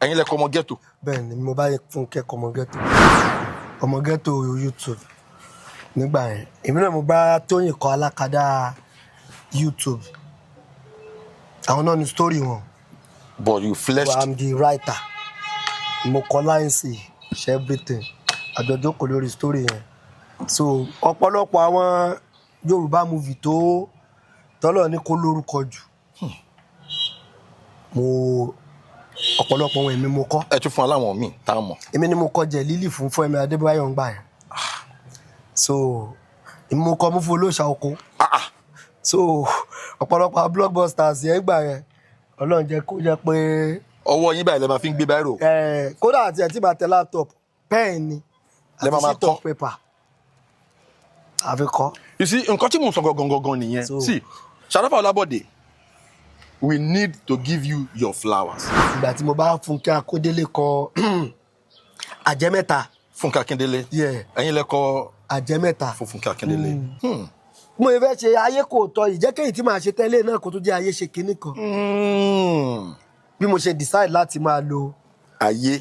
ẹ̀yin lẹ kọ ọmọ ghetto. bẹ́ẹ̀ ni mo bá yẹ fún kẹ́kọ̀ọ́ ọmọ ghetto YouTube nígbà yẹn èmi náà mo bá Tóyìn kọ Alákadá YouTube àwọn náà ni story wọn. But you fleshed. I'm the writer mo kọ lines ṣe everything àjọjọ́ kò lórí story yẹn so ọ̀pọ̀lọpọ̀ àwọn Yorùbá movie tó tọ́lọ̀ ní kó lórúkọ jù mo ọ̀pọ̀lọpọ̀ wọn èmi mo kọ. ẹ tún fún aláwọn míì tá a mọ̀. èmi ni mo kọ Jẹ̀lílì fún Fẹ́mi Adébáyọ̀ ń gbà yẹn so èmi mo kọ mú fún Olóòṣà Oko so ọ̀pọ̀lọpọ̀ blockbusters yẹn gbà yẹn Ọlọ́run jẹ́ kó jẹ́ pé. ọwọ́ yín báyìí lẹ máa fi ń gbé báírò. kódà àti ẹ̀ tí bá tẹ laptop pen ni lẹ máa sheet of paper àfi kọ. you see nǹkan tí mo sọ gangan nìyẹn see Sharafa Olabode we need to give you your flowers. ìgbà tí mo bá Fúnkẹ́ Akóndélé kọ Àjẹmẹ́ta. Fúnkẹ́ Akíndélé. ẹ̀yin lẹ kọ Àjẹmẹ́ta fún Fúnkẹ́ Akíndélé. mo fẹ́ ṣe ayé kò tọ́ ìjẹ́kẹ́yìn tí màá ṣe tẹ́lẹ̀ náà kó tó jẹ́ ayé ṣe kinní kan. bí mo ṣe decide láti máa lo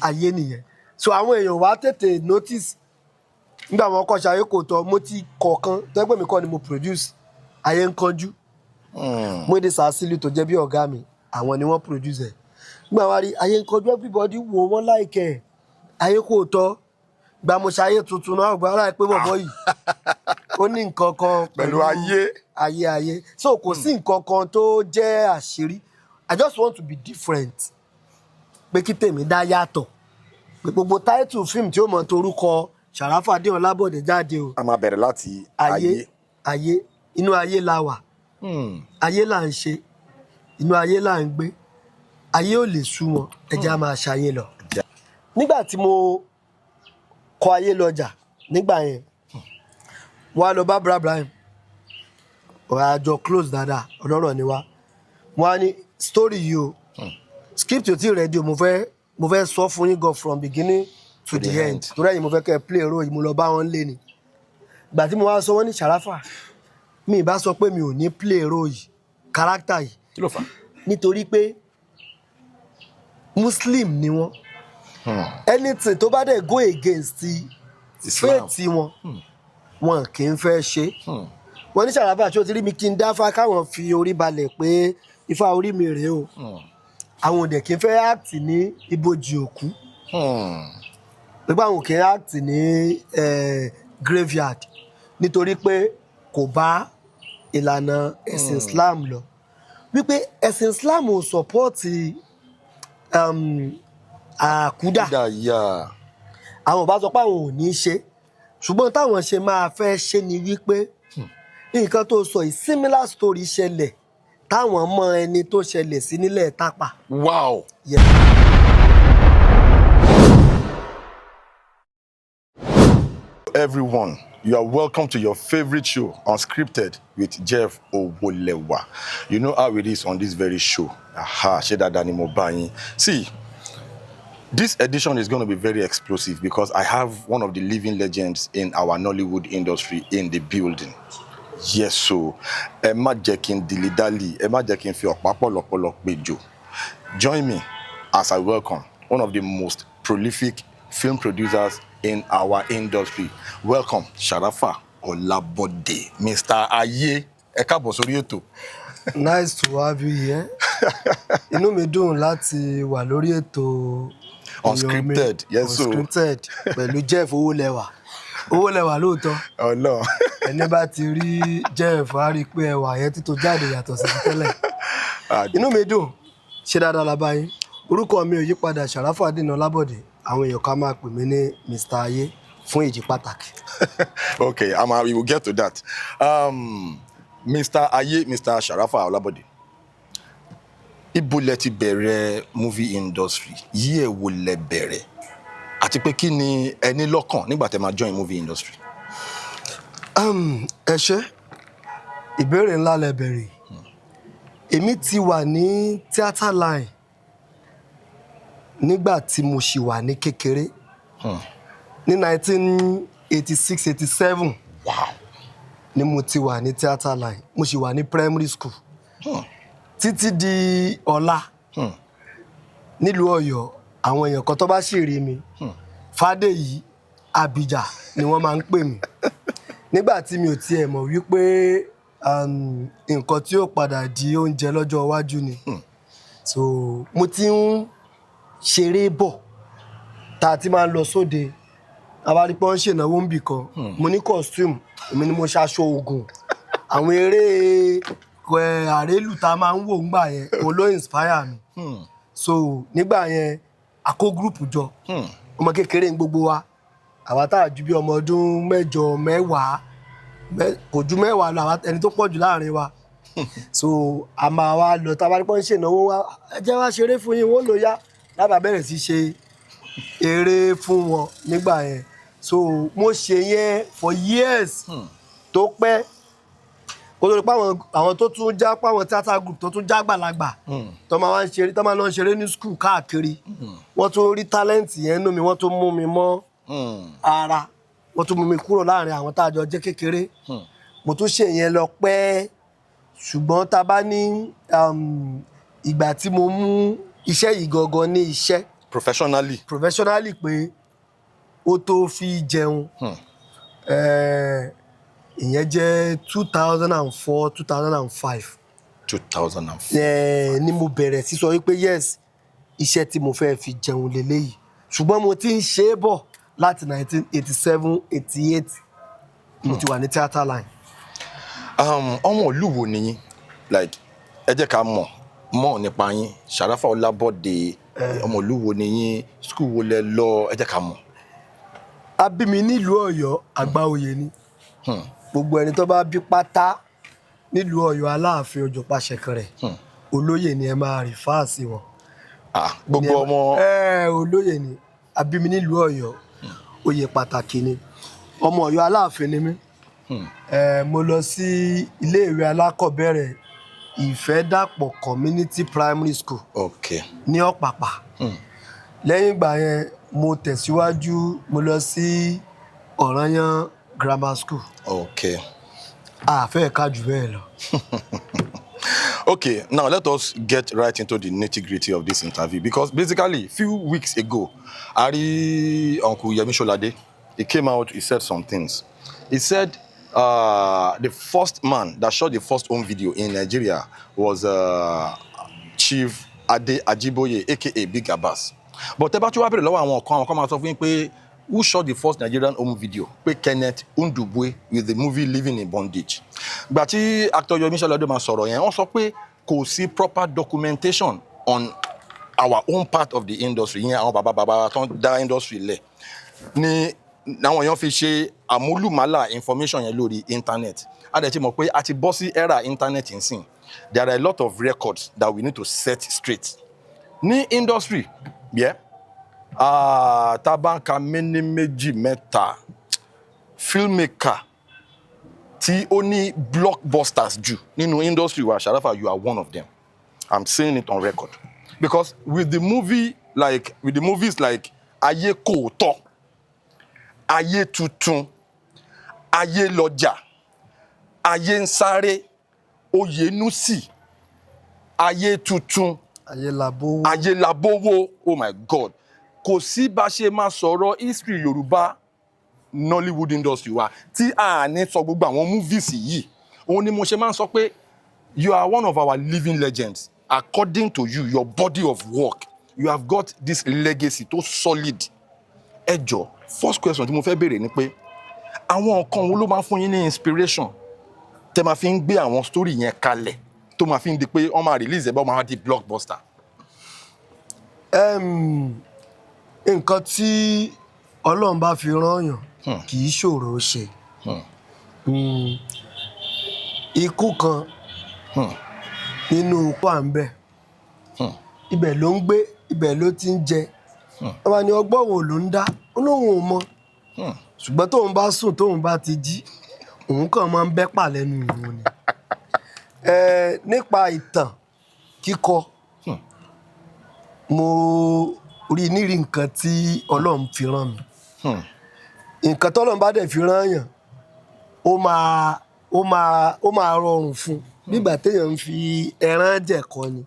ayé nìyẹn so àwọn èèyàn wá tètè notice nígbà wọn kọ́ ṣe ayé kò tọ́ mo ti kọ̀ọ̀kan tẹ́gbẹ́ mi kọ́ ni mo produce Ayé ń Kánjú. Múyìdé Sàásìlì tó jẹ́ bí ọ̀gá mi àwọn ni wọ́n produce ẹ̀ nígbà wá rí Ayé ń Kánjú everybody wo wọ́n like ẹ̀ ayé kò tọ́ gba mo ṣe ayé tuntun náà gba ara ẹ pé bọ̀bọ̀ yìí ó ní nǹkan kan pẹ̀lú ayé so kò sí nǹkan kan tó jẹ́ àṣírí I just want to be different pé kí tèmi dá yàtọ̀ pé gbogbo title film tí ó mọ̀ torúkọ Sharafa Adéọlá Ọlábọ̀dé jáde o. a máa bẹ̀rẹ̀ láti ayé inú ayé la wà ayé là ń ṣe inú ayé là ń gbé ayé ò lè sú wọn ẹ jẹ́ á máa ṣayé lọ. nígbà tí mo kọ Ayé lọ́jà nígbà yẹn wọ́n á lọ bá Ibrahim ọ̀rọ̀ àjọ close dáadáa ọlọ́rọ̀ ni wá wọ́n á ní story yìí o script yóò ti ready o mo fẹ́ sọ fún yín gan from beginning to the end torí ẹ̀yin mo fẹ́ kẹ́ ẹ play role yìí mo lọ bá wọn lé ni ìgbà tí mo wá sọ wọ́n ní Sharafa mi ì bá sọ pé mi ò ní play role yìí character yìí kí ló fà nítorí pé Muslim ni wọ́n anything tó bá dẹ̀ go against faith wọn kì í fẹ́ ṣe wọ́n ní Sharafa tí ó ti rí mi kí n dáfá káwọn fi orí balẹ̀ pé ifá orí mi rèé o àwọn òdẹ̀ kì í fẹ́ act ní ibojì òkú nígbà àwọn kì í act ní graveyard nítorí pé kò bá ìlànà ẹ̀sìn Islam lọ wípé ẹ̀sìn Islam ò sọ́pọ́ọ̀tì àkúdà àwọn ò bá sọ pé àwọn ò ní ṣe ṣùgbọ́n táwọn ṣe máa fẹ́ ṣe ni wípé nǹkan tó sọ yìí similar story ṣẹlẹ̀ táwọn mọ ẹni tó ṣẹlẹ̀ sí nílẹ̀ Tápà. Wow. Yeah. Everyone, you are welcome to your favorite show, Unscripted, with Jeff Owolewa. You know how it is on this very show. See, this edition is going to be very explosive because I have one of the living legends in our Nollywood industry in the building. Yes, so Emma Jekin Dilidali, Emma Jekin Fiokpapolopolo Bejo. Join me as I welcome one of the most prolific film producers in our industry. Welcome, Sharafa Olabode, Mr. Ayé. Ẹ káàbọ̀ sórí ètò. Nice to have you here. Inú mi dùn láti wà lórí ètò Unscripted. Yes, so. Unscripted pẹ̀lú Jeff Owólẹ́wà lóòótọ́. Ọlọ́run. Ẹni bá ti rí Jeff á rí pé ẹwà yẹn tí tó jáde yàtọ̀ sí tẹ́lẹ̀. Inú mi dùn ṣe dáadáa la bá yín. Orúkọ mi ò yí padà Sharafa Adéọlá Ọlábọ̀dé. Àwọn èèyàn kan máa pè mí ní Mr. Ayé fún ìdí pàtàkì. Okay, we will get to that. Mr. Ayé, Mr. Sharafa Olabode. Ibo lẹ ti bẹ̀rẹ̀ movie industry. Yí ẹ̀ wo lẹ bẹ̀rẹ̀. Àti pé kí ni ẹ ní lọ́kàn nígbà tẹ́ máa join movie industry? Ẹ ṣé. Ìbéèrè ńlá lẹ bẹ̀rẹ̀. Èmi ti wà ní theatre line nígbà tí mo ṣì wà ní kékeré. Ní 1986-87. Wow. Ni mo ti wà ní theatre line. Mo ṣì wà ní primary school. Títí di ọ̀la. Nílùú Ọ̀yọ́ àwọn èèyàn kan tó bá sì rí mi Fádèyí Abija ni wọ́n máa ń pè mí nígbà tí mi ò tiẹ̀ mọ̀ wípé nǹkan tí ó padà di oúnjẹ lọ́jọ́ iwájú ni so mo ti ń ṣeré bọ̀ tá a ti máa ń lọ sóde abarípọ̀ ń ṣènáwó ń bì kan mo ní costume èmi ni mo ṣaṣọ ogun àwọn eré àrélù tá a máa ń wò ńgbà yẹn òun ló inspire mi so nígbà yẹn a kó gúrùpù jọ ọmọ kékeré ń gbogbo wa àwa tá a ju bí ọmọ ọdún 8 10 kò ju 10 lọ àwa ẹni tó pọ̀ jù láàrin wa so a máa wá lọ tá a bá rí pọ́n ṣènáwó wa ẹ jẹ́ wá ṣeré fún yín wọ́n lò yá lábàá bẹ̀rẹ̀ sí ṣe eré fún wọn nígbà yẹn so mo ṣe yẹn for years tó pẹ́ kó tó di pé àwọn tó tún já páwọn theatre group tó tún já gbàlagbà tó máa lọ ń ṣeré ní school káàkiri wọ́n tún rí talent yẹn nú mi wọ́n tún mú mi mọ́ ara wọ́n tún mú mi kúrò láàrin àwọn tá a jọ jẹ́ kékeré mo tún ṣe yẹn lọ pẹ́ ṣùgbọ́n tá a bá ní ìgbà tí mo mú iṣẹ́ yìí gangan ní iṣẹ́ professionally pé ó tó fi jẹun ìyẹn jẹ́ 2004 2005 ni mo bẹ̀rẹ̀ sí sọ wípé yes iṣẹ́ tí mo fẹ́ fi jẹun leléyìí ṣùgbọ́n mo ti ń ṣe é bọ̀ láti 1987-88 mo ti wà ní theatre line. ọmọ ìlú wo ni yín like ẹ jẹ́ ká mọ̀ nípa yín Sharafa Olabode ọmọ ìlú wo ni yín school wo lẹ lọ ẹ jẹ́ ká mọ̀. A bí mi nílùú Ọ̀yọ́ Àgbáoyè ni gbogbo ẹni tó bá bí pátá nílùú Ọ̀yọ́ Aláàfin Òjó Pàṣẹkẹrẹ olóyè ni ẹ máa rí fáàsì wọn. gbogbo ọmọ olóyè ni a bí mi nílùú Ọ̀yọ́ oyè pàtàkì ni ọmọ Ọ̀yọ́ Aláàfin ni mí mo lọ sí iléèwé alákọ̀ọ́bẹ̀rẹ̀ Ìfẹ́dàpọ̀ Community Primary School ní Ọ̀pàpà lẹ́yìn ìgbà yẹn mo tẹ̀síwájú mo lọ sí Ọ̀rànyàn Grammar School. Àfẹ́ ká jù bẹ́ẹ̀ lọ. Okay, now let us get right into the nitty-gritty of this interview because basically a few weeks ago, Uncle Yemi Sholade, he came out, he said some things. He said the first man that shot the first home video in Nigeria was Chief Ade Ajiboye, aka Big Abbas. But tẹ́ bá tún wá bèrè lọ́wọ́ àwọn kan máa sọ fún yín pé who shot the first Nigerian home video? Pé Kenneth Ndubwe with the movie Living in Bondage. Gbà tí actor Yemi Sholade máa sọ̀rọ̀ yẹn, wọ́n sọ pé kò sí proper documentation on our own part of the industry. Yẹn àwọn bàbá tó ń dá industry lẹ̀. Ni àwọn èèyàn fi ṣe àmúlùmálà information yẹn lórí internet. A dẹ̀ ti mọ̀ pé a ti bọ́ sí era internet nsìn. There are a lot of records that we need to set straight. Ní industry, yeah. Tabanka many méjì mẹ́ta filmmaker tí ó ní blockbusters jù nínú industry wa Sharafa, you are one of them. I'm saying it on record because with the movies like Ayé Kòótọ́, Ayé Tuntun, Ayé Lọ́jà, Ayé Nsáré, Oyènúsì, Ayé Tuntun, Ayé Labowo, oh my God. Kò sí bá ṣe máa sọ̀rọ̀ history Yorùbá Nollywood industry wa tí a ní sọ gbogbo àwọn movies yìí. Òun ni mo ṣe máa ń sọ pé you are one of our living legends. According to you, your body of work, you have got this legacy tó solid. Ẹ jọ̀ọ́, first question tí mo fẹ́ béèrè ni pé àwọn nǹkan wo ló máa ń fún yín ní inspiration tẹ́ máa fi ń gbé àwọn story yẹn kalẹ̀ tó máa fi ń di pé wọ́n máa release ẹ̀ bá wọ́n máa di blockbuster. Nǹkan tí Ọlọ́run bá fi rán yàn kì í ṣòro ṣe. Ikú kan nínú ikú à ń bẹ̀ ibẹ̀ ló ń gbé ibẹ̀ ló ti ń jẹ wọ́n bá ní ọgbọ́n wo ló ń dá olóhùn ò mọ̀ ṣùgbọ́n tóun bá sùn tóun bá ti jí òun kàn máa ń bẹ́ pà lẹ́nu ìwọ̀n ni. Nípa ìtàn kíkọ mo rí nírí nǹkan tí Ọlọ́run fi rán mi. Nǹkan tọ́lọ́run bá dẹ̀ fi rán yàn ó máa rọrùn fún nígbà téèyàn ń fi ẹran jẹ̀kọ ni.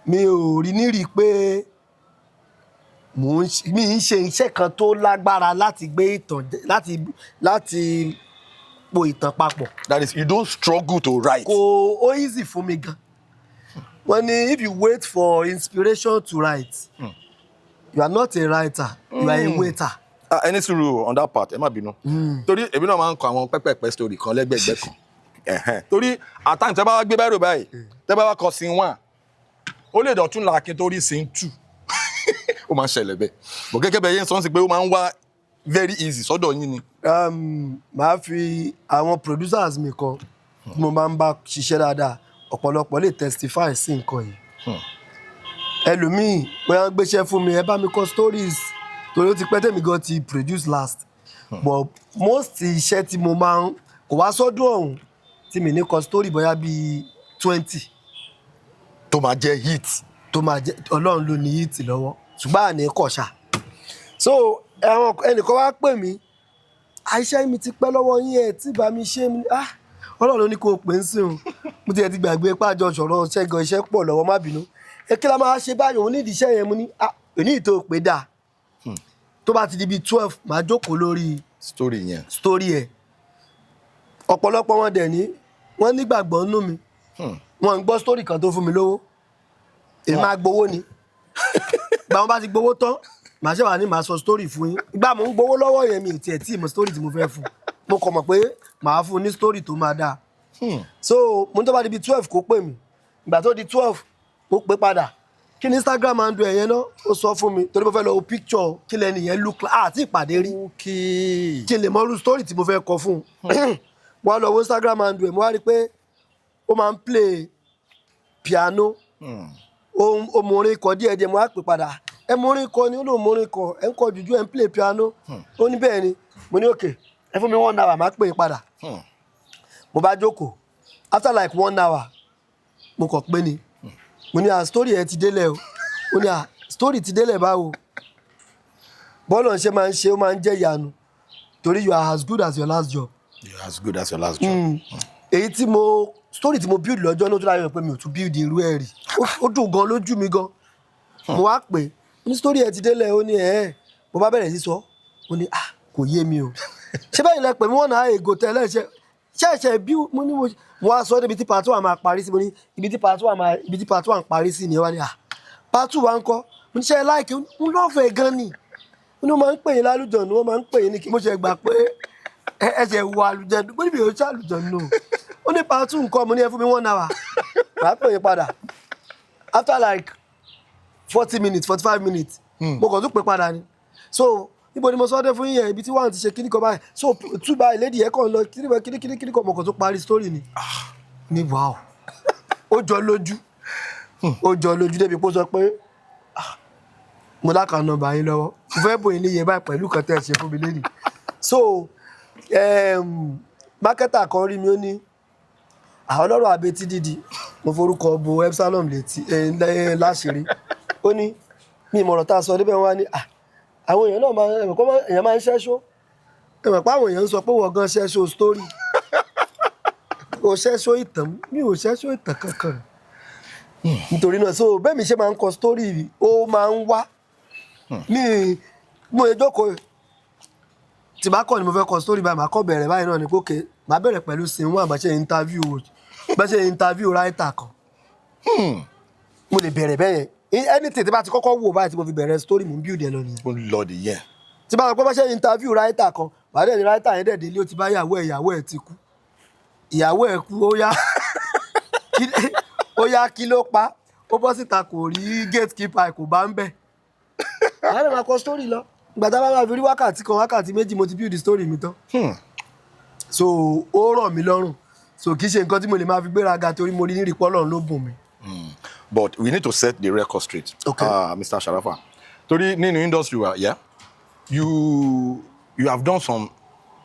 Mi ò rí nírí pé mi ń ṣe iṣẹ́ kan tó lágbára láti gbé ìtàn láti po ìtàn papọ̀. That is, you don't struggle to write. Ó easy fún mi gan. Wọ́n ní if you wait for inspiration to write, you are not a writer, you are a waiter. Any sùúrù on that part, ẹ má bínú. Torí èmi náà máa ń kọ àwọn pẹ́pẹ́pẹ́ story kan lẹ́gbẹ̀ẹ́gbẹ́ kan. Torí at times tẹ́ bá wá gbé bẹ́rù báyìí, tẹ́ bá wá kọ scene 1, ó lè dọ̀tún la kí n torí scene 2. Ó máa ń ṣẹlẹ̀ bẹ́ẹ̀. Bọ̀ gẹ́gẹ́ bẹ́ẹ̀ yẹn sọ sí pé ó máa ń wá very easy sọ́dọ̀ yín ni. Màá fi àwọn producers mi kan tí mo máa ń bá ṣiṣẹ́ dáadáa, ọ̀pọ̀lọpọ̀ lè testify sí nǹkan yìí. Ẹlòmíì bóyá ń gbéṣẹ́ fún mi, ẹ bá mi kọ stories torí ó ti pẹ́ tèmi gan ti produce last. But most iṣẹ́ tí mo máa ń kò wá sọ́dún ọ̀hún tí mi ní kọ story bóyá bíi 20. Tó máa jẹ́ hit. Tó máa jẹ́ Ọlọ́run ló ní hit lọ́wọ́ ṣùgbọ́n àní kọ̀ṣà. So ẹnìkan wá pè mí, àìṣẹ́ mi ti pẹ́ lọ́wọ́ yín ẹ̀ tí bá mi ṣe mi Ọlọ́run ló ní kó o pè ń sìn o. Mo ti ẹ̀ ti gbàgbé pájọ ṣọ̀rọ̀ ṣẹ́gun iṣẹ́ pọ̀ lọ́wọ́, má bínú. Kí la máa ṣe báyìí, òun nídìí iṣẹ́ yẹn. Mo ní òní ìtò pé dáa. Tó bá ti di bíi 12 màá jókòó lórí story yẹn. Story ẹ̀. Ọ̀pọ̀lọpọ̀ wọn dẹ̀ ní wọ́n nígbàgbọ́ nínú mi. Wọ́n ń gbọ́ story kan tó fún mi lówó. Èmi máa gbowó ni. Ìgbà wọn bá ti gbowó tán, màá ṣe wà ní màá sọ story fún yín. Ìgbà mo ń gbowó lọ́wọ́ yẹn mi ò tiẹ̀ tí mo story tí mo fẹ́ fún. Mo kàn mọ̀ pé màá fún un ní story tó máa dáa. So mo ní tó bá di bíi 12 kó pè mí. Ìgbà tó di 12 mo pè padà. Kí ni Instagram handle ẹ̀yẹn náà ó sọ fún mi torí mo fẹ́ lọ wo picture kí lẹ́ni yẹn look like àti ìpàdé rí. Kí n lè mọ irú story tí mo fẹ́ kọ fún un. Mo wá lọ wo Instagram handle ẹ̀, mo wá rí pé ó máa ń play piano. Ó mọ orin kọ díẹ̀díẹ̀, mo wá pè padà. Ẹ mọ orin kọ ni, ó lóun mọ orin kọ, ẹ ń kọ jùjú, ẹ ń play piano. Ó ní bẹ́ẹ̀ ni. Mo ní okay, ẹ fún mi 1 hour máa pè é padà. Mo bá jókòó. After like 1 hour, mo kàn pé ni. Mo ní story ẹ ti délẹ̀ o. Ó ní story ti délẹ̀ báwo. Bọ́ọ̀lù ṣe máa ń ṣe, ó máa ń jẹ́ ìyanu. Torí you are as good as your last job. You are as good as your last job. Èyí tí story tí mo build lọ́jọ́ náà tó láyọ̀ pé mi ò tún build irú ẹ̀ rí. Ó dùn gan lójú mi gan. Mo wá pè, ní story ẹ ti délẹ̀, ó ní mo bá bẹ̀rẹ̀ sí sọ. Ó ní kò yé mi o. Ṣé báyìí lẹ pè mí wọ́n náà ègò tẹ́lẹ̀ ṣẹ̀ṣẹ̀ bí mo ní mo wá sọ débi tí part 1 máa parí sí. Mo ní ibi tí part 1 parí sí ni. Wá ní part 2 wa ń kọ́. Mo ní ṣe láìkí ń lọ́fẹ̀ẹ́ gan ni. Ó ní wọ́n máa ń pè yín lálùjọ̀nù, wọ́n máa ń pè yín ní kí mo ṣe gbà pé ẹ̀ṣẹ̀ wọ àlùjọ̀nù. Mo ní mi ò ṣe àlùjọ̀nù. Ó ní part 2 nǹkan, mo ní ẹ fún mi 1 hour. Màá pè yín padà. After like 40 minutes 45 minutes mo kàn tún pè padà ni. So níbo ni mo sọ dé fún yín yẹn, ibi tí wọ́n ti ṣe kíní kan báyìí. So 2 báyìí lady yẹn kàn lọ kíní kan, mo kàn tún parí story ni. Ní wow. Ó jọ lójú débi pé ó sọ pé mo lákàn nọ́mbà yín lọ́wọ́. Mo fẹ́ bò yín níye báyìí pẹ̀lú kan tẹ́ ẹ ṣe fún mi lẹ́yìn. So marketer kan rí mi, ó ní ọlọ́rọ̀ àbetí dídì, mo forúkọ bo Epsilon létí láṣìírí. Ó ní mi ìmọ̀ràn tá a sọ débẹ̀ wá ní àwọn èèyàn náà èèyàn máa ń ṣẹ́ṣó. Ẹ̀mọ̀ pé àwọn èèyàn ń sọ pé wọ́n gan ṣẹ́ṣó story. O ṣẹ́ṣó ìtàn, mi ò ṣẹ́ṣó ìtàn kankan. Nítorí náà so bẹ́ẹ̀ mi ṣe máa ń kọ story, ó máa ń wá. Mo lè jókòó tí bá kọ́ ni mo fẹ́ kọ story báyìí, màá kọ́ bẹ̀rẹ̀ báyìí náà ni pé okay, màá bẹ̀rẹ̀ pẹ̀lú scene 1 bá ṣe interview writer kan. Mo lè bẹ̀rẹ̀ bẹ́ẹ̀ yẹn. Anything tí bá ti kọ́kọ́ wò báyìí tí mo fi bẹ̀rẹ̀ story mo ń build ẹ lọ nìyẹn. Ó lọ nìyẹn. Tí bá sọ pé bá ṣe interview writer kan, màá dẹ̀ ní writer yẹn dẹ̀ délé, ó ti bá ìyàwó ẹ̀ ti kú. Ìyàwó ẹ̀ kú, ó yá kí ló pa, ó bọ́ síta kò rí gatekeeper kò bá ń bẹ̀. Màá dẹ̀ máa kọ story lọ. Ìgbà tá a bá máa fi rí wákàtí méjì mo ti build story mi tán. So ó rọ̀ mí lọ́rùn. So kì í ṣe nǹkan tí mo lè máa fi gbéraga torí mo rí ní ìrìpọ́ Ọlọ́run ló bùn mi. But we need to set the record straight. Okay. Mr. Sharafa. Torí nínú industry wa, you have done some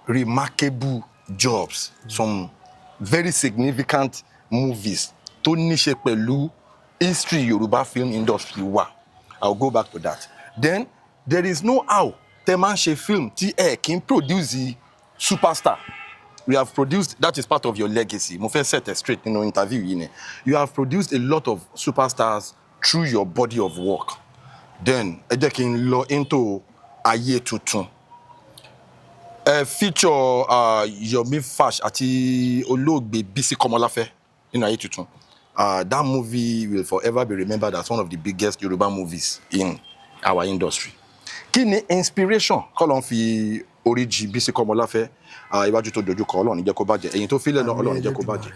remarkable jobs, some very significant movies tó ní ṣe pẹ̀lú history Yorùbá film industry wa. I'll go back to that. Then there is no how tẹ́ máa ń ṣe film tí ẹ kì í produce the superstar. We have produced, that is part of your legacy. Mo fẹ́ set it straight nínú interview yìí ni. You have produced a lot of superstars through your body of work. then ẹ jẹ́ kí n lọ into ayé tuntun. Feature Yomi Fash àti olóògbé Bisi Komolafe nínú ayé tuntun. That movie will forever be remembered as one of the biggest Yoruba movies in our industry. Kí ni inspiration kọ́lọ́n fi oríjì Bisi Komolafe iwájú tó dojú kọ Ọlọ́run ní jẹ́ kó bàjẹ́, ẹ̀yìn tó fílẹ̀ náà Ọlọ́run ní jẹ́ kó bàjẹ́.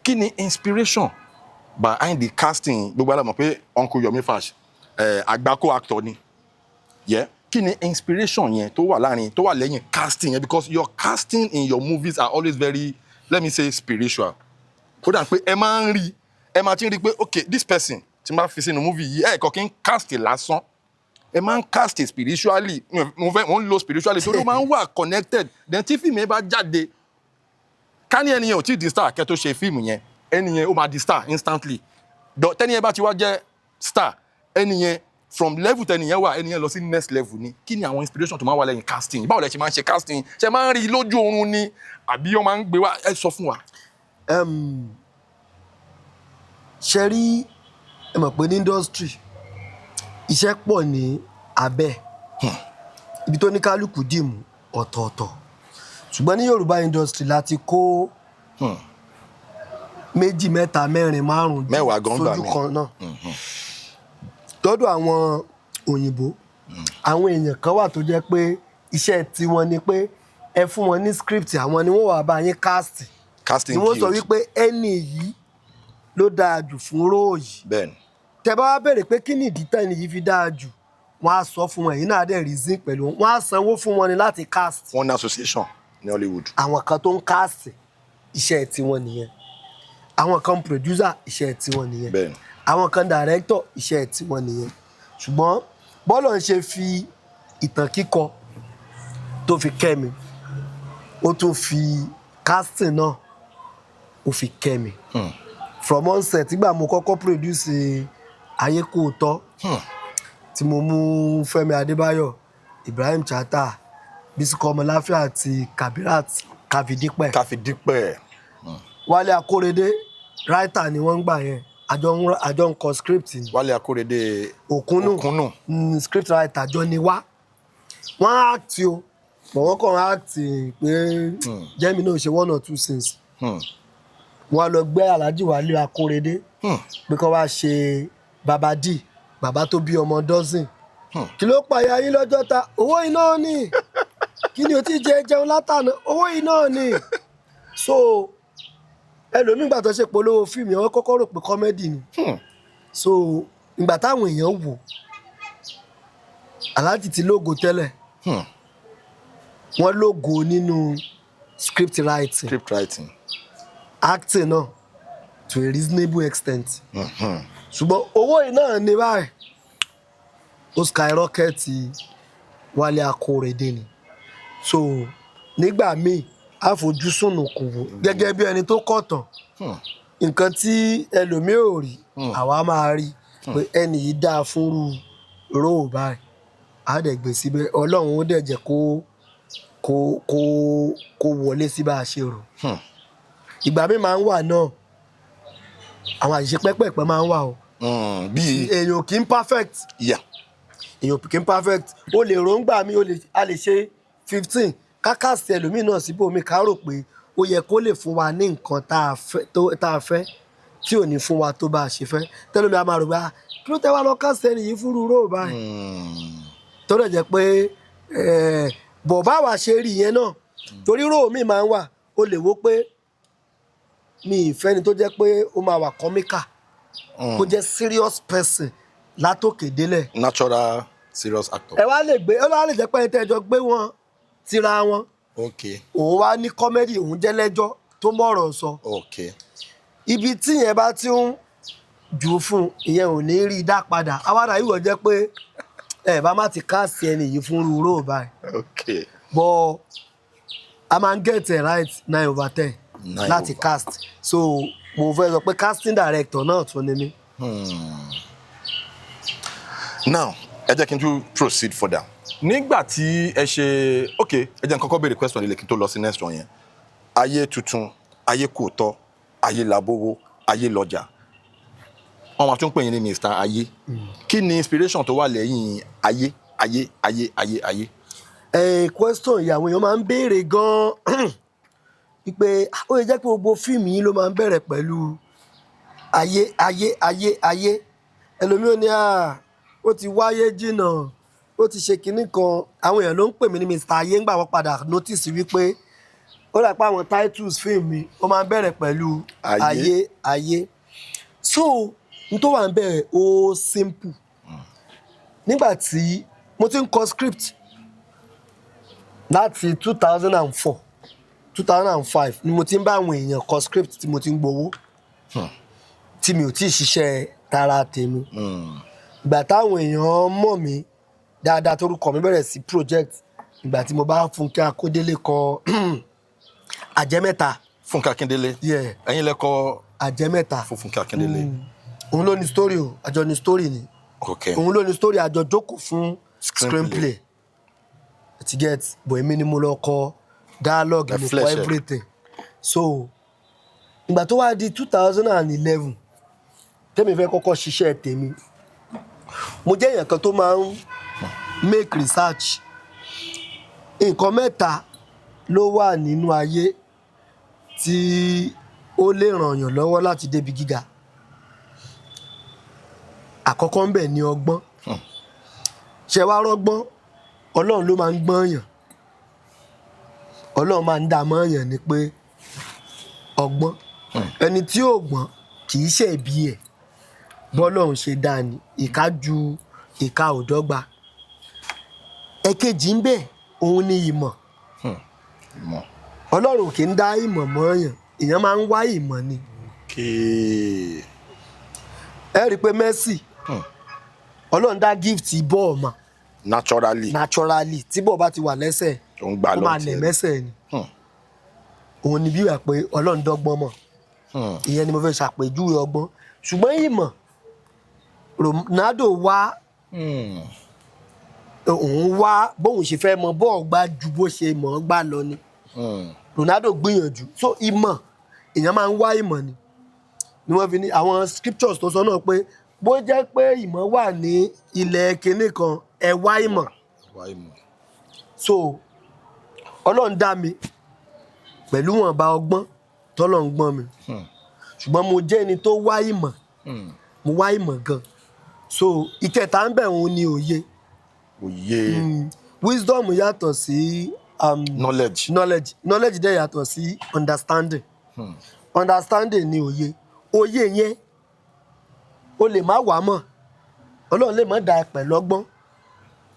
Kí ni inspiration behind the casting? Gbogbo àlọ́ mọ̀ pé Uncle Yomi Fash àgbákò actor ni. Yeah. Kí ni inspiration yẹn tó wà lẹ́yìn casting yẹn, because your casting in your movies are always very, let me say, spiritual. Ó dà pé ẹ máa ti ń rí pé okay, this person tí máa fi sínú movie yìí kò kí ń cast lásán, ẹ máa ń cast spiritually. Mo ń lo spiritually torí ó máa ń wà connected. Then tí fíìmù yẹn bá jáde, ká ní ẹni yẹn ò tí di star kẹ́ tó ṣe fíìmù yẹn, ẹni yẹn ó máa di star instantly. Tẹ́ni yẹn bá ti wá jẹ́ star, ẹni yẹn from level tẹ́ni yẹn wà, ẹni yẹn lọ sí next level ni. Kí ni àwọn inspiration tó máa wà lẹ́yìn casting? Báwo lẹ ṣe máa ń ṣe casting? Ṣé máa ń rí lójú oorun ni àbí wọ́n máa ń gbé wá? Ẹ sọ fún wa. Ṣe rí, ẹ mọ̀ pé ní industry iṣẹ́ pọ̀ ní abẹ́ ibi tó ní kálukú dìmú ọ̀tọ̀ọ̀tọ̀, ṣùgbọ́n ní Yorùbá industry láti kó méjì mẹ́ta mẹ́rin márùn-ún sójú kan náà. Lọ́dọ̀ àwọn òyìnbó, àwọn èèyàn kan wà tó jẹ́ pé iṣẹ́ tiwọn ni pé ẹ fún wọn ní script, àwọn ni wọ́n wà bá yín casting ni wọ́n sọ wípé ẹni yìí ló dáa jù fún role yìí. Bẹ́ẹ̀ni. Tẹ́ bá wá béèrè pé kí ni ìdí tẹ́ni yìí fi dáa jù, wọ́n á sọ fún wọn, èyí náà dẹ̀ reason pẹ̀lú wọn, wọ́n á sanwó fún wọn ni láti cast. Wọ́n ní association ní Hollywood. Àwọn kan tó ń cast iṣẹ́ tiwọn nìyẹn, àwọn kan producer iṣẹ́ tiwọn nìyẹn. Bẹ́ẹ̀ni. Àwọn kan director iṣẹ́ tiwọn nìyẹn. Ṣùgbọ́n bọ́lọ̀ ń ṣe fi ìtàn kíkọ tó fi kẹ́ mi, ó tún fi casting náà ó fi kẹ́ mi. From onset, ìgbà mo kọ́kọ́ produce Ayé Kò Tọ́, tí mo mú Fẹ́mi Adébáyọ̀, Ibrahim Chatta, Bisi Komolafe àti Kabirat Kafidípẹ̀. Wálé Akórèdé writer ni wọ́n ń gbà yẹn, àjọ ń kọ script ni. Wálé Akórèdé Òkúnnù script writer àjọ ni wá. Wọ́n act o, but wọ́n kàn act pé jẹ́mi náà ṣe one or two scenes. Wọ́n lọ gbé Alhaji Wálé Akórèdé pé kó wá ṣe Baba D, bàbá tó bí ọmọ dozen. Kí ló pààyà yín lọ́jọ́ ta? Owó iná ni. Kí ni o ti jẹun látàná? Owó iná ni. So ẹlòmígbà tó ṣe polówó fíìmù yẹn, wọ́n kọ́kọ́ rò pé comedy ni. So ìgbà táwọn èèyàn wò, Alhaji ti lógo tẹ́lẹ̀, wọ́n lógo nínú script writing, acting náà to a reasonable extent. Ṣùgbọ́n owó yìí náà ní báyìí ó skyrocket Wálé Akórèdé ni. So nígbà míì àfojúsùn kò wò gẹ́gẹ́ bí ẹni tó kọ̀tàn, nǹkan tí ẹlòmíì ò rí àwa máa rí pé ẹni yìí dáa fúnrú róò báyìí, á dẹ̀ gbé síbẹ̀, Ọlọ́run ó dẹ̀ jẹ́ kó wọlé sí bá a ṣe rò. Ìgbà míì máa ń wà náà, àwọn àṣìṣe pẹ́pẹ̀pẹ́ máa ń wà o. Èèyàn kì í perfect. Èèyàn kì í perfect. O lè ròǹgbà mi, a lè ṣe 15 kákàsí ẹlòmíì náà síbòmí ká rò pé ó yẹ kó lè fún wa ní nǹkan tá a fẹ́ tí ò ní fún wa tó bá a ṣe fẹ́. Tẹ́lómi a máa rò pé kí ló tẹ́ wá lọ kásẹ̀ ẹni yìí fúru róò báyìí. Tó dẹ̀ jẹ́ pé bọ̀ bá wa ṣe rí yẹn náà, torí róò mi máa ń wà, o lè wò pé mi ìfẹ́ ni tó jẹ́ pé ó máa wà comical, kó jẹ́ serious person látòkè délẹ̀. Natural serious actor. Ẹ wá lè jẹ́ pé ẹjọ́ gbé wọn tira wọn. Òun wá ní comedy, òun jẹ́ lẹ́jọ́ tó mọ̀rọ̀ sọ. Ibi tí yẹn bá ti ń jù fún ìyẹn ò ní rí dá padà. Àwàdà yìí wọ̀ jẹ́ pé ẹ bá má ti cast ẹni yìí fún rúurú báyìí. But a máa ń get it right 9/10 láti cast. So mo fẹ́ sọ pé casting director náà tún ni mí. Now ẹ jẹ́ kí n tún proceed further. Nígbà tí ẹ ṣe ẹ jẹ́ n kọ́kọ́ béèrè question ilé kí n tó lọ sí next one yẹn. Ayé tuntun, Ayé Kò Tọ́, Ayé Labówó, Ayé Lọ́jà. wọ́n máa tún pè yín ní Mr. Ayé. Kí ni inspiration tó wà lẹ́yìn ayé ayé ayé ayé ayé? Question ìyàwó èèyàn máa ń béèrè gan-an wípé ó lè jẹ́ pé gbogbo fíìmù yìí ló máa ń bẹ̀rẹ̀ pẹ̀lú ayé ayé ayé ayé. Ẹlòmíràn ní ó ti wáyé jìnnà, ó ti ṣe kinní kan. Àwọn èèyàn ló ń pè mí ní Mr. Ayé ńgbà wọ́n padà notice wípé ó dà pé àwọn titles fíìmù mi ó máa ń bẹ̀rẹ̀ pẹ̀lú ayé ayé. So n tó wà ń bẹ̀rẹ̀ ó simple. Nígbà tí mo ti ń kọ script láti 2004 2005 ni mo ti ń bá àwọn èèyàn kọ script tí mo ti ń gbowó tí mi ò tí ì ṣiṣẹ́ tara tèmi. Ìgbà táwọn èèyàn mọ̀ mí dáadáa torúkọ mi bẹ̀rẹ̀ sí project ìgbà tí mo bá Fúnkẹ́ Akóndélé kọ Àjẹmẹ́ta. Fúnkẹ́ Akíndélé. Ẹ̀yin lẹ kọ Àjẹmẹ́ta fún Fúnkẹ́ Akíndélé. Òun ló ní story o, àjọ ní story ni. Òun ló ní story, àjọ jókòó fún screenplay. To get but èmi ni mo lọ kọ dialogue, mo kọ everything. So ìgbà tó wá di 2011 tèmi fẹ́ kọ́kọ́ ṣiṣẹ́ tèmi, mo jẹ́ èèyàn kan tó máa ń make research. Nǹkan mẹ́ta ló wà nínú ayé tí ó lè ràn yàn lọ́wọ́ láti débi gíga. Àkọ́kọ́ ń bẹ ní ọgbọ́n. Ṣé wá rọ́gbọ́n? Ọlọ́run ló máa ń gbọ́n yàn. Ọlọ́run máa ń dá mọ́ yàn ni pé ọgbọ́n. Ẹni tí ò gbọ́n kì í ṣe ẹ̀bi ẹ̀. Bọ́lọ́run ṣe dá ni, ìkà ju ìkà ò dọ́gba. Ẹ̀kejì ń bẹ, òun ni ìmọ̀. Ọlọ́run kì í dá ìmọ̀ mọ́ yàn, èèyàn máa ń wá ìmọ̀ ni. Ẹ rí i pé Messi, Ọlọ́run dá gift bọ́ọ̀ mà. Naturally tí bọ́ọ̀ bá ti wà lẹ́sẹ̀ ó máa lẹ̀ mẹ́sẹ̀ ni. Òun ni bí wà pé Ọlọ́run dọ́gbọ́n mọ̀. Ìyẹn ni mo fẹ́ ṣàpèjúwe ọgbọ́n. Ṣùgbọ́n ìmọ̀, Ronaldo wá òun wá bóun ṣe fẹ́ mọ bọ́ọ̀ gbá ju bó ṣe mọ̀ ọ́ gbá lọ ni. Ronaldo gbìyànjú. So ìmọ̀, èèyàn máa ń wá ìmọ̀ ni wọ́n fi ní àwọn scriptures tó sọ náà pé bó jẹ́ pé ìmọ̀ wà ní ilẹ̀ kinní kan, ẹ wá ìmọ̀. So Ọlọ́run dá mi pẹ̀lú wọ̀nba ọgbọ́n tọ́lọ́run gbọ́n mi. Ṣùgbọ́n mo jẹ́ ẹni tó wá ìmọ̀. Mo wá ìmọ̀ gan. So ìkẹta ń bẹ òun ni òye. Wisdom yàtọ̀ sí knowledge dẹ̀ yàtọ̀ sí understanding. Understanding ni òye. Òye yẹn o lè má wá mọ̀. Ọlọ́run lè má dá ẹ pẹ̀lú ọgbọ́n.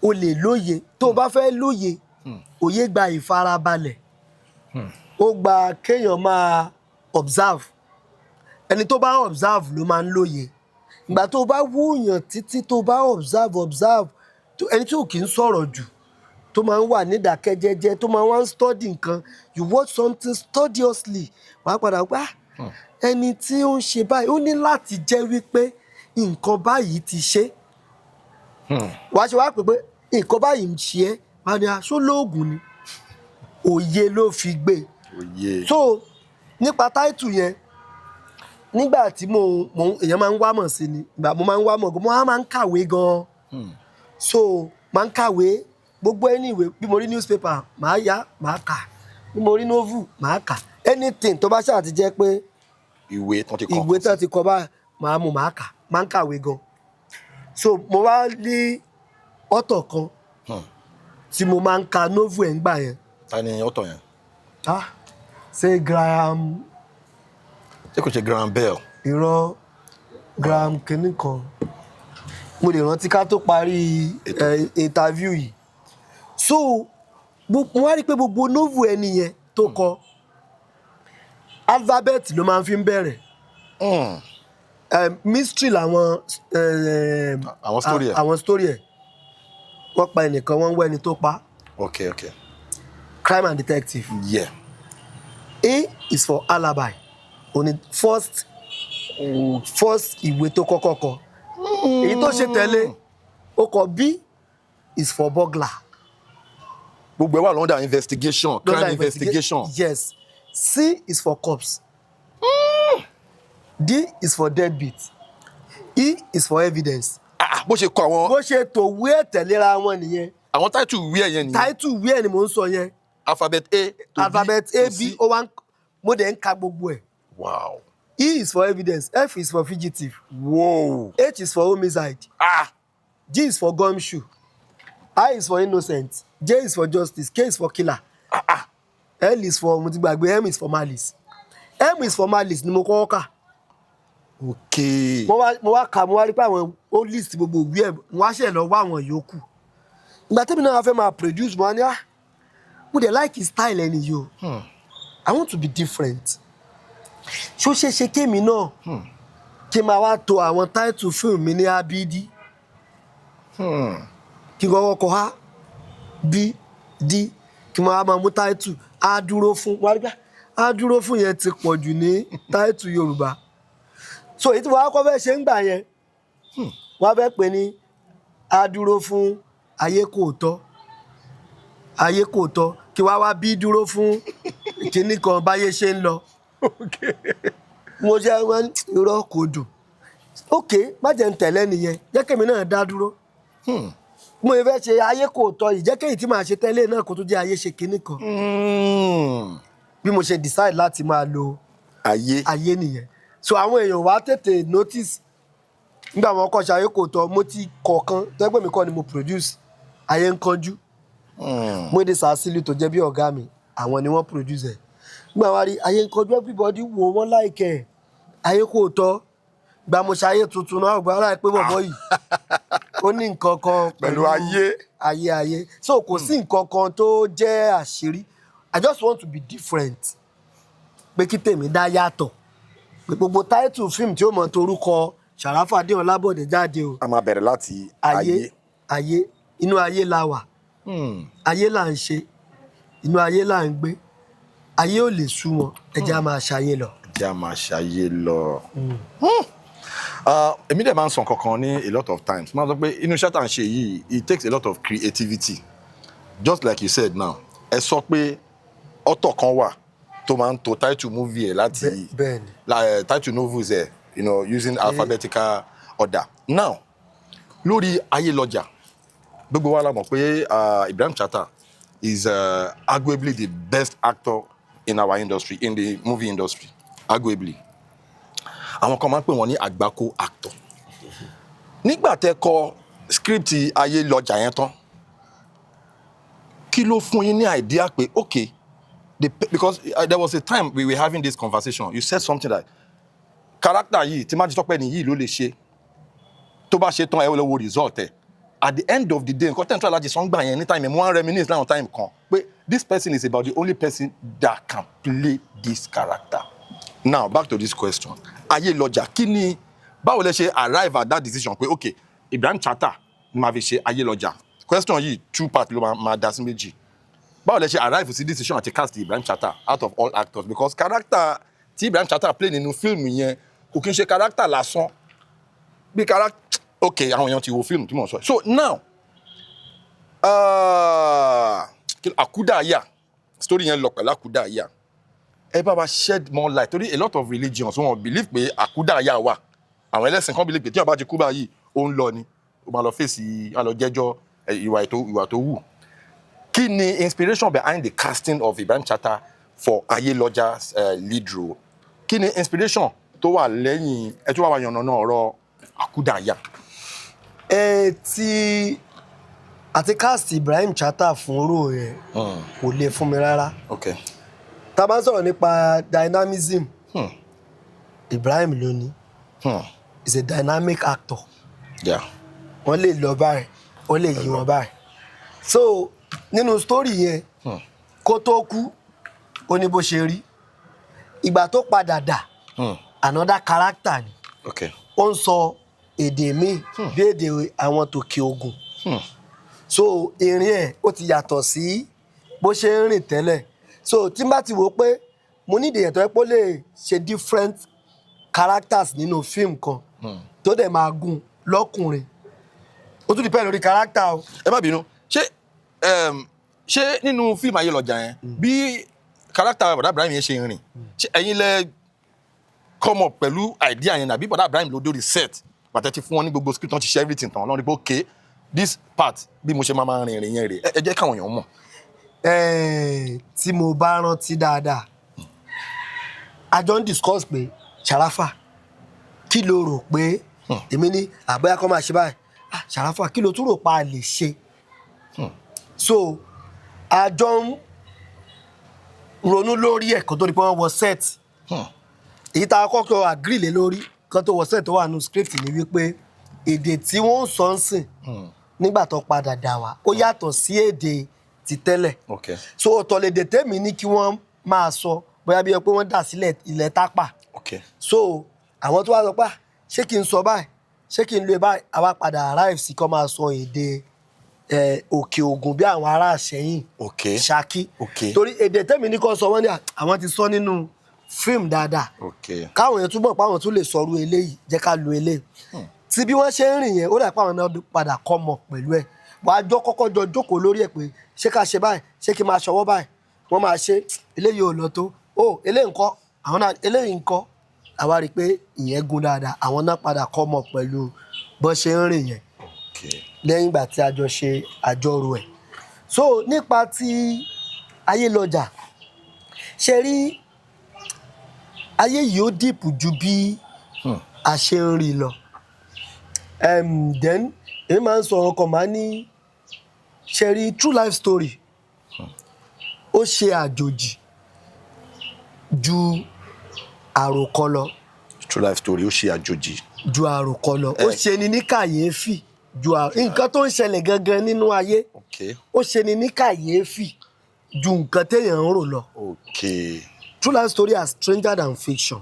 O lè lóye. Tó o bá fẹ́ lóye, òye gba ìfarabalẹ̀. Ó gba kéèyàn máa observe. Ẹni tó bá observe ló máa ń lóye. Ìgbà tó o bá wúyàn títí tó o bá observe ẹni tí ò kì í sọ̀rọ̀ jù tó máa ń wà nídàkẹ́jẹ́jẹ́ tó máa ń wá ń study nǹkan, you watch something studiously, wàá padà gbá ẹni tí ó ń ṣe báyìí ó ní láti jẹ́ wípé nǹkan báyìí ti ṣe. Wàá ṣe wá pé nǹkan báyìí ń ṣe ẹ́, wàá ní aṣọ lóògùn ni. Òye ló fi gbé. So nípa táìtù yẹn, nígbà tí èèyàn máa ń wá mọ̀ sí ni, ìgbà mo máa ń wá mọ̀ gan, mo máa ń kàwé gan. So máa ń kàwé gbogbo anyway, bí mo rí newspaper màá yá màá kà, bí mo rí novel màá kà, anything tó bá ṣáà ti jẹ́ pé ìwé tán ti kọ bá màá mú màá kà, máa ń kàwé gan. So mo wá ní author kan tí mo máa ń ka novel ẹ̀ ń gbà yẹn. Ta ni author yẹn? Ṣé Graham. Ṣé kò ṣe Graham Bell? Irọ́ Graham kìíní kan. Mo lè rántí ká tó parí interview yìí. So mo wá rí pé gbogbo novel ẹni yẹn tó kọ alphabet ló máa ń fi bẹ̀rẹ̀. Mystery làwọn àwọn story ẹ̀. Wọ́n pa ẹnìkan, wọ́n ń wá ẹni tó pa. Okay. Crime and detective. Yeah. A is for alibi. Only first ìwé tó kọ́kọ́ kọ. Èyí tó ṣe tẹ̀lé ó kọ B is for burglar. Gbogbo ẹ̀ wà lọ́dà investigation, crime investigation. Yes. C is for cops. D is for deadbeat. E is for evidence. bó ṣe kọ àwọn. bó ṣe tòwé tẹ̀léra wọn nìyẹn. àwọn title ìwé ẹ̀ yẹn nìyẹn. title ìwé ẹ̀ ni mò ń sọ yẹn. alphabet A to alphabet B A to B C. O one mo dẹ̀ ń ka gbogbo ẹ̀. Wow. E is for evidence, F is for fugitive, Whoa. H is for homicide, G is for gumshoe, I is for innocent, J is for justice, K is for killer, L is for mo ti gbàgbé, M is for malice. M is for malice ni mo kọ́kọ́ kà. Okay. mo wá kà mo wá rí pé àwọn ó list gbogbo ìwé ẹ̀ mo wá ṣẹ̀ lọ wá àwọn yòókù. ìgbà tẹ́mi náà fẹ́ máa produce mo wá ní mo dey like his style ẹni yìí o. I want to be different. ṣó ṣe ṣe kémi náà kí n máa wá to àwọn title film mi ní abd kí n kọ́kọ́ kọ A B D kí n máa mú title A dúró fún wá rí pé A dúró fún yẹn ti pọ̀ jù ní title Yorùbá. So èyí tí wọ́n á kọ́ fẹ́ ṣe ń gbà yẹn wọ́n á fẹ́ pè ní A dúró fún ayé kò tọ́ kí wá wá B dúró fún kinní kan báyé ṣe ń lọ. mo jẹ́ wọn irọ́ kò dùn. ok má jẹ́ ń tẹ̀lé nìyẹn jẹ́ kémi náà dá dúró. mo fẹ́ ṣe ayé kò tọ́ yìí jẹ́ kéyìí tí màá ṣe tẹ́lẹ̀ náà kó tó jẹ́ ayé ṣe kinní kan. bí mo ṣe decide láti máa lo ayé nìyẹn. So àwọn èèyàn wá tètè notice nígbà wọn kọ́ ṣe ayé kò tọ́ mo ti kọ̀ọ̀kan tẹ́gbẹ́ mi kọ́ ni mo produce ayé ń kánjú. Múyìdí Sàásìlì tó jẹ́ bí ọ̀gá mi àwọn ni wọ́n produce ẹ̀. Nígbà wá rí ayé ń kánjú everybody wo wọ́n like ẹ̀ ayé kò tọ́ gba mo ṣe ayé tuntun náà gba ara ẹ pé bọ̀bọ̀ yìí ó ní nǹkan kan pẹ̀lú ayé. So kò sí nǹkan kan tó jẹ́ àṣírí. I just want to be different pé kí tèmi dá yàtọ̀. Gbogbo title film tí ó mọ torúkọ Sharafadeen Ọlábọ̀dé jáde o. a máa bẹ̀rẹ̀ láti ayé inú ayé la wà. Ayé là ń ṣe inú ayé là ń gbé ayé ò lè sú wọn ẹ jẹ́ á máa ṣayé lọ. èmi dẹ̀ máa ń sọ kankan ní a lot of times máa sọ pé inú iṣẹ́ tá à ń ṣe yìí it takes a lot of creativity just like you said now ẹ sọ pé author kan wà tó máa ń to title movie ẹ̀ láti title novels ẹ̀ using alphabetical order. Now lórí Ayélọ́jà gbogbo wa la mọ̀ pé Ibrahim Chatta is arguably the best actor in our industry, in the movie industry, arguably. Àwọn kan máa ń pè wọ́n ní àgbákò actor. Nígbà tẹ́ kọ script Ayélọ́jà yẹn tán kí ló fún yín ní idea pé okay because there was a time we were having this conversation you said something like character yìí tí májí tọ́pẹ́ nìyí ló lè ṣe tó bá ṣe tán ẹ lọ wo result ẹ at the end of the day nǹkan tẹ́ntọ́ alájí sọ́n gbà yẹn ní time mo wá reminisce láwọn time kan pé this person is about the only person that can play this character. Now back to this question Ayélọ́jà kí ni báwo lẹ ṣe arrive at that decision pé okay Ibrahim Chatta ni màá fi ṣe Ayélọ́jà question yìí two part ló máa dá sí méjì báwo lẹ ṣe arrive sí decision àti cast Ibrahim Chatta out of all actors because character tí Ibrahim Chatta play nínú fíìmù yẹn kò kí n ṣe character lásán bí character okay àwọn èèyàn ti wo fíìmù tí mò ń sọ so now Àkúdàáyà story yẹn lọ pẹ̀lú Àkúdàáyà ẹ bá wa shed more light torí a lot of religions wọn believe pé Àkúdàáyà wà àwọn ẹlẹ́sìn kan believe pé tí wọ́n bá ti kú báyìí ó ń lọ ni ó máa lọ fèsì á lọ jẹ́jọ́ ìwà tó wù. Kí ni inspiration behind the casting of Ibrahim Chatta for Ayélọ́jà's lead role? Kí ni inspiration tó wà lẹ́yìn ẹ tó wà yànnàná ọ̀rọ̀ Àkúdàáyà? Tí àti cast Ibrahim Chatta fún oró rẹ̀ kò lè fún mi rárá. Okay. Tá bá sọ̀rọ̀ nípa dynamism Ibrahim ló ní. He's a dynamic actor. Yeah. Wọ́n lè lọ báyìí wọ́n lè yí wọn báyìí. So nínú story yẹn kó tó kú ó ní bó ṣe rí ìgbà tó padà dà another character ni ó ń sọ èdè míì bí èdè àwọn tòkè Ògùn so ìrìn ẹ̀ ó ti yàtọ̀ sí bó ṣe ń rìn tẹ́lẹ̀ so tí n bá ti wò pé mo ní ìdèyàn tó yẹ pé ó lè ṣe different characters nínú fíìmù kan tó dẹ̀ máa gùn lọ́kùnrin ó tún depend lórí character o. Ẹ má bínú ṣé nínú fíìmù Ayélọ́jà yẹn bí character bọ̀dá Ibrahim yẹn ṣe rìn ṣé ẹ̀yin lẹ come up pẹ̀lú idea yẹn nàbí bọ̀dá Ibrahim ló dórí set pàtẹ́ ti fún wọn ní gbogbo script wọ́n ti ṣe everything tán lọ́nà pé okay this part bí mo ṣe máa rìn ìrìn yẹn rè ẹ jẹ́ káwọn èèyàn mọ̀. Tí mo bá rántí dáadáa a jọ ń discuss pé Sharafa kí ló rò pé èmi ní àbẹ́yà kan máa ṣe báyìí Sharafa kí ló tún rò pa lè ṣe so a jọ ń ronú lórí ẹ̀ kó tó di pé wọ́n wọ set èyí tá a kọ́kọ́ agree lé lórí kan tó wọ set tó wà nínú script ni wípé èdè tí wọ́n ń sọ ń sìn nígbà tó padà dà wá ó yàtọ̀ sí èdè ti tẹ́lẹ̀ so ọ̀tọ̀ lédè tèmi ní kí wọ́n máa sọ bóyá bí ẹ pé wọ́n dà sílẹ̀ ilẹ̀ tápà so àwọn tó wá sọ pé ṣé kí n sọ báyìí ṣé kí n lo báyìí àwa padà arrive sí kọ́ máa sọ èdè òkè ògùn bí àwọn ará Ìṣẹ̀yìn Ṣakí torí èdè tèmi ní kọ́ sọ wọ́n ní àwọn ti sọ nínú fíìmù dáadáa káwọn yẹn túbọ̀ pé àwọn tún lè sọrú eléyìí jẹ́ ká lo eléyìí tí bí wọ́n ṣe ń rìn yẹn ó dà pé àwọn náà padà kọ́ mọ̀ pẹ̀lú ẹ̀ wàá jọ kọ́kọ́ jọ jókòó lórí ẹ̀ pé ṣé ká ṣe báyìí ṣé kí n máa ṣọwọ́ báyìí wọ́n máa ṣe eléyìí ò lọ tó eléyìí ńkọ́ àwọn náà eléyìí ńkọ́ àwa rí i pé ìyẹn gún dáadáa àwọn náà padà kọ́ mọ̀ pẹ̀lú bọ́n ṣe ń rìn yẹn lẹ́yìn ìgbà tí a jọ ṣe àjọrò ẹ̀ so nípa ti Ayélọ́jà ṣe rí ayé yìí ó dìpù ju bí a ṣe ń rí lọ then èmi máa ń sọ ọ̀rọ̀ kan máa ní ṣe rí true life story ó ṣe àjòjì ju àròkọ lọ. True life story ó ṣe àjòjì ju àròkọ lọ ó ṣe ni ní kàyéfì ju nǹkan tó ń ṣẹlẹ̀ gangan nínú ayé ó ṣe ni ní kàyéfì ju nǹkan téèyàn ń rò lọ. True life story are stranger than fiction.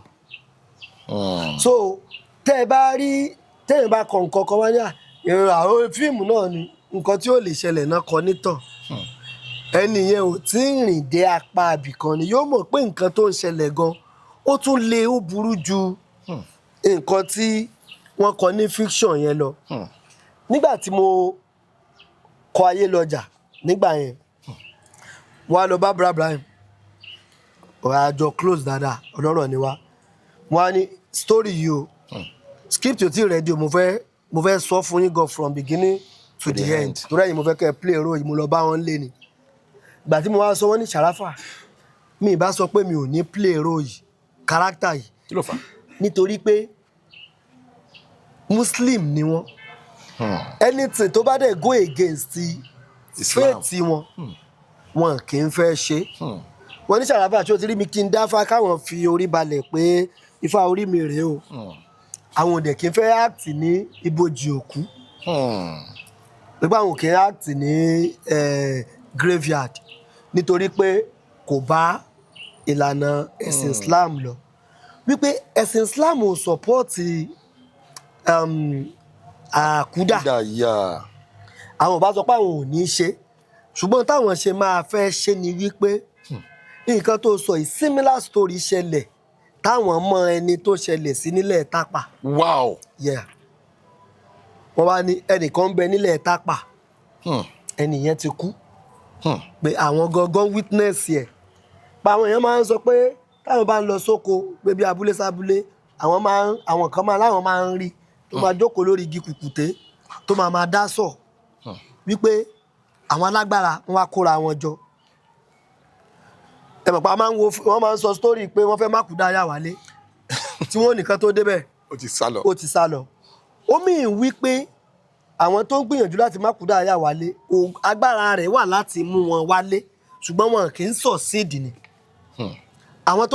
So tẹ́ ẹ bá rí téèyàn bá kọ nǹkan kan wá ní àwọn fíìmù náà ni nǹkan tí ó lè ṣẹlẹ̀ náà kọ nítàn ẹni yẹn ò tí ń rìn dé apá abìkan ni yóò mọ̀ pé nǹkan tó ń ṣẹlẹ̀ gan ó tún le ó burú ju nǹkan tí wọ́n kọ ní fiction yẹn lọ. Nígbà tí mo kọ Ayélọ́jà nígbà yẹn wọ́n á lọ bá Ibrahim ọ̀rọ̀ àjọ close dáadáa ọlọ́rọ̀ ni wá wọ́n á ní story yìí o script yóò ti ready o mo fẹ́ sọ fún yín gan from beginning to the end torí ẹ̀yin mo fẹ́ kẹ́ ẹ play role yìí mo lọ bá wọn lé ni ìgbà tí mo wá sọ wọ́n ní Sharafa mi ì bá sọ pé mi ò ní play role yìí character yìí kí ló fà nítorí pé Muslim ni wọ́n anything tó bá dẹ̀ go against faith wọn wọn kì í fẹ́ ṣe wọ́n ní Sharafa tí ó ti rí mi kí n dáfá káwọn fi orí balẹ̀ pé ifá orí mi rèé o àwọn òdẹ̀ kì í fẹ́ act ní ibojì òkú nígbà àwọn kì í act ní graveyard nítorí pé kò bá ìlànà ẹ̀sìn Islam lọ wípé ẹ̀sìn Islam ò sọ̀pọ́ọ̀tì àkúdà àwọn ò bá sọ pé àwọn ò ní ṣe ṣùgbọ́n táwọn ṣe máa fẹ́ ṣe ni wípé nǹkan tó sọ yìí similar story ṣẹlẹ̀ táwọn mọ ẹni tó ṣẹlẹ̀ sí nílẹ̀ Tápà. Wow. Yeah. Wọ́n wá ní ẹnìkan ń bẹ nílẹ̀ Tápà ẹnì yẹn ti kú pé àwọn gangan witness yẹ pa àwọn èèyàn máa ń sọ pé táwọn bá ń lọ sóko pé bí abúlé sábúlé àwọn kan láwọn máa ń rí tó máa jókòó lórí igi kùkùté tó máa dá sọ wípé àwọn alágbára wọn wá kóra wọn jọ ẹ̀mọ̀ pa wọ́n máa ń sọ story pé wọ́n fẹ́ Mákúdáyà wálé tí wọ́n nìkan tó débẹ̀ ó ti sá lọ ó mìín wípé àwọn tó ń gbìyànjú láti Mákúdáyà wálé agbára rẹ̀ wà láti mú wọn wálé ṣùgbọ́n wọn kì í succeed ni àwọn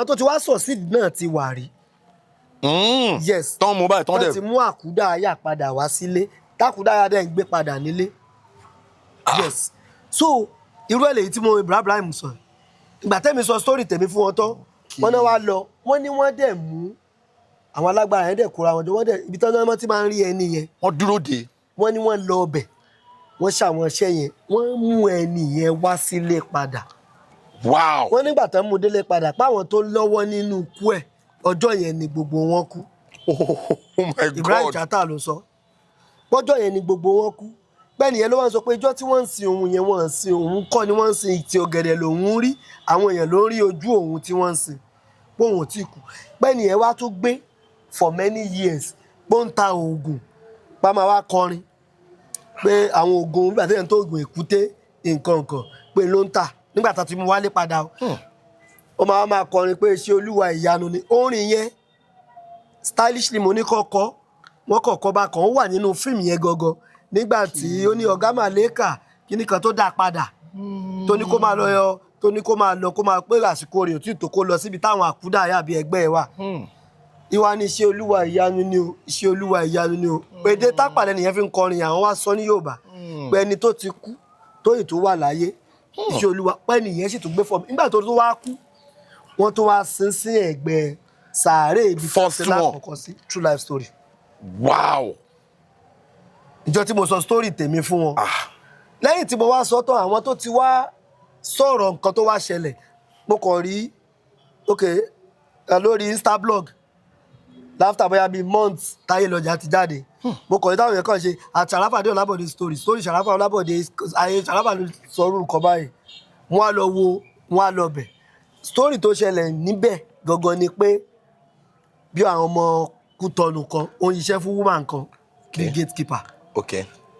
tó ti wá succeed náà ti wà rí yes tán mú báyìí tán dẹ̀ wọ́n ti mú Àkúdáyà padà wá sílé tákúdáyà dẹ̀ ń gbé padà nílé yes so irú ẹ̀ lèyí tí mo Ibrahim sọ ìgbà tẹ́mi sọ story tèmi fún wọn tán wọ́n náà wá lọ wọ́n ní wọ́n dẹ̀ mú àwọn alágbára yẹn dẹ̀ kóra wọn jọ wọ́n dẹ̀ ibi tán náà ti máa ń rí ẹni yẹn wọ́n dúró de wọ́n ní wọ́n lọ ọbẹ̀ wọ́n ṣàwọn iṣẹ́ yẹn wọ́n mú ẹni yẹn wá sílé padà. Wow. Wọ́n nígbà tán mú délé padà páwọn tó lọ́wọ́ nínú ikú ẹ̀ ọjọ́ yẹn ni gbogbo wọn kú. Oh my God. Ibrahim Chatta ló sọ pọ́jọ́ yẹn ni gbogbo wọn kú bẹ́ẹ̀ nìyẹn ló wá ń sọ pé ìjọ́ tí wọ́n ń sin òun yẹn wọ́n ń sin òun kọ́ ni wọ́n ń sin ìtì ọ̀gẹ̀dẹ̀ lòun rí àwọn èèyàn ló ń rí ojú òun tí wọ́n ń sin pé òun ò tí kú bẹ́ẹ̀ nìyẹn wá tún gbé for many years pọ́ńtà oògùn pa máa wá kọrin pé àwọn oògùn nígbà tí èèyàn tó oògùn èkúté nǹkan pé ló ń tà nígbà tá a ti mú wálé padà ó máa kọrin pé iṣẹ́ olúwa ìyanu ni orin yẹn stylishly mo ní kọ́kọ́ wọ́n kọ̀ọ̀kan bá kan ó wà nínú fíìmù yẹn gangan nígbà tí ó ní ọ̀gá màlẹ́kà kíní kan tó dá padà tó ní kó máa lọ yọ tó ní kó máa pé àsìkò rẹ̀ ò tí tó kó lọ síbi táwọn àkúdà àbí ẹgbẹ́ ẹ̀ wà ìwà ni iṣẹ́ olúwa ìyanu ni o iṣẹ́ olúwa ìyanu ni o èdè tápàlẹ́ nìyẹn fi ń kọrin àwọn wá sọ ní Yorùbá pé ẹni tó ti kú tóyìn tó wà láyé iṣẹ́ olúwa pé nìyẹn sì tún gbé fọ́ọ̀mù nígbà tó wá kú wọ́n tún wá sin sí ẹ̀gbẹ́ sàárè ibi tí wọ́n ti lákọ̀ọ́kọ́ sí true life story. Wow. ìjọ tí mo sọ story tèmi fún wọn lẹ́yìn tí mo wá sọ tán àwọn tó ti wá sọ̀rọ̀ nǹkan tó wá ṣẹlẹ̀ mo kàn rí lórí Instablog láfítà bóyá bíi months táyé lọ́jà ti jáde mo kàn rí táwọn yẹn kàn ṣe àti Ṣàráfàdé Ọlábọ̀dé story Ṣàráfà Ọlábọ̀dé ayé Ṣàráfà ló sọrú nǹkan báyìí wọ́n á lọ wo wọ́n á lọ bẹ̀ story tó ṣẹlẹ̀ níbẹ̀ gangan ni pé bí àwọn ọmọ Kútọ̀nù kan ó ń ṣiṣẹ́ fún woman kan bí gatekeeper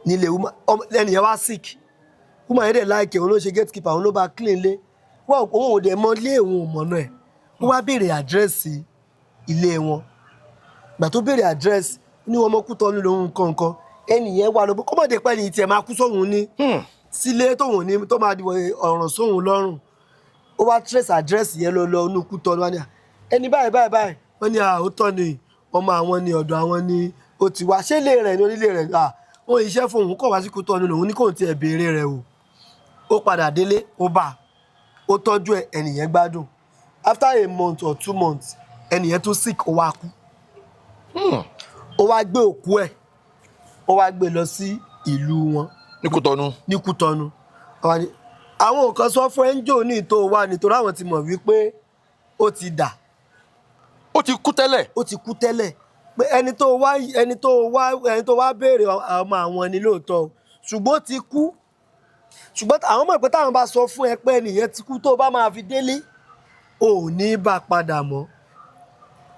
nílé woman ẹnìyẹn wá sick woman yẹn dẹ̀ láìkẹ́ òun ló ṣe gatekeeper òun ló bá clean lé òun ò dẹ̀ mọ ilé òun ò mọ̀nà ẹ̀ ó wá béèrè àdírẹ́sì ilé wọn gbà tó béèrè àdírẹ́sì ní wọn mọ Kútọ̀nù lòun nǹkan ẹnìyẹn wà lọ́bọ̀ kọ́mọ̀dé pẹ́ ni tiẹ̀ máa kú sóhun ní sílé tóhun ní tó máa di ọ̀ràn sóhun lọ́rùn ó wá trace àdírẹ́sì yẹn lọ inú Kútọ̀nù wá ní ẹni báyìí wọ́n ní àótọ́ ni ọmọ àwọn ni ọ̀dọ̀ àwọn ni ó ti wá ṣé ilé rẹ̀ ní onílé rẹ̀ wọ́n iṣẹ́ fún òun kọ̀ wá sí Kútọ̀nù lòun ní kò tiẹ̀ béèrè rẹ̀ o ó padà délé ó bá ó tọ́jú ẹnìyẹn gbádùn after a month or 2 months ẹnìyẹn tún sick ó wá kú ó wá gbé òkú ẹ̀ ó wá gbé lọ sí ìlú wọn ní Kútọ̀nù àwọn nǹkan sọ fún ẹnjọ ní ìtò wa nítorí àwọn ti mọ̀ wípé ó ti dà ó ti kú tẹ́lẹ̀ pé ẹni tó wá béèrè ọmọ àwọn ni lóòótọ́ ṣùgbọ́n ó ti kú ṣùgbọ́n àwọn mọ̀ pé táwọn bá sọ fún ẹ pé ẹnìyẹn ti kú tó bá máa fi délé ò ní bá padà mọ́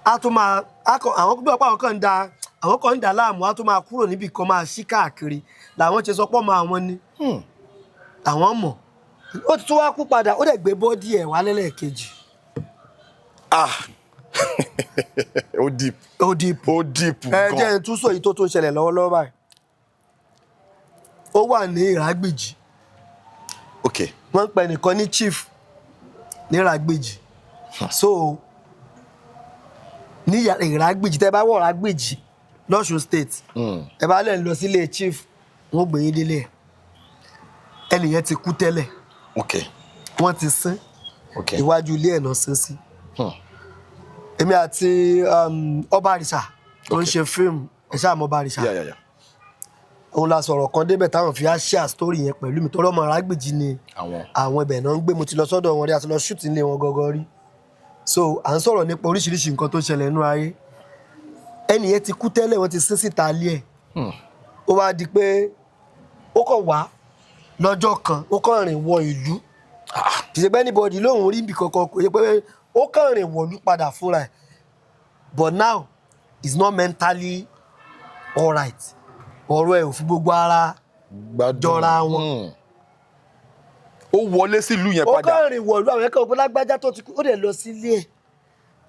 a tún máa àwọn gbé ọ̀pá àwọn kan ń dà láàmú a tún máa kúrò níbì kan máa ṣí káàkiri làwọn ṣe sọ pọ̀ mọ́ àwọn ni àwọn mọ̀ ó ti tún wá kú padà ó dẹ̀ gbé bọ́dí ẹ̀ wá lẹ́lẹ́kejì. ó deep gan. Jẹ́ tún sọ èyí tó ṣẹlẹ̀ lọ́wọ́lọ́wọ́ báyìí ó wà ní Ìrágbìjí wọ́n ń pè nìkan ní chief ní Ìrágbìjí so ní Ìrágbìjí tẹ́ bá wọ̀ Ìrágbìjí lọ́ṣun state ẹ bá lẹ̀ lọ sílé chief wọ́n gbé yín délé ẹnìyẹn ti kú tẹ́lẹ̀ wọ́n ti sin iwájú ilé ẹ̀ náà sin sí èmi àti Ọbàrìṣà ó ń ṣe fíìmù ẹ̀ṣẹ́ àmọ́ Ọbàrìṣà òun la sọ̀rọ̀ kan débẹ̀ táwọn fi á share story yẹn pẹ̀lú mi torí ọmọ Ìrágbìjí ni àwọn ibẹ̀ náà ń gbé mo ti lọ sọ́dọ̀ wọn rí àti lọ shoot nílé wọn gangan rí so à ń sọ̀rọ̀ nípa oríṣiríṣi nǹkan tó ṣẹlẹ̀ nínú ayé ẹnìyẹn ti kú tẹ́lẹ̀ wọ́n ti sin síta alẹ́ ẹ̀ ó wá di pé ó kàn wá lọ́jọ́ kan ó kàn rìn wọ ìlú kì í ṣe pé anybody lóhùn rí ibì kankan kò yẹ pé ó kàn rìn wọ̀lú padà fúnra ẹ̀ but now he's not mentally alright ọ̀rọ̀ ẹ̀ ò fi gbogbo ara jọra wọn. ó wọlé sílùú yẹn padà. ó kàn rìn wọ̀lú àwọn ẹ̀kọ́ lágbájá tó ti kú ó dẹ̀ lọ sílé ẹ̀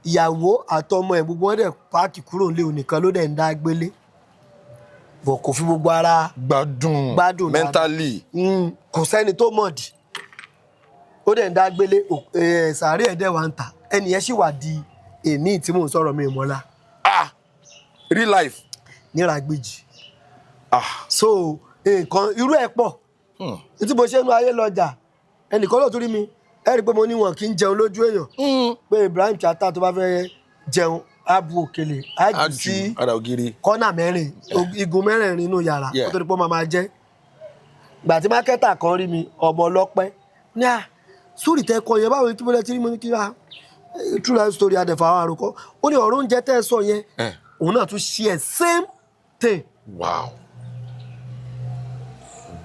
ìyàwó àtọmọ ẹ̀ gbogbo wọn dẹ̀ páàkì kúrò nílé onìkan ló dẹ̀ ń dá gbélé bọ̀ kò fi gbogbo ara gbádùn mentally kò sẹ́ni tó mọ̀ dì ó dẹ̀ ń dá gbélé sàárè ẹ̀ dẹ̀ wá ń tà ẹnìyẹn sì wà di èmi tí mò ń sọ̀rọ̀ mi ìmọ̀lá. Real life. ní Ìrágbìjí. So nǹkan irú ẹ̀ pọ̀ tí mo ṣe ń nu ayé lọ́jà ẹnìkan ló tún rí mi ẹ rí i pé mo ní wọn kì í jẹun lójú èèyàn pé Ibrahim Chatta tó bá fẹ́ jẹun á bu òkèlè á jù sí kọ́nà mẹ́rin igun mẹ́rẹ̀ẹ̀rin inú yàrá kó tó di pé ó máa jẹ́ gbà tí mákẹ́tà kan rí mi ọmọ ọlọ́pẹ́ ní sórí tẹ́ kọ yẹn báwo ni kí mo lè ti rí mo ní kí true life story adẹ̀fà àwọn àròkọ ó ní ọ̀rọ̀ oúnjẹ tẹ́ ẹ sọ yẹn òun náà tún ṣe ẹ̀ same thing.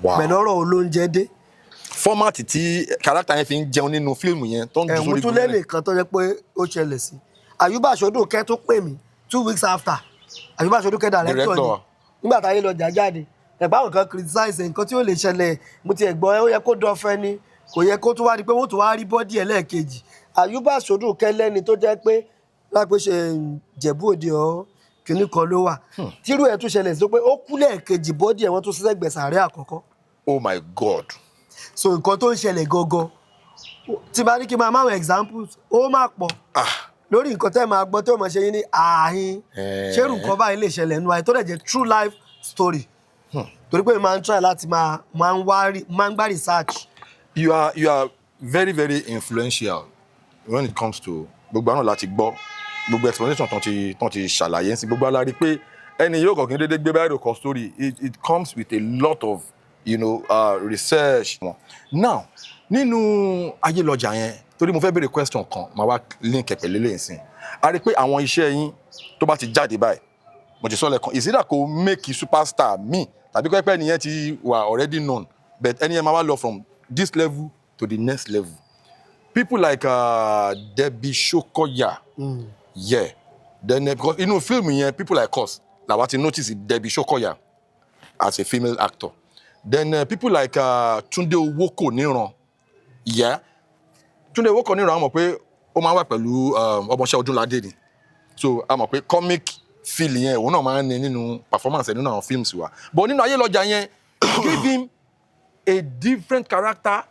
pẹ̀lú ọ̀rọ̀ olóúnjẹ dé. fọ́mátì tí kàrákítà yẹn fi ń jẹun nínú fíìmù yẹn tó ń dùn sórí gbogbo rẹ̀. ẹ̀mú tún lẹ́nìkan tó jẹ́ pé ó ṣẹlẹ̀ sí Àyùbá Ṣódùnkẹ́ tó pè mí 2 weeks after Àyùbá Ṣodúkẹ́ director ni Director. nígbà táyé lọ jà jáde ẹ̀gbá àwọn kan criticize nǹkan tí ó lè ṣẹlẹ̀ mo ti ẹ̀gbọ́n ó yẹ kó dọ́fẹ́ ni kò yẹ kó tún wá di pé wọ́n tún wá rí bọ́dì ẹ̀ lẹ́ẹ̀kejì Àyùbá Ṣodúkẹ́ lẹ́ni tó jẹ́ pé lápẹ́ ṣe Jẹ̀bú Òde ọ̀ kìíní kan ló wà tírú ẹ̀ tún ṣẹlẹ̀ sí pé ó kú lẹ́ẹ̀kejì bọ́dì ẹ̀ wọ́n tún sẹ́gbẹ̀ sàárẹ̀ àkọ́kọ́. Oh my God. So nǹkan tó ń ṣẹlẹ̀ gangan tí bá ní kí n máa máwọn examples ó má pọ̀ lórí nǹkan tẹ́ máa gbọ́ tó mọ̀ ṣe yín ní ààhin ṣérù nǹkan báyìí lè ṣẹlẹ̀ nínú ayé tó dẹ̀ jẹ́ true life story torí pé máa ń try láti máa ń gbá research. You are very very influential when it comes to gbogbo àná láti gbọ́ gbogbo explanation tán ti ṣàlàyé sí gbogbo alárí pé ẹni yóò kàn kí n dédé gbé báyìí kọ story it comes with a lot of research. Now nínú ayélujára yẹn torí mo fẹ́ béèrè question kan màá wá link ẹ̀pẹ̀ lélẹ́yìn sí a rí pé àwọn iṣẹ́ yín tó bá ti jáde báyìí mo ti sọ lẹ́ẹ̀kan ìsídà kò make superstar mi tàbí pé ẹnìyẹn ti wà already known but ẹnìyẹn máa wá lọ from this level to the next level. People like Debbie Shokoya, yeah. Then because film yẹn people like us làwa ti notice Debbie Shokoya as a female actor. Then people like Túndé Owókò Níran, yeah. Túndé Owókò Níran a mọ̀ pé ó máa ń wà pẹ̀lú ọmọọṣẹ́ Ọdúnládé ni, so a mọ̀ pé comic feel yẹn òun náà máa ń ní nínú performance nínú àwọn films wa. But nínú Ayélọ́jà yẹn give him a different character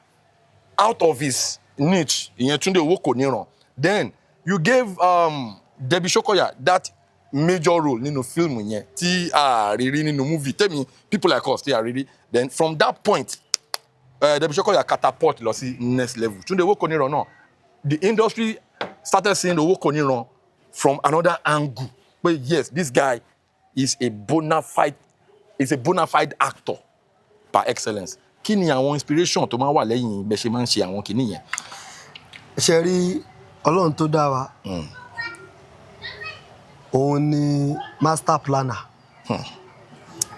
out of his niche ìyẹn Túndé Owókò Níran. Then you gave Debbie Shokoya that major role nínú film yẹn tí a rí rí nínú movie tẹ́mi people like us tí a rí rí. Then from that point Debbie Shokoya catapult lọ sí next level. Túndé Owókò Níran náà the industry started seeing Owókò Níran from another angle. But yes, this guy is a bona fide actor par excellence. Kí ni àwọn inspiration tó máa wà lẹ́yìn bẹ́ẹ̀ ṣe máa ń ṣe àwọn kìíní yẹn? Ṣe rí Ọlọ́run tó dá wa òun ni master planner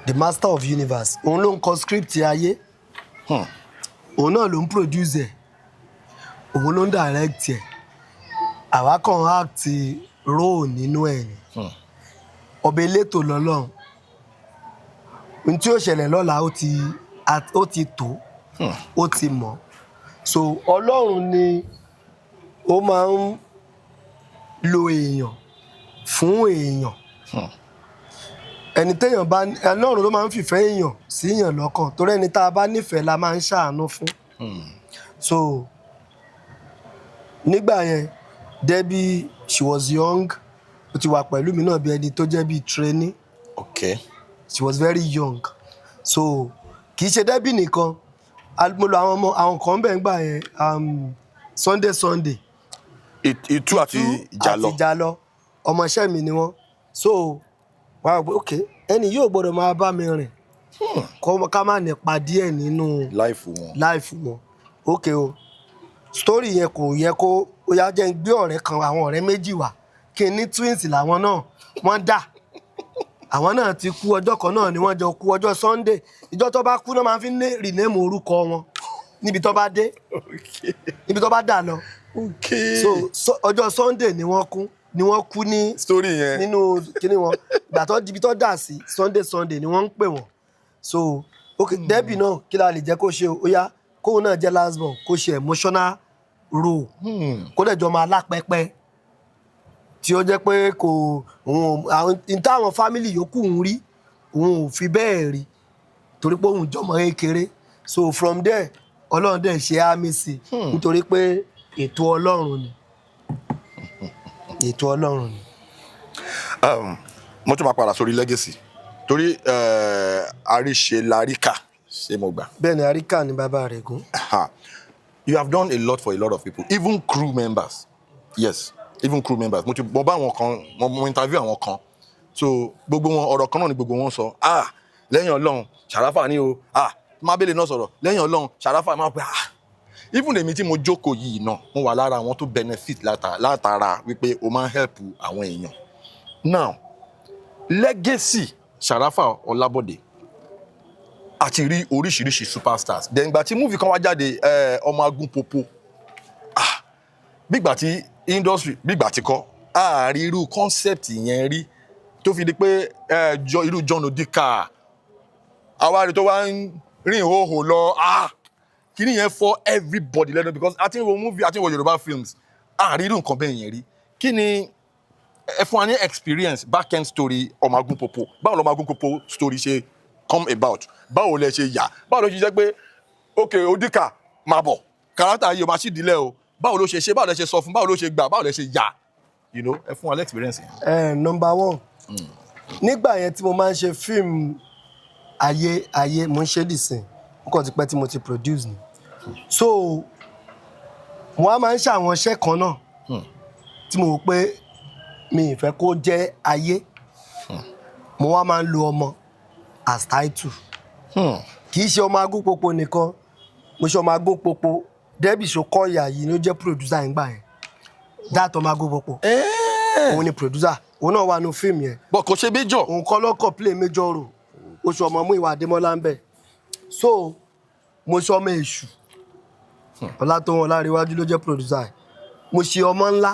the master of universe òun ló ń kọ script ayé òun náà ló ń produce ẹ̀ òun ló ń direct ẹ̀ àwa kàn act role nínú ẹ̀ ni ọbẹ̀ elétò lọ́lọ́run ohun tí ó ṣẹlẹ̀ lọ́la ó ti tó ó ti mọ̀ so Ọlọ́run ni ó máa ń lo èèyàn fún èèyàn ẹni téèyàn bá Ọlọ́run ló máa ń fìfẹ́ èèyàn sí èèyàn lọ́kàn torí ẹni tá a bá nífẹ̀ẹ́ la máa ń ṣàánú fún so nígbà yẹn Debbie she was young ó ti wà pẹ̀lú mi náà bí ẹni tó jẹ́ bí trainee. Okay. She was very young so kì í ṣe Debbie nìkan mo lo àwọn kan bẹ́ẹ̀ ń gbà yẹn Sunday Ìtú àti Ìjàlọ ọmọọṣẹ́ mi ni wọ́n so wọ́n á gbé ok ẹni yóò gbọ́dọ̀ máa bá mi rìn ká má nípa díẹ̀ nínú life wọn ok o story yẹn kò yẹ kó ó yá jẹ́ ń gbé ọ̀rẹ́ kan àwọn ọ̀rẹ́ méjì wá kí n ní twins làwọn náà wọ́n dà àwọn náà ti kú ọjọ́ kan náà ni wọ́n jọ kú ọjọ́ Sunday ìjọ tó bá kú náà máa fi ń rename orúkọ wọn níbi tó bá dé níbi tó bá dà lọ so ọjọ́ Sunday ni wọ́n kú ní story yẹn nínú kíní wọn ìgbà tó dibi tó dà sí Sunday ni wọ́n ń pè wọ́n so ok Debbie náà kí la lè jẹ́ kó ṣe ó yá kóun náà jẹ́ last born kó ṣe emotional role kó dẹ̀ jọ máa lápẹ́pẹ́ tí ó jẹ́ pé kò òun táwọn family yòókù ń rí òun ò fi bẹ́ẹ̀ rí torí pé òun jọmọ kékeré so from there Ọlọ́run dẹ̀ ṣe àmì sí nítorí pé ètò Ọlọ́run ni. Mo tún máa padà sórí legacy torí àríṣe laríkà ṣé mo gbà. Bẹ́ẹ̀ni àríkà ni bàbá rẹ̀ gùn. You have done a lot for a lot of people even crew members. Yes, even crew members. Mo bá àwọn kan mo interview àwọn kan so gbogbo wọn ọ̀rọ̀ kan náà ni gbogbo wọn sọ lẹ́yìn Ọlọ́run Sharafa ni o Mábélé náà sọ̀rọ̀ lẹ́yìn Ọlọ́run Sharafa máa pẹ́ even èmi tí mo jókòó yìí náà mo wà lára àwọn tó benefit látara wípé o máa ń help àwọn èèyàn. Now legacy Sharafa Ọlábọ̀dé àti rí oríṣiríṣi superstars then ìgbà tí movie kan wá jáde ọmọ agun popo bígbà tí industry bígbà tí kọ́ àárí irú concept yẹn rí tó fi di pé irú John Odika àwárí tó wá ń rìn ìhòòhò lọ kíní yẹn for everybody lẹ́nu because a ti ń wo movie a ti ń wo Yorùbá films irú nǹkan bẹ́ẹ̀ yẹn rí kí ni ẹ fún wa ní experience back end story Ọmọ Agunpopo báwo lọmọ Agunpopo story ṣe come about báwo lẹ ṣe yà báwo ló ṣe jẹ́ pé ok Odika máa bọ̀ kárátà yìí o máa ṣì dílé o báwo ló ṣe báwo lẹ ṣe sọ fún báwo ló ṣe gbà báwo lẹ ṣe yà ẹ fún wa ní experience yẹn. Number one nígbà yẹn tí mo máa ń ṣe fíìmù ayé mo ń ṣe dìsìn nǹkan ti pẹ́ tí mo ti produce ni so mo á máa ń ṣe àwọn iṣẹ́ kan náà tí mo rò pé mi ì fẹ́ kó jẹ́ ayé mo wá máa ń lo ọmọ as title kì í ṣe Ọmọ Agunpopo nìkan mo ṣe Ọmọ Agunpopo Debbie Shokoya yìí ló jẹ́ producer yẹn gbà yẹn that Ọmọ Agunpopo òun ni producer òun náà wà nínú fíìmù yẹn. bọ́ kò ṣe major. òun kọ́ lọ́kọ̀ play major role oṣù ọmọ Múyìwá Adémọ́lá ń bẹ̀ so mo ṣe ọmọ èṣù Ọlátòun Ọlárewájú ló jẹ́ producer yẹn mo ṣe ọmọ ńlá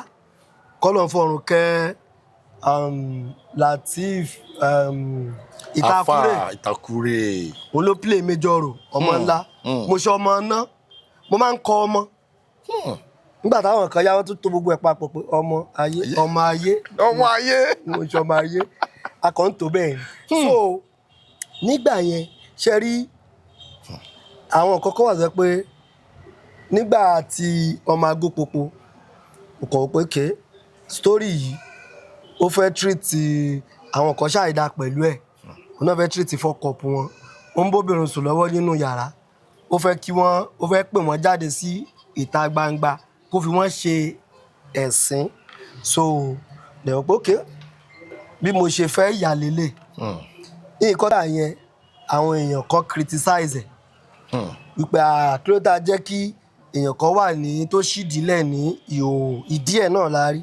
kọ́lọ̀ fọ̀run kẹ́ Lateef Ìtàkùrẹ́ òun ló play major role ọmọ ńlá mo ṣe ọmọ ná mo máa ń kọ ọmọ nígbà táwọn kan yáwó tó gbogbo ẹ̀ papọ̀ pé ọmọ ayé mo ṣe ọmọ ayé akọ̀ǹtò bẹ́ẹ̀ ni so nígbà yẹn ṣe rí àwọn kọ́kọ́ wà sọ pé nígbà tí Ọmọ Agunpopo kò pé ké story yìí ó fẹ́ treat àwọn kan ṣàìdá pẹ̀lú ẹ̀ òun náà fẹ́ treat fọ́kọ̀pù wọn ó ń bóbìnrin sùn lọ́wọ́ nínú yàrá ó fẹ́ pè wọ́n jáde sí ìta gbangba kó fi wọ́n ṣe ẹ̀sìn so lẹ́wọ̀n pé ké bí mo ṣe fẹ́ yà lélẹ̀ nǹkan dà yẹn àwọn èèyàn kan criticize ẹ̀ wípé àkílódà jẹ́ kí èèyàn kan wà ní tó ṣídìílẹ̀ ní ìdí ẹ̀ náà la rí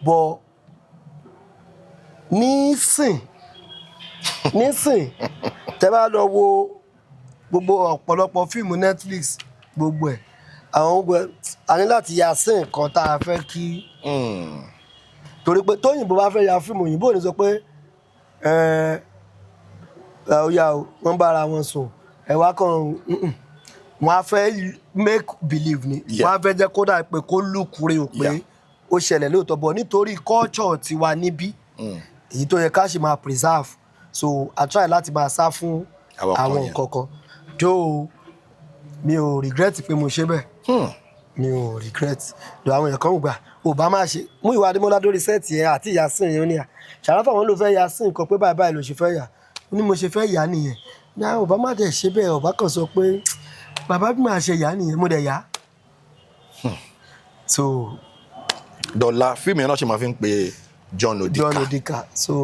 bọ́ nísìn tẹ́ bá lọ wo gbogbo ọ̀pọ̀lọpọ̀ fíìmù Netflix gbogbo ẹ̀ àwọn gbogbo ẹ̀ a ní láti yà sí nǹkan tá a fẹ́ kí torí pé tóyìnbó bá fẹ́ ya fíìmù òyìnbó ò ní sọ pé wọ́n bára wọn sùn ẹ̀wá kan wọ́n á fẹ́ make believe ni wọ́n á fẹ́ jẹ́ kó dà pé kó lùkúrè ò pé ó ṣẹlẹ̀ lóòótọ́ bọ̀ nítorí culture tiwa níbí èyí tó yẹ ká sì máa preserve so I try láti máa sá fún àwọn nǹkan kan tó mi ò regret pé mo ṣe bẹ́ẹ̀ mi ò regret lọ àwọn èèyàn kan gbà ò bá máa ṣe Múyìwá Adémọ́lá lórí sẹ́ẹ̀tì ẹ̀ àti Yasin yẹn ní à Ṣàráfà wọn ló fẹ́ Yasin nǹkan pé báyìí ló ṣe fẹ́ yà ó ní mo ṣe fẹ́ yà nìyẹn ní àwọn ò bá má dẹ̀ ṣe bẹ́ẹ̀ ọ̀bá kan sọ pé bàbá bí màá ṣe yà nìyẹn mo dẹ̀ yà so dọ̀la fíìmù yẹn náà ṣe máa fi ń pe John Odika so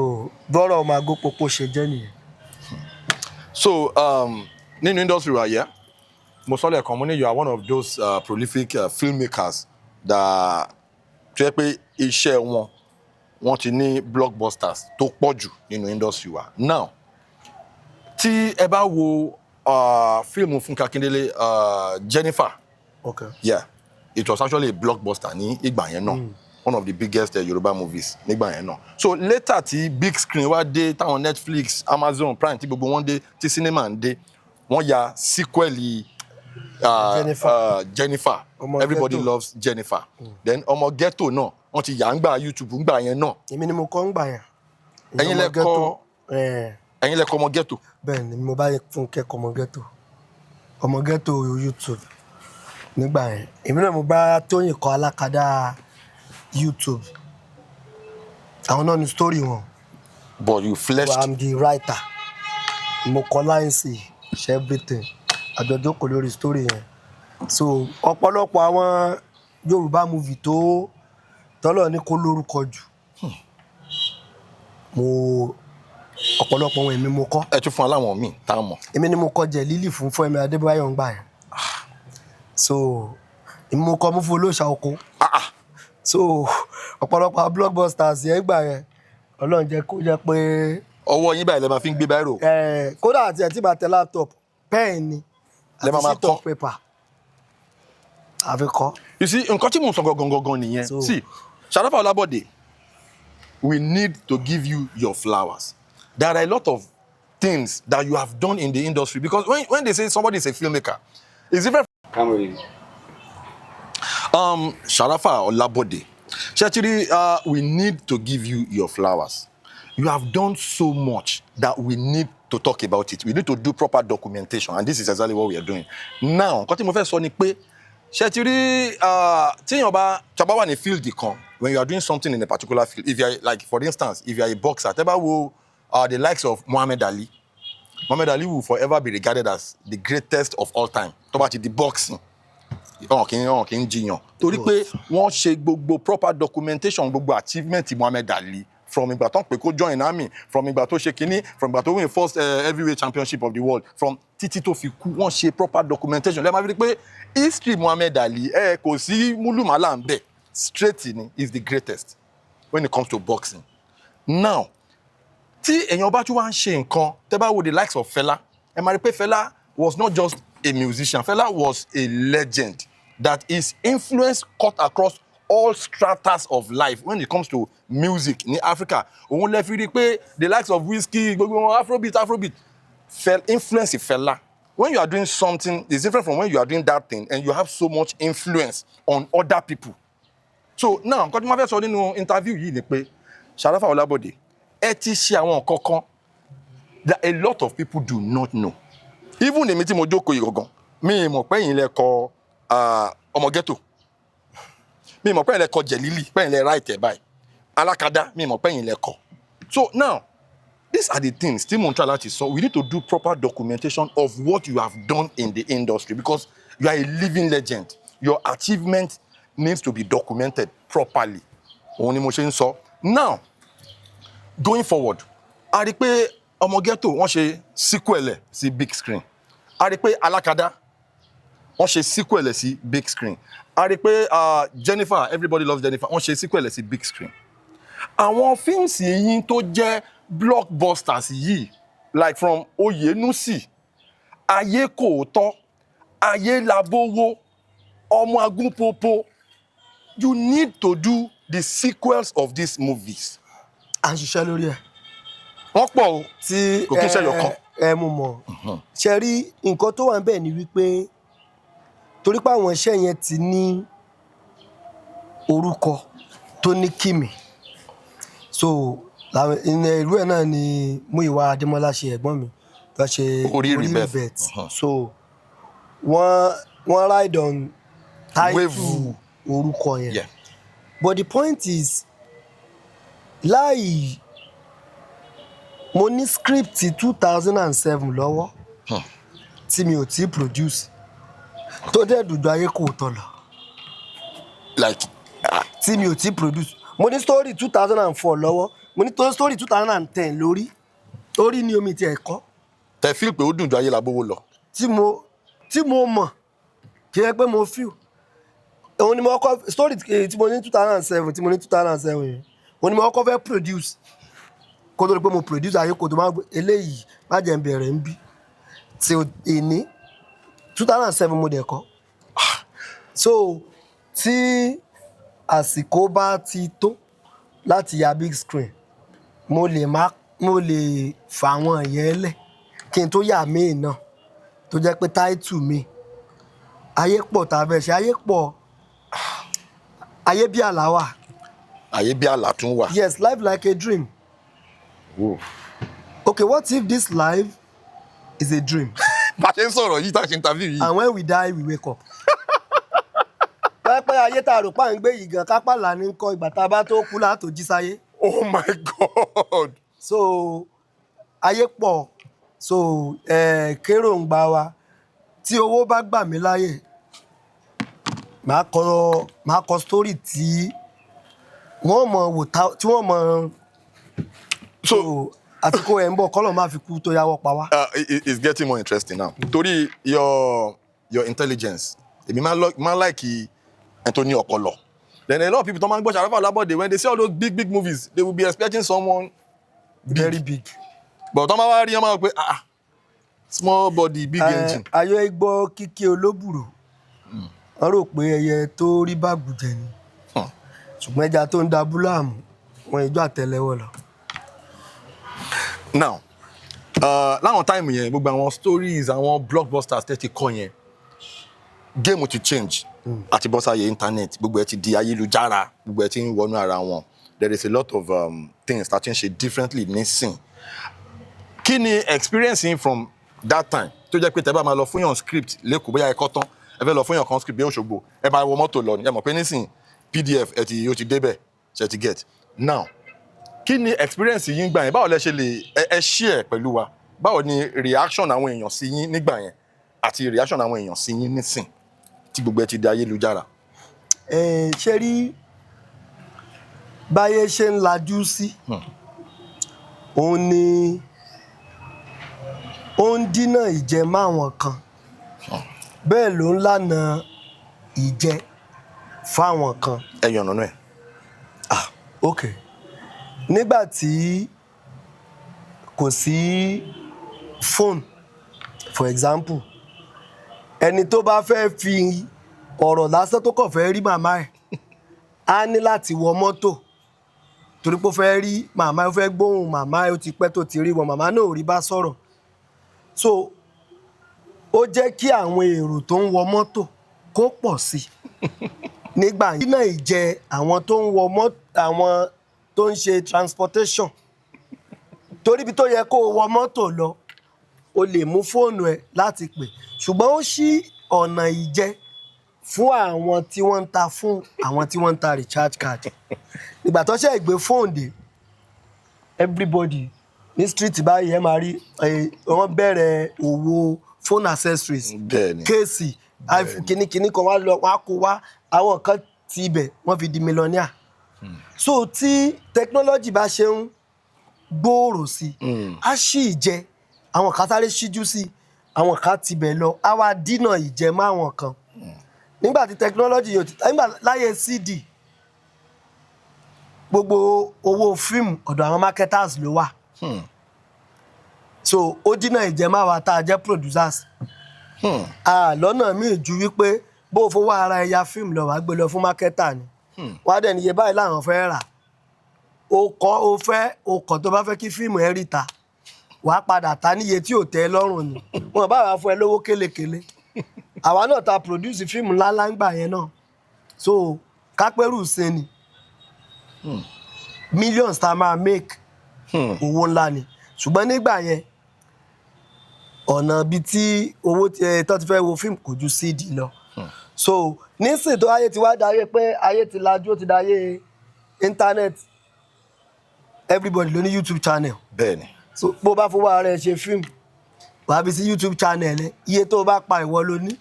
bọ́rọ̀ Ọmọ Agunpopo ṣe jẹ́ nìyẹn. So nínú industry wa yẹ mo sọ lẹ́ẹ̀kan mo ní you are one of those prolific filmmakers that tó yẹ pé iṣẹ́ wọn ti ní blockbusters tó pọ̀ jù nínú industry wa now tí ẹ bá wo fíìmù Fúnkẹ́ Akíndélé Jennifer yeah it was actually a blockbuster ní ìgbà yẹn náà one of the biggest Yoruba movies nígbà yẹn náà so later tí big screen wá dé táwọn Netflix Amazon Prime tí gbogbo wọn dé tí cinema ń dé wọ́n ya sequel Jennifer everybody loves Jennifer then Ọmọ Ghetto náà wọ́n ti yà ń gbà YouTube ń gbà yẹn náà. èmi ni mo kọ́ ń gbà yẹn. ẹ̀yin lẹ kọ́ Ọmọ Ghetto. bẹ́ẹ̀ ni mo bá yẹ fún kẹ́kọ̀ọ́ Ọmọ Ghetto YouTube nígbà yẹn èmi náà mo bá Tóyìn kọ́ Alákadá YouTube àwọn náà ni story wọn. but you fleshed. I'm the writer mo kọ lines ṣe everything àjọjókòó lórí story yẹn so ọ̀pọ̀lọpọ̀ àwọn Yorùbá movie tó tọ́lọ̀ ní kó lórúkọ jù mo ọ̀pọ̀lọpọ̀ wọn èmi mo kọ́. ẹ tún fún aláwọn míì tá a mọ̀. èmi ni mo kọ Jẹ̀lílì fún Fẹ́mi Adébáyọ̀ ń gbà yẹn so èmi mo kọ Múfú Olóòṣà Oko so ọ̀pọ̀lọpọ̀ blockbusters yẹn gbà yẹn Ọlọ́run jẹ́ kó jẹ́ pé. ọwọ́ yín báyìí lè máa fi ń gbé báírò. kódà àti ẹ̀ tí bá tẹ laptop pen ni àti sheet of paper àfi kọ́. you see nǹkan tí mo sọ gangan nìyẹn see Ṣàráfà Ọlábọ̀dé we need to give you your flowers. There are a lot of things that you have done in the industry, because when they say somebody is a filmmaker, it's different. Cameroon. Sharafa Olabode, Chachiri, we need to give you your flowers. You have done so much that we need to talk about it. We need to do proper documentation, and this is exactly what we are doing. Now, nǹkan tí mo fẹ́ sọ ni pé, Chachiri, tí èèyàn bá wà ní field kan, when you are doing something in a particular field, if you are, like, for instance, if you are a boxer, tẹ́ bá wo the likes of Muhammad Ali will forever be regarded as the greatest of all time. Tó bá ti di boxing, kì í jiyàn. Torí pé wọ́n ṣe gbogbo proper documentation, gbogbo achievement Muhammad Ali, from ìgbà tó ń pè kó join army, from ìgbà tó ṣe kínní, from ìgbà tó win first heavyweight championship of the world, from títí tó fi kú, wọ́n ṣe proper documentation. Lẹ́ẹ̀ máa fi rí pé history Muhammad Ali kò sí múlùmálà ń bẹ̀, straight ni, is the greatest when it comes to boxing. Now, tí èèyàn bá tún wá ń ṣe nǹkan, tẹ́ bá wo the likes of Fela, ẹ máa rí pé Fela was not just a musician. Fela was a legend that his influence cut across all stratas of life when it comes to music in Africa. Òun lè fi rí pé the likes of Whiskey, Afrobeat, influence Fela. When you are doing something, it's different from when you are doing that thing and you have so much influence on other people. So now, nǹkan tí mo fẹ́ sọ nínú interview yìí ni pé, Sharafa Olabode, ẹ ti ṣe àwọn nǹkan kan that a lot of people do not know. Even èmi tí mo jókòó yìí gangan, mi mọ̀ pé ẹ̀yin lẹ kọ ọmọ ghetto, mi mọ̀ pé ẹ̀yin lẹ kọ Jelili, pé ẹ̀yin lẹ write ẹ̀ báyìí, Alakada, mi mọ̀ pé ẹ̀yin lẹ kọ. So now, these are the things tí mo ń try láti sọ. We need to do proper documentation of what you have done in the industry, because you are a living legend. Your achievement needs to be documented properly. Òun ni mo ṣe ń sọ. Now, going forward, a rí pé ọmọ ghetto wọ́n ṣe sequel ẹ̀ sí big screen. A rí pé Alakada wọ́n ṣe sequel ẹ̀ sí big screen. A rí pé Jennifer, Everybody Loves Jennifer, wọ́n ṣe sequel ẹ̀ sí big screen. Àwọn fíìmù yìí tó jẹ́ blockbusters yìí, like from Oyenusi, Ayé Kò Tọ́, Ayé Labówó, Ọmọ Agúnpòpò, you need to do the sequels of these movies. À ń ṣiṣẹ́ lórí ẹ̀. Wọ́n pọ̀ o, tí kò kí n ṣe ẹyọ̀kan. mo mọ̀. Ṣe rí nǹkan tó wà níbẹ̀ ni wípé torí pé àwọn iṣẹ́ yẹn ti ní orúkọ tó ní kìmì. So irú ẹ̀ náà ni Múyìwá Adémọ́lá ṣe ẹ̀gbọ́n mi tó ṣe Orí Rebirth. So wọ́n ride on title orúkọ yẹn. Yeah. But the point is, láì mo ní script 2007 lọ́wọ́ tí mi ò tí produce tó dẹ̀ dùdú Ayé Kò Tọ́ lọ. Like, tí mi ò tí produce. Mo ní story 2004 lọ́wọ́, mo ní story 2010 lórí. Orí ni omi ti ẹ̀kọ́. tẹ feel pé ó dùn ju Ayé Labówó lọ. Tí mo mọ̀ kí ẹ pé mo feel. Òun ni mo kọ́ story tí mo ní 2007 yẹn. Òun ni mo kọ́ fẹ́ produce. Kó tó di pé mo produce Ayé Kò Tọ́ máa gbé eléyìí má jẹ́ n bẹ̀rẹ̀ ń bí. Tí èní 2007 mo dẹ̀ kọ́. So tí àsìkò bá ti tó láti ya big screen, mo lè fà àwọn yẹn lẹ̀ kí n tó yà míì náà tó jẹ́ pé title mi Ayé Pọ̀ tá a fẹ́ ṣe. Ayé Pọ̀, Ayé Bí Àlá wà. Ayé Bí Àlá tún wà. Yes, life like a dream. Whoa. Okay, what if this life is a dream? Bá ṣe ń sọ̀rọ̀ yìí tá a ṣe interview yìí. And when we die, we wake up. Pẹ́pẹ́ ayé tá a rò pa ń gbé yìí gan kápálà ní kọ́ ìgbà tá a bá tó kú látò jí sáyé. Oh my God. So Ayé Pọ̀, so kéròǹgbà wa tí owó bá gbà mí láyè, màá kọ story tí wọ́n mọ̀ wò tí wọ́n mọ̀. So àsìkò ẹ̀ ń bọ̀ kọ́lọ̀ máa fi kú tó yáwọ́ pa wá. It's getting more interesting now. Torí your intelligence, èmi máa like ẹni tó ní ọpọlọ. Then a lot of people tó máa ń gbọ́ Sharafa Olabode, when they see all those big movies, they will be expecting someone very big. But tó máa wá rí ọmọ wọn pé small body big engine. Ayọ̀ Igbó Kíkí Olóbùrò, wọ́n rò pé ẹyẹ tó rí bàgbù jẹ ni. Ṣùgbọ́n ẹja tó ń da búláàmù wọn ìjọ àtẹ́lẹwọ́ lọ. Now láwọn táìmù yẹn gbogbo àwọn stories àwọn blockbusters tẹ́ ti kọ́ yẹn géèmù ti change àti bọ́sáyé internet gbogbo ẹ ti di ayélujára gbogbo ẹ ti ń wọnú ara wọn there is a lot of things that change differently nísìn. Kí ni experience yín from that time tó jẹ́ pé tẹ́ bá máa lọ fún yàn script lẹ́kọ̀ọ́ bóyá ẹ kọ́ tán ẹ fẹ́ lọ fún yàn kan script bí Òṣogbo ẹ máa wọ mọ́tò lọ ni ẹ mọ̀ pé nísìn PDF ó ti débẹ̀ ṣe ti get now kí ni experience yín gbà yẹn báwo lẹ ṣe lè ẹ share pẹ̀lú wa báwo ni reaction àwọn èèyàn sí yín nígbà yẹn àti reaction àwọn èèyàn sí yín nísìn tí gbogbo ẹ ti di ayélujára. Ṣe rí báyé ṣe ń lajú sí òun ni ó ń dínà ìjẹ máwọn kan bẹ́ẹ̀ ló ń lànà ìjẹ fáwọn kan. ẹ yànnà náà ẹ. Ok nígbà tí kò sí phone for example ẹni tó bá fẹ́ fi ọ̀rọ̀ lásán tó kàn fẹ́ rí màmá ẹ̀ á ní láti wọ mọ́tò torí pé ó fẹ́ rí màmá ẹ̀ ó fẹ́ gbóhùn màmá ẹ̀ ó ti pẹ́ tó ti rí wọn màmá náà ò rí bá sọ̀rọ̀ so ó jẹ́ kí àwọn èrò tó ń wọ mọ́tò kó pọ̀ sí nígbà yìí náà ìjẹ àwọn tó ń wọ mọ́tò àwọn tó ń ṣe transportation torí ibi tó yẹ kó o wọ mọ́tò lọ o lè mú fóònù ẹ láti pè ṣùgbọ́n ó ṣí ọ̀nà ìjẹ fún àwọn tí wọ́n ń ta fún àwọn tí wọ́n ń ta recharge card ìgbà tó ṣe ìgbé fóònù dé everybody ní street báyìí ẹ máa rí wọ́n bẹ̀rẹ̀ òwò phone accessories kéèsì kìnnìkìnnì kan wá lọ wá kó wá àwọn kan ti ibẹ̀ wọ́n fi di millionaire so tí technology bá ṣe ń gbòòrò sí á ṣì ìjẹ àwọn kan sáré ṣíjú sí àwọn kan tibẹ̀ lọ á wá dínà ìjẹ mọ́ àwọn kan nígbà tí technology yóò ti nígbà láyé CD gbogbo owó fíìmù ọ̀dọ̀ àwọn marketers ló wà so ó dínà ìjẹ mọ́ àwa tá a jẹ́ producers lọ́nà míì ju wípé bó o fowó ara ẹ̀yà fíìmù lọ wàá gbé lọ fún marketer ni wàá dẹ̀ níye báyìí láwọn fẹ́ rà o kọ̀ tó bá fẹ́ kí fíìmù ẹ rí ta wàá padà ta níye tí ò tẹ́ ẹ lọ́rùn ni wọn bá wàá fún ẹ lówó kélekèle àwa náà ta produce fíìmù ńláńlá ńgbà yẹn náà so kápẹ́rù ṣe ni millions tá a máa make owó ńlá ni ṣùgbọ́n nígbà yẹn ọ̀nà bíi tí owó tó ti fẹ́ wo fíìmù kò ju CD lọ so nísìnyí tó ayé ti wá dáyé pé ayé ti lajú ó ti dáyé internet everybody ló ní YouTube channel. Bẹ́ẹ̀ni. so bó bá fowó ara ẹ ṣe fíìmù wàá bí sí YouTube channel ẹ iye tó bá pa ìwọ ló ní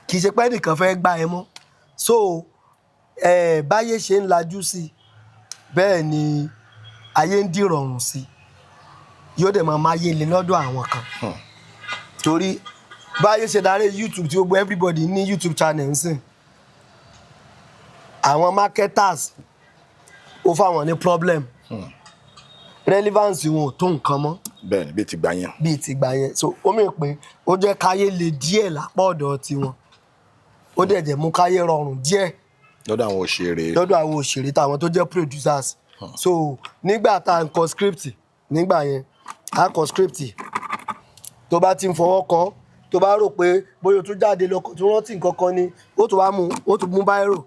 kì í ṣe pé ẹnìkan fẹ́ gbà ẹ mọ́ so báyé ṣe ń lajú sí bẹ́ẹ̀ ni ayé ń dìrọ̀rùn sí yóò dẹ̀ máa yé lé lọ́dọ̀ àwọn kan torí báyé ṣe darí YouTube tí gbogbo everybody ní YouTube channel ń sìn àwọn marketers ó fáwọn ní problem relevance wọn ò tó nǹkan mọ́. Bẹ́ẹ̀ni bíi ti gbà yẹn. bíi ti gbà yẹn so ó mì pé ó jẹ́ káyé le díẹ̀ lápá ọ̀dọ̀ tiwọn ó dẹ̀ jẹ́ mú káyé rọrùn díẹ̀ lọ́dọ̀ àwọn òṣèré. lọ́dọ̀ àwọn òṣèré táwọn tó jẹ́ producers so nígbà tá à ń kọ script nígbà yẹn à ń kọ script tó bá ti ń fọwọ́ kọ tó bá rò pé bóyá o tún jáde lọ tó rántí nǹkan kan ni ó tún mú báírò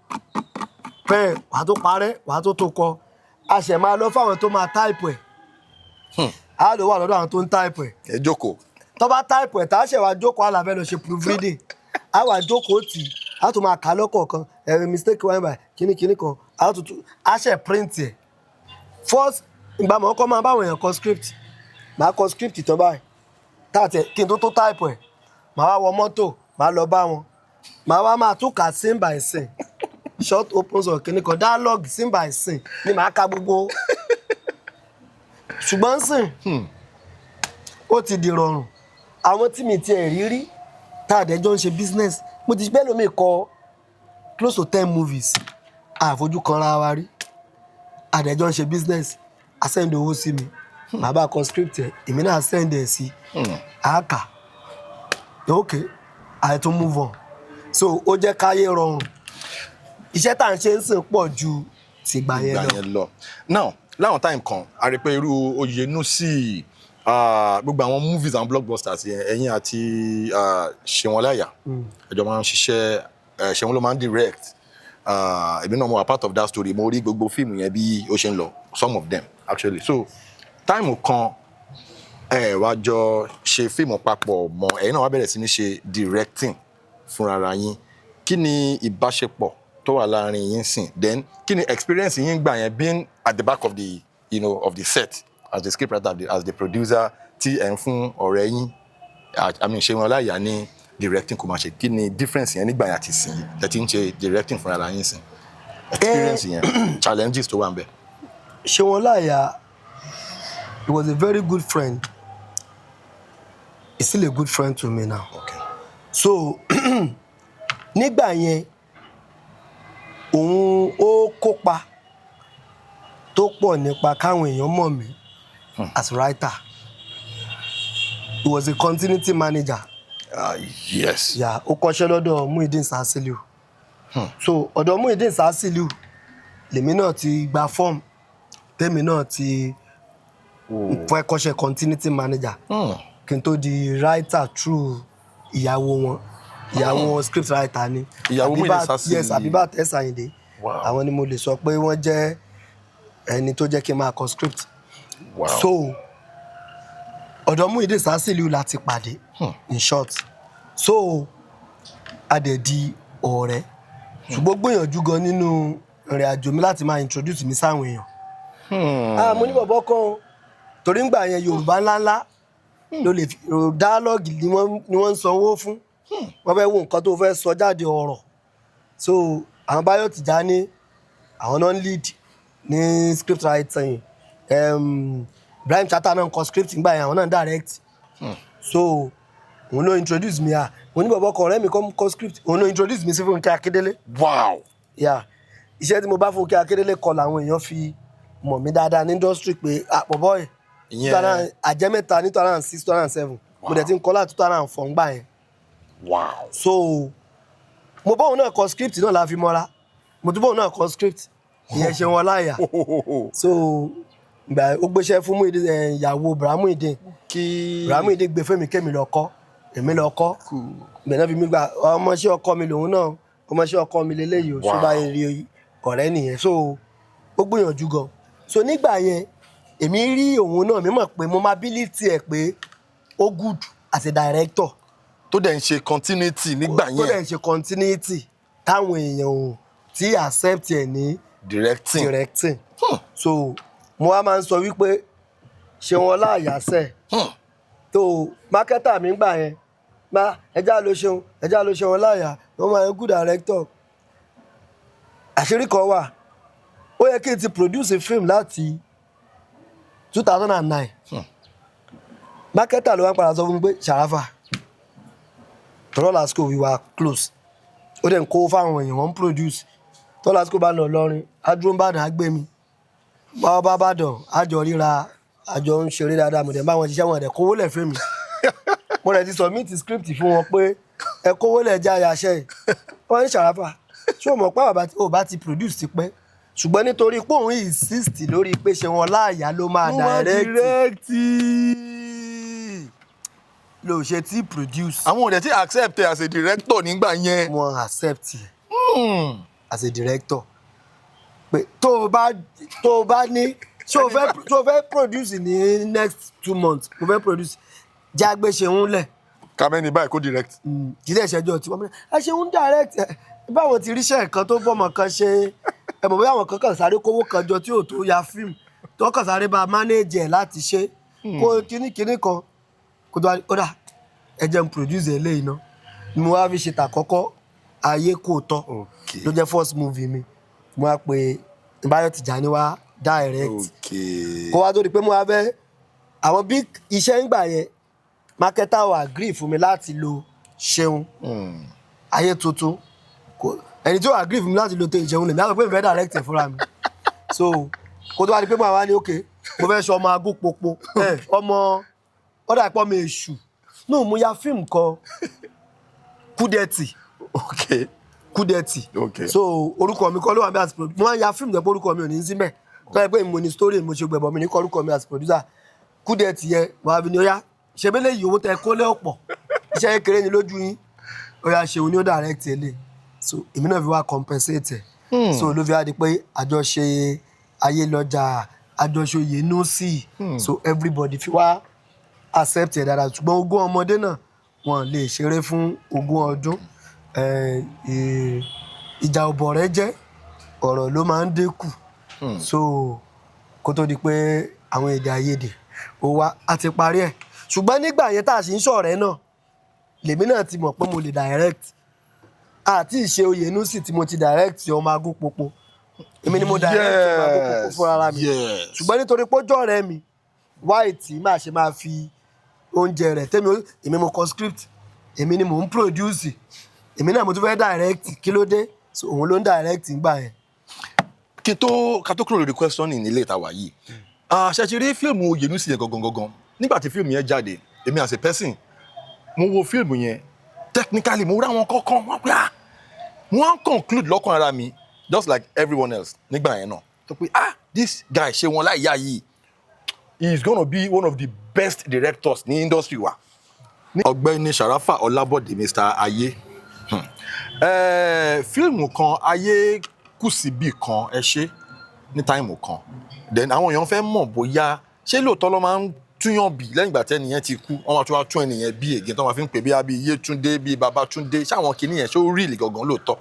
pẹ́ẹ̀ wàá tó parẹ́ wàá tó kọ a ṣẹ̀ máa lọ fáwọn tó máa táìpù ẹ̀ a lò wà lọ́dọ̀ àwọn tó ń táìpù ẹ̀. ẹ jókòó. tó bá táìpù ẹ̀ tá a ṣẹ̀ wá jókòó àlàfẹ́ lọ ṣe proofreading a wà jókòó tì í a tún máa kà á lọ́kọ̀ọ̀kan ẹ̀rọ mistake wáyé báyìí kíní kan a ṣẹ̀ print ẹ̀ first ìgbà mọ̀ ọkọ máa báwọn èèyàn kọ script máa kọ script tán báyìí táàtẹ̀ kí n tó táìpù ẹ̀ máa wá wọ mọ́tò máa lọ bá wọn máa wá máa tún kà scene by scene short opens or kíní kan dialogue scene by scene ni màá ka gbogbo ṣùgbọ́n sìn ó ti di rọrùn àwọn tí mi tiẹ̀ rí tá a dẹjọ́ ń ṣe business mo ti bẹ́ẹ̀ lómi kọ close to 10 movies àfojú kan ra wa rí àdẹjọ́ ń ṣe business a send owó sí mi màá bá kọ script ẹ̀ èmi náà send ẹ̀ sí àákà ok I to move on so ó jẹ́ káyé rọrùn iṣẹ́ tá à ń ṣe ń sìn pọ̀ ju ti gbà yẹn lọ. Now láwọn time kan a rí pé irú Oyenusi gbogbo àwọn movies and blockbusters yẹn ẹ̀yin àti Ṣeun Ọláìyá ẹjọ́ máa ń ṣiṣẹ́ Ṣeun ló máa ń direct èmi náà mo wà part of that story mo rí gbogbo fíìmù yẹn bí ó ṣe ń lọ some of them actually so time kan wá jọ ṣe fíìmù papọ̀ mọ́ ẹ̀yin náà wá bẹ̀rẹ̀ sí ní ṣe directing fúnra yín kí ni ìbáṣepọ̀ tó wà láàrin yín sìn then kí ni experience yín gbà yẹn being at the back of the of the set as the scriptwriter as the producer tí ẹ̀ ń fún ọ̀rẹ́ yín Ṣeun Ọláìyá ní directing kò máa ṣe kí ni difference yẹn nígbà yẹn àti sìn ẹ ti ń ṣe directing fúnra yín sìn experience yẹn challenges tó wà ń bẹ. Ṣeun Ọláìyá he was a very good friend he's still a good friend to me now. Okay. So nígbà yẹn òun ó kópa tó pọ̀ nípa káwọn èèyàn mọ̀ mí as writer he was a continuity manager. Yes. Yeah, ó kọ́ṣẹ́ lọ́dọ̀ Muideen Sasiliu. So ọ̀dọ̀ Muideen Sasiliu lèmi náà ti gba form tèmi náà ti fẹ́ kọ́ṣẹ́ continuity manager kí n tó di writer through ìyàwó wọn script writer ni. Ìyàwó Muideen Sasiliu. Yes, Abibat S. Ayinde. Àwọn ni mo lè sọ pé wọ́n jẹ́ ẹni tó jẹ́ kí n máa kọ script. Wow. So ọ̀dọ̀ Muideen Sasiliu la ti pàdé in short so a dẹ̀ di ọ̀rẹ́ ṣùgbọ́n gbìyànjú gan nínú ìrìn àjò mi láti máa introduce mi sáwọn èèyàn. Mo ní bọ̀bọ̀ kan torí ń gbà yẹn Yorùbá ńláńlá ló lè fi dialogue ni wọ́n ń sanwó fún wọ́n fẹ́ wo nǹkan tó fẹ́ sọ jáde ọ̀rọ̀ so àwọn Báyọ̀ Tìjání àwọn náà ń lead ní script writing Ibrahim Chatta náà ń kọ script ńgbà yẹn àwọn náà ń direct so òun ló introduce mi mo ní bọ̀bọ̀ kan ọ̀rẹ́ mi kọ́ script òun ló introduce mi sí Fúnkẹ́ Akíndélé. Wow. Yeah, iṣẹ́ tí mo bá Fúnkẹ́ Akíndélé kọ làwọn èèyàn fi mọ̀ mí dáadáa ní industry pé bọ̀bọ̀ yẹn àjẹmẹ́ta ní 2006 2007 mo dẹ̀ ti ń kọ́ láti 2004 ńgbà yẹn. Wow. So mo bá òun náà kọ script náà la fi mọ́ra mo tún bá òun náà kọ script ìyẹn Ṣeun Ọláìyá so gbà ó gbéṣẹ́ fún Muideen ìyàwó Muideen kí Muideen gbé fẹ́mi kémi lọ kọ́ èmi lọ kọ́ gbẹ̀nà fi mi gba ọmọọṣẹ́ ọkọ mi lòun náà ọmọọṣẹ́ ọkọ mi lélẹ́yìí o so bá rí ọ̀rẹ́ nìyẹn so ó gbìyànjú gan so nígbà yẹn èmi rí òun náà mi mọ̀ pé mo máa ability ẹ̀ pé ó good as a director tó dẹ̀ ń ṣe continuity nígbà yẹn tó dẹ̀ ń ṣe continuity táwọn èèyàn ò tí accept ẹ̀ ní directing. So mo wá máa ń sọ wípé Ṣeun Ọláìyá sẹ̀ tó marketer mi gbà yẹn ẹjá ló Ṣeun Ọláìyá wọ́n máa ń good director àṣírí kan wà ó yẹ kí n ti produce a film láti 2009 marketer ló wá padà sọ fún mi pé Sharafa Tọ́lá we were close ó dẹ̀ ń kó fáwọn èèyàn wọ́n ń produce Tọ́lá bá lọ lọ́rin adúró ń bàdàn á gbé mi bá bàdàn àjọ ríra àjọ ń ṣeré dáadáa mo dẹ̀ bá wọn ṣiṣẹ́ wọn dẹ̀ kówó lẹ̀ fún mi mo dẹ̀ ti submit script fún wọn pé ẹ kówó lẹ̀ já yaṣẹ́ wọ́n ní Sharafa ṣé o mọ̀ pé ò bá ti produce ti pẹ́ ṣùgbọ́n nítorí pé òun insist lórí pé Ṣeun Ọláìyá ló máa direct ló ṣe tí produce. àwọn ọ̀dẹ̀ tí accept as a director nígbà yẹn. wọ́n accept as a director pé tó o bá ní ṣé o fẹ́ produce ní next 2 months mo fẹ́ produce jágbé Ṣeun lẹ̀. kàmẹ́ni báyìí kó direct. jíjẹ́ ìṣẹ́jọ́ tí wọ́n mú ẹ Ṣeun direct báwọn ti ríṣẹ́ nǹkan tó bọ́mọ kan ṣe ẹ mọ̀ bí àwọn kan kàn sáré kówó kan jọ tí ò tó ya fíìmù tó kàn sáré bá manage ẹ̀ láti ṣe kó kíní kan kó tó wá ó dà ẹ jẹ́ n produce eléyìí náà ni mo wá fi ṣe tàkọ́kọ́ ayé kò tọ́ ló jẹ́ first movie mi mo wá pe Báyọ̀ Tìjání wá direct kó wá tó di pé mo wá fẹ́ àwọn bí iṣẹ́ ń gbà yẹn marketer ò agree fún mi láti lo Ṣeun ayé tuntun ẹni tí ó agree fún mi láti lo Ṣeun lèmi á sọ pé mi fẹ́ direct ẹ̀ fúnra mi so kó tó wá di pé mo wá ní okay mo fẹ́ ṣe ọmọ agúnpopo ọmọ ọ̀dà ìpọ́ mi èṣù náà mo ya fíìmù kan Kúdẹ̀tì Kúdẹ̀tì. Okay. So orúkọ mi kọ́ ló wà bí as producer mo máa ń ya fíìmù tó pé orúkọ mi ò ní sí mẹ́ tó yẹ pé mo ní story mo ṣe gbẹ̀bọ̀ mi ní kọ́ orúkọ mi as producer Kúdẹ̀tì yẹn wàá fi ní ó yá ṣe bẹ́lẹ̀ yìí owó tẹ kó lé ọ̀pọ̀ iṣẹ́ kékeré ni lójú yín ó yá ṣe òun ni ó direct ẹ̀ lé so èmi náà fi wá compensate ẹ̀ so ló fi wá di pé àjọṣe Ayélọ́jà àjọṣe Oyènúsì so everybody fi wá accept ẹ̀ dáadáa ṣùgbọ́n ogún ọmọdé náà wọn lè ṣeré fún ogún ọdún ìjà ọ̀bọ̀rẹ́ jẹ́ ọ̀rọ̀ ló máa ń dínkù so kó tó di pé àwọn èdè àìyedè ó wá a ti parí ẹ̀ ṣùgbọ́n nígbà yẹn tá a sì ń ṣọ̀rẹ́ náà lèmi náà ti mọ̀ pé mo lè direct àti ìṣe Oyènúsì tí mo ti direct Ọmọ Agúnpòpó èmi ni mo direct Ọmọ Agúnpòpó fúnra mi ṣùgbọ́n nítorí pé ó jọ̀rẹ́ mi white máa ṣe máa fi oúnjẹ rẹ̀ èmi mo kọ script èmi ni mò ń produce èmi náà mo tún fẹ́ direct kí ló dé so òun ló ń direct nígbà yẹn. ká tó kúrò lórí questioning nílé ìtawà yìí ṣe ti rí fíìmù Oyènúsì yẹn gangan nígbà tí fíìmù yẹn jáde èmi as a person mo wo fíìmù yẹn technically mo rí àwọn kọ̀ọ̀kan wọ́n pé mo wá ń conclude lọ́kàn ara mi just like everyone else nígbà yẹn náà tó pé this guy ṣe wọn láìyá yìí he is gonna be one of the best directors ní industry wa. Ọ̀gbẹ́ni Sharafa Ọlábọ̀dé Mr. Ayé fíìmù kan Ayé kù síbì kan ẹ ṣe ní táìmù kan then àwọn èèyàn fẹ́ mọ̀ bóyá ṣé lóòótọ́ ló máa ń túyàn bí lẹ́yìn ìgbà tẹ́ni yẹn ti kú wọ́n máa tún wá tún ẹnìyẹn bí ègé tó máa fi ń pè bí Yétúndé bí Babátúndé ṣáwọn kìíní yẹn ṣó rí ìlì gangan lóòótọ́.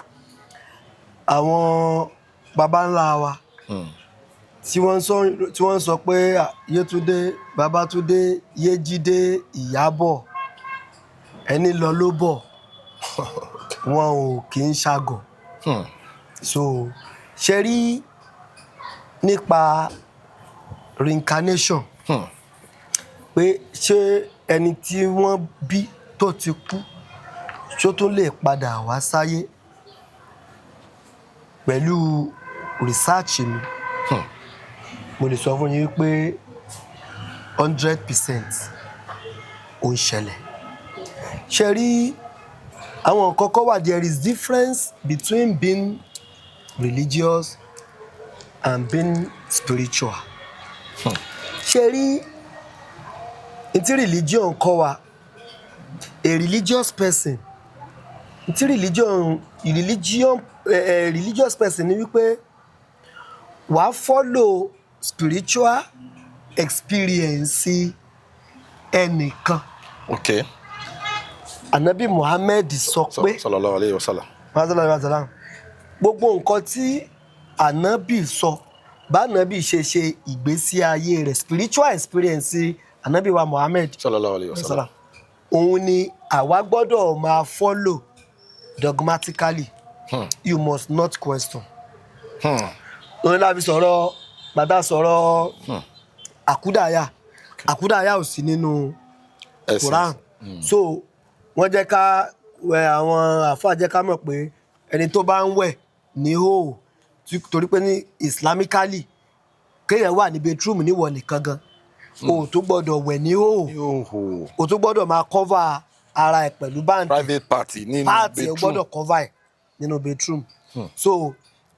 àwọn baba ńlá wa tí wọ́n sọ pé Yétúndé Babátúndé Yéjídé Ìyábọ̀ ẹni lọ ló bọ̀ wọn ò kì í ṣàgọ̀ so ṣe rí nípa reincarnation pé ṣé ẹni tí wọ́n bí tó ti kú ṣó tún lè padà wá sáyé pẹ̀lú research mi mo lè sọ fún yín pé 100% ó ń ṣẹlẹ̀ ṣe rí àwọn nǹkan kan wà there is difference between being religious and being spiritual ṣe rí ntí religion kọ́ wa a religious person ntí religious person ni wípé wàá follow spiritual experience ẹnìkan. Okay. Ànábì Muhammad sọ pé sallallahu alayhi wa sallam gbogbo nǹkan tí ànábì sọ bánábì ṣe ìgbésí ayé rẹ̀ spiritual experience ànábì wa Muhammad sallallahu alayhi wa sallam òun ni àwa gbọ́dọ̀ máa follow dogmatically you must not question. òun la fi sọ̀rọ̀ bàbá sọ̀rọ̀ àkúdàáyà ò sí nínú Quran so wọ́n jẹ́ ká àwọn àfáà jẹ́ ká mọ̀ pé ẹni tó bá ń wẹ̀ ní hóò torí pé ní islamically kéèyàn wà ní bedroom níwọ̀ nìkan gan o tó gbọ́dọ̀ wẹ̀ ní hóò o tó gbọ́dọ̀ máa cover ara ẹ̀ pẹ̀lú báńkì private party nínú bedroom party ẹ̀ gbọ́dọ̀ cover ẹ̀ nínú bedroom so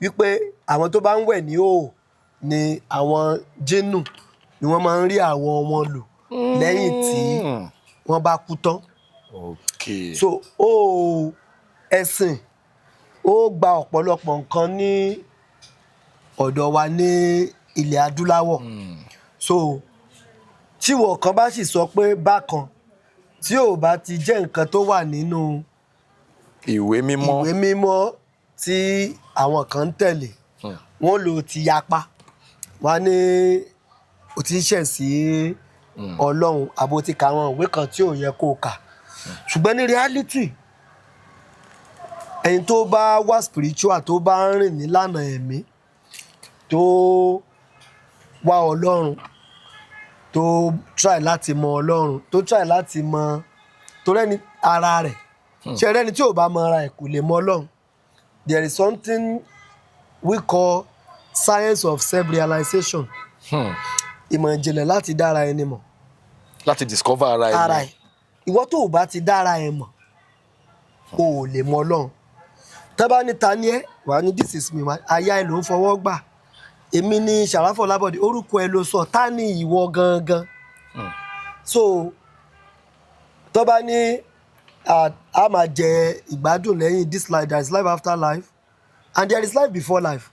wípé àwọn tó bá ń wẹ̀ ní hóò ni àwọn jinnu ni wọ́n máa ń rí àwọn wọn lò lẹ́yìn tí wọ́n bá kú tán. Okay. So ẹ̀sìn ó gba ọ̀pọ̀lọpọ̀ nǹkan ní ọ̀dọ̀ wa ní ilẹ̀ adúláwọ̀ so tíwọ̀ kan bá sì sọ pé bákan tí ò bá ti jẹ́ nǹkan tó wà nínú ìwé mímọ́ tí àwọn kan ń tẹ̀lé wọ́n lò ti yapa wá ní ó ti ṣẹ̀ sí Ọlọ́run àbò ti kà àwọn ìwé kan tí ò yẹ kó kà ṣùgbọ́n ní reality ẹni tó bá wá spiritual tó bá ń rìn nílànà ẹ̀mí tó wá Ọlọ́run tó try láti mọ Ọlọ́run tó try láti mọ tó rẹ́ni ara rẹ̀ ṣe rẹ́ni tí ò bá mọ ara ẹ̀ kò lè mọ Ọlọ́run there is something we call science of self-realization ìmọ̀ ìjìnlẹ̀ láti dára ẹni mọ̀ láti discover ara ẹ̀ ìwọ tó o bá ti dára ẹ mọ̀ o ò lè mọ Ọlọ́run tẹ́ bá ní ta ni ẹ́ wà ní this is me aya ẹ ló ń fọwọ́ gbà èmi ní Sharafa Olabode orúkọ ẹ ló sọ ta ni ìwọ gangan so tó bá ní a máa jẹ ìgbádùn lẹ́yìn this life, there is life after life and there is life before life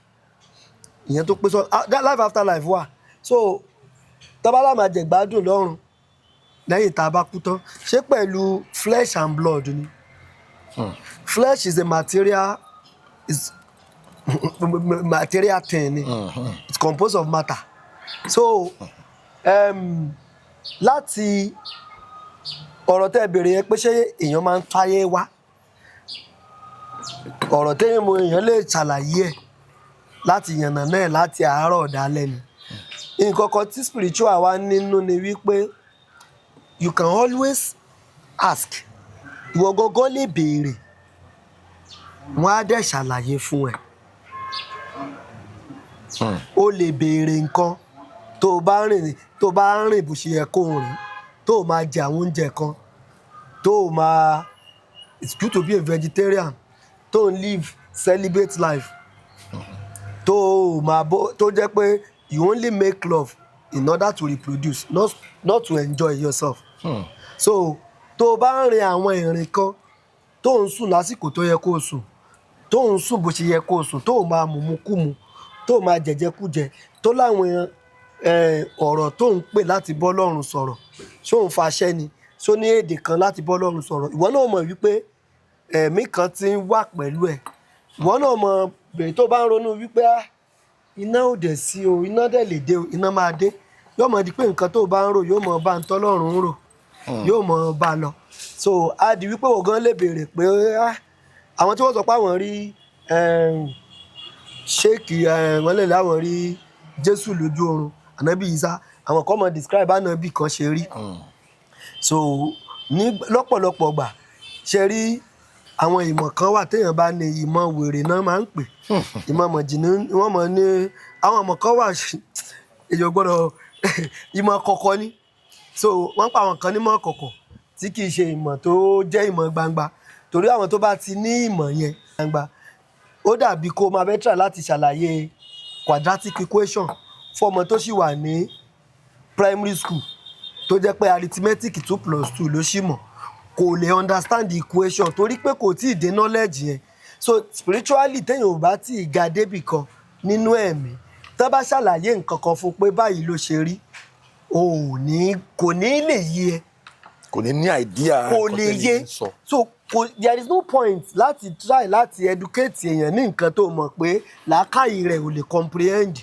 ìyẹn tó pé sọ life after life wà so tó bá lá máa jẹ ìgbádùn lọ́run lẹ́yìn tá a bá kú tán ṣé pẹ̀lú flesh and blood ni flesh is a material thing ni it's composed of matter so láti ọ̀rọ̀ tẹ́ bèrè yẹn pé ṣé èèyàn máa ń táyé wá ọ̀rọ̀ téèyàn mo èèyàn lè ṣàlàyé ẹ̀ láti yànnà náà láti àárọ̀ ọ̀dálẹ́ ni nǹkan kan tí spiritual wa nínú ni wípé you can always ask ìwọ gọ́gọ́ lè béèrè wọ́n á dẹ̀ ṣàlàyé fún ẹ o lè béèrè nǹkan tó o bá rìn bó ṣe yẹ kó o rìn tó o máa jẹ àwọn oúnjẹ kan tó o máa it's good to be a vegetarian tó o live celibate life tó o máa tó jẹ́ pé you only make love in order to reproduce not to enjoy yourself so tó o bá ń rin àwọn ìrìn kan tó ń sùn lásìkò tó yẹ kó o sùn tó ń sùn bó ṣe yẹ kó o sùn tó o máa mùmúkùmù tó o máa jẹjẹkújẹ tó láwọn ọ̀rọ̀ tó ń pè láti bọ́ lọ́run sọ̀rọ̀ ṣó ń faṣẹ́ ni ṣó ní èdè kan láti bọ́ lọ́run sọ̀rọ̀ ìwọ náà mọ̀ wípé ẹ̀mí kan ti ń wà pẹ̀lú ẹ̀ ìwọ náà mọ̀ bèrè tó bá ń ronú wípé iná ò dẹ̀ sí o iná dẹ̀ lè dé o iná máa dé yóò mọ̀ di pé nǹkan tó bá ń rò yóò mọ̀ bá ń tọ́lọ́run ń rò yóò mọ̀ bá lọ so á di wípé ògán lè béèrè pé àwọn tí wọ́n sọ pé àwọn rí ṣéèkì wọ́n lè láwọn rí Jésù lójú oorun ànábì Ìsá àwọn kan mọ̀ describe ànábì kan ṣe rí so ní lọ́pọ̀lọpọ̀ gbà ṣe rí àwọn ìmọ̀ kan wà téèyàn bá ní ìmọ̀ wèrè náà máa ń pè ìmọ̀ mọ̀jìnnú wọ́n mọ̀ ní àwọn ìmọ̀ kan wà èyí ò gbọ́dọ̀ ìmọ̀ kọ̀kọ̀ ni so wọ́n pa àwọn kan nímọ̀ kọ̀kọ̀ tí kì í ṣe ìmọ̀ tó jẹ́ ìmọ̀ gbangba torí àwọn tó bá ti ní ìmọ̀ yẹn gbangba ó dàbí kó máa fẹ́ try láti ṣàlàyé quadratic equation fún ọmọ tó ṣì wà ní primary school tó jẹ́ pé arithmetic 2+2 ló ṣì mọ̀ kò lè understand the equation torí pé kò tí ì dé knowledge yẹn so spiritually téèyàn ò bá tí ì ga débì kan nínú ẹ̀mí tó bá ṣàlàyé nǹkan kan fún pé báyìí ló ṣe rí kò ní lè yé ẹ kò ní ní idea kò lè yé so there is no point láti try láti educate èèyàn ní nǹkan tó mọ̀ pé làákàyè rẹ̀ ò lè comprehend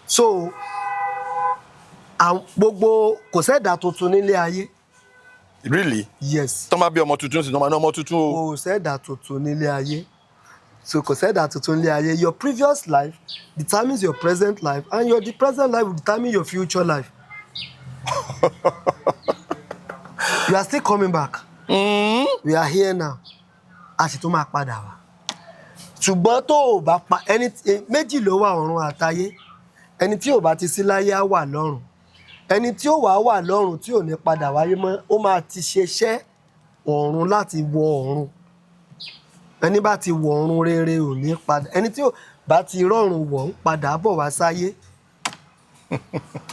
so gbogbo kò sẹ́dà tuntun nílé ayé. Really? Yes. Tó máa bí ọmọ tuntun sí tó máa ní ọmọ tuntun o. Kò sẹ́dà tuntun nílé ayé. So kò sẹ́dà tuntun nílé ayé. Your previous life determines your present life and your present life will determine your future life. You are still coming back. We are here now. A sì tún máa padà wá. Ṣùgbọ́n tó o bá pa ẹni méjì ló wà ọ̀run àtayé. Ẹni tí ò bá ti sí láyé á wà lọ́run. Ẹni tí ó wà lọ́run tí ò ní padà wáyé mọ́ ó máa ti ṣeṣẹ́ ọ̀run láti wọ ọ̀run. Ẹni bá ti wọ ọ̀run rere ò ní padà. Ẹni tí ò bá ti rọ̀run wọ̀ ń padà bọ̀ wá sáyé.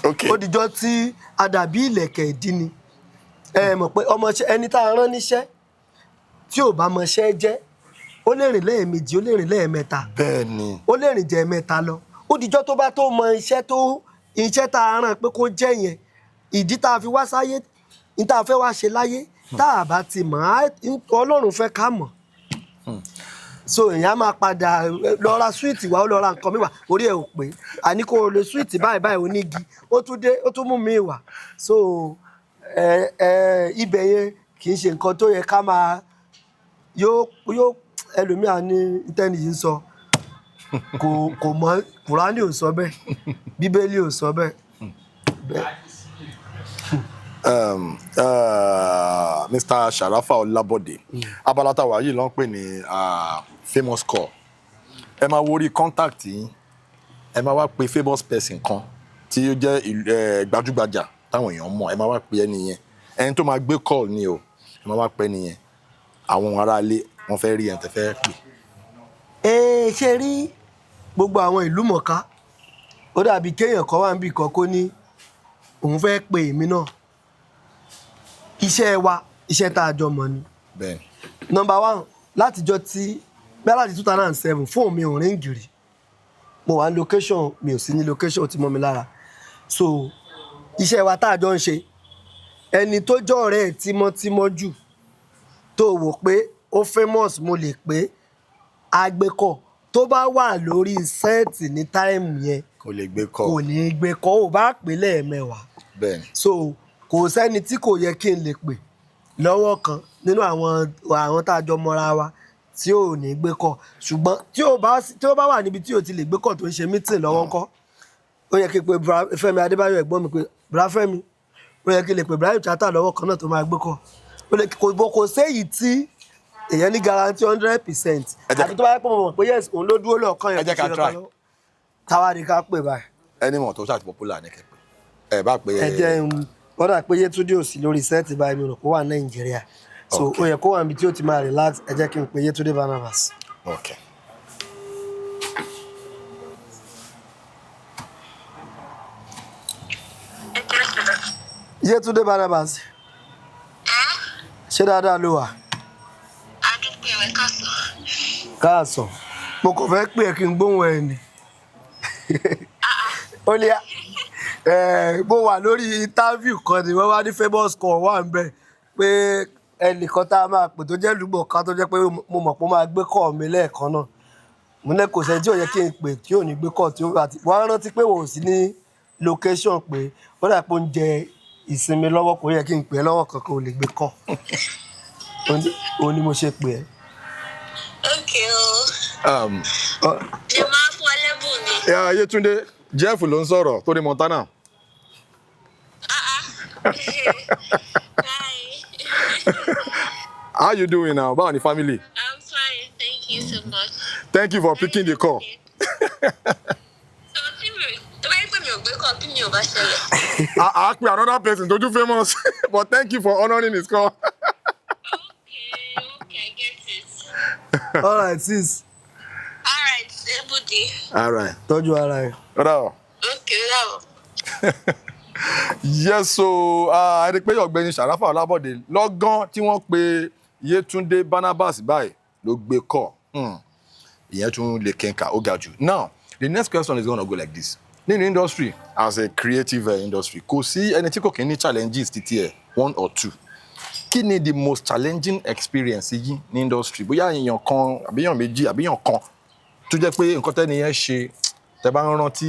Okay. Ó dijọ́ tí a dàbí ìlẹ̀kẹ̀ ìdí ni. Ẹ mọ̀ pé ẹni tá a rán níṣẹ́ tí ò bá mọṣẹ́ jẹ́ ó lè rìn lẹ́ẹ̀mejì ó lè rìn lẹ́ẹ̀mẹ́ta. Bẹ́ẹ̀ni. Ó lè rìn jẹ́ mẹ́ta lọ. Ó dijọ́ tó bá tó mọ iṣẹ́ tá a rán pé kó jẹ́ yẹn ìdí tá a fi wá sáyé ní tá a fẹ́ wá ṣe láyé tá a bá ti mọ̀ Ọlọ́run fẹ́ ká mọ̀ so èèyàn máa padà lọ ra súwìtì wá ó lọ ra nǹkan mi wá orí ẹ̀ ò pé àní kò lè súwìtì báyìí onígi ó tún mú mi wá so ibẹ̀ yẹn kì í ṣe nǹkan tó yẹ ká máa yóò ẹlòmíà ní ìtẹ́ni yìí ń sọ kò mọ Kùránì ò sọ bẹ́ẹ̀ Bíbélì ò sọ bẹ́ẹ̀. Mr. Sharafa Olabode abala táwa yìí ló ń pè ní famous call ẹ máa wo orí contact yín ẹ máa wá pe famous person kan tí ó jẹ́ gbajúgbajà táwọn èèyàn mọ̀ ẹ máa wá pe ẹni yẹn ẹni tó máa gbé call ni o ẹ máa wá pe ẹni yẹn àwọn aráalé wọ́n fẹ́ rí ẹ̀ tẹ́ fẹ́ pè. ṣe rí gbogbo àwọn ìlú mọ̀ká ó dàbí kéèyàn kan wà níbì kan kó ní òun fẹ́ pe èmi náà iṣẹ́ wa iṣẹ́ tá a jọ mọ̀ ni. bẹ́ẹ̀ number one látijọ́ tí bẹ́ẹ̀ láti 2007 fóònù mi ò ríǹgì rí mo wà ní location mi ò sí ní location tí mọ́ mi lára so iṣẹ́ wa tá a jọ ń ṣe ẹni tó jọ ọ̀rẹ́ ẹ̀ tímọ́tímọ́ jù tó wò pé ó famous mo lè pé agbẹ́kọ̀ tó bá wà lórí sẹ́ẹ̀tì ní táìmù yẹn kò lè gbé kọ́. kò ní gbé kọ́ ò bá pè lẹ́ẹ̀mẹwàá. bẹ́ẹ̀ ni. so kò sẹ́ni tí kò yẹ kí n lè pè lọ́wọ́ kan nínú àwọn tá a jọ mọ́ra wa tí ò ní gbé kọ́ ṣùgbọ́n tí ó bá wà níbi tí ò ti lè gbé kọ́ tó ń ṣe mítìn lọ́wọ́ ńkọ́ ó yẹ kí n pe Fẹ́mi Adébáyọ̀ ẹ̀gbọ́n mi pé bra Fẹ́mi ó yẹ kí n lè pè Ibrahim Chatta lọ́wọ́ kan náà tó máa gbé kọ́ kò séyìí tí èèyàn ní guarantee 100% àti tó bá yẹ pé mo mọ̀ pé yes òun ló dúró lọ́ọ̀kan yẹn. ẹ jẹ́ ká try. táwa ni ká pè báyìí. ẹni mọ̀ tó ṣàti popular ní kẹ́pẹ́ ẹ bá pé. ẹ jẹ́ bọ́dà pé Yétúndé ò sí lórí sẹ́ẹ̀tì báyìí mi rò kó wà Nàìjíríà so ó yẹ kó wà níbi tí ó ti máa relax ẹ jẹ́ kí n pe Yétúndé Barnabas. Okay. Yétúndé Barnabas ṣé dáadáa ló wà. adúpẹ́ ẹ̀wẹ̀ káàsán mo kàn fẹ́ pè ẹ́ kí n gbóhùn ẹ̀ ni ó ní mo wà lórí interview kan ni wọ́n wá ní famous call wà ń bẹ̀ pé ẹnìkan tá a máa pè tó jẹ́ lùgbọ̀ká tó jẹ́ pé mo mọ̀ pé ó máa gbé call mi lẹ́ẹ̀kan náà mo ní kò sẹ́ni tí ò yẹ kí n pè tí ò ní gbé call tí ó àti wọ́n rántí pé wò ó sí ní location pé ó dà pé ó ń jẹ ìsinmi lọ́wọ́ kò yẹ kí n pè é lọ́wọ́ kankan ò lè gbé call òun ni mo ṣe pè ẹ́. okay o. ṣe máa fún ọ lẹ́bùn ni. Yétúndé Jeff ló ń sọ̀rọ̀ tó ní Montana. Hi. How you doing now? Báwo ni family? I'm fine, thank you so much. Thank you for picking the call. so tí mi tó bá yẹ pé mi ò gbé kọ́ kí mi ò bá ṣẹlẹ̀. I pe another person tó tún famous but thank you for honouring his call. okay, I get it. all right sis. all right, ebudi. All right. tọ́jú ara ẹ̀. Bravo. okay, bravo. Yes, so a rí pé ọ̀gbẹ́ni Sharafa Ọlábọ̀dé lọ́gán tí wọ́n pe Yétúndé Barnabas báyìí ló gbé kọ́ ìyẹn tún lè kẹ́ńkà ó ga jù. Now the next question is gonna go like this. Nínú industry as a creative industry kò sí ẹni tí kò kí ní challenges títí ẹ̀ one or two. Kí ni the most challenging experience yìí ní industry bóyá èèyàn kan àbí èèyàn méjì àbí èèyàn kan tó jẹ́ pé nǹkan tẹ́ni yẹn ṣe tẹ́ bá ń rántí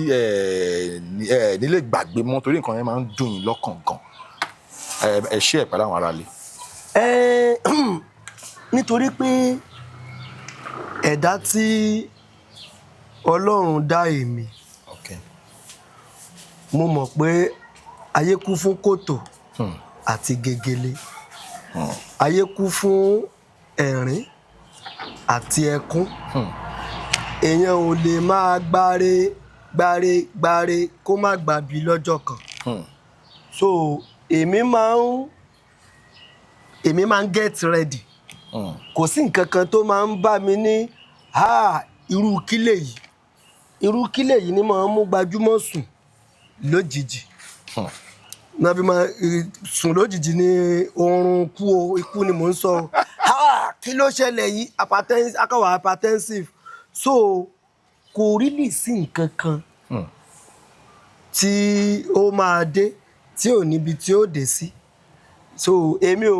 nílé gbàgbé mọ́ torí nǹkan yẹn máa ń dùn yín lọ́kàn gan ẹ ṣe ẹ̀ pẹ̀lú àwọn aráalé. nítorí pé ẹ̀dá tí Ọlọ́run dá èmi mo mọ̀ pé ayé kún fún kòtò àti gegele ayé kún fún ẹ̀rín àti ẹkún èèyàn ò lè máa gbáre kó má gbàbí lọ́jọ́ kan so èmi máa ń get ready kò sí nǹkan kan tó máa ń bá mi ní irú kílè yìí ni máa ń mú gbajúmọ̀ sùn lójijì nàbí máa sùn lójijì ní oorun ikú ni mò ń sọ kí ló ṣẹlẹ̀ yìí akọ̀wà hypertensive so kò rí lè sí nǹkan kan tí ó máa dé tí ò níbi tí ó dé sí so èmi ò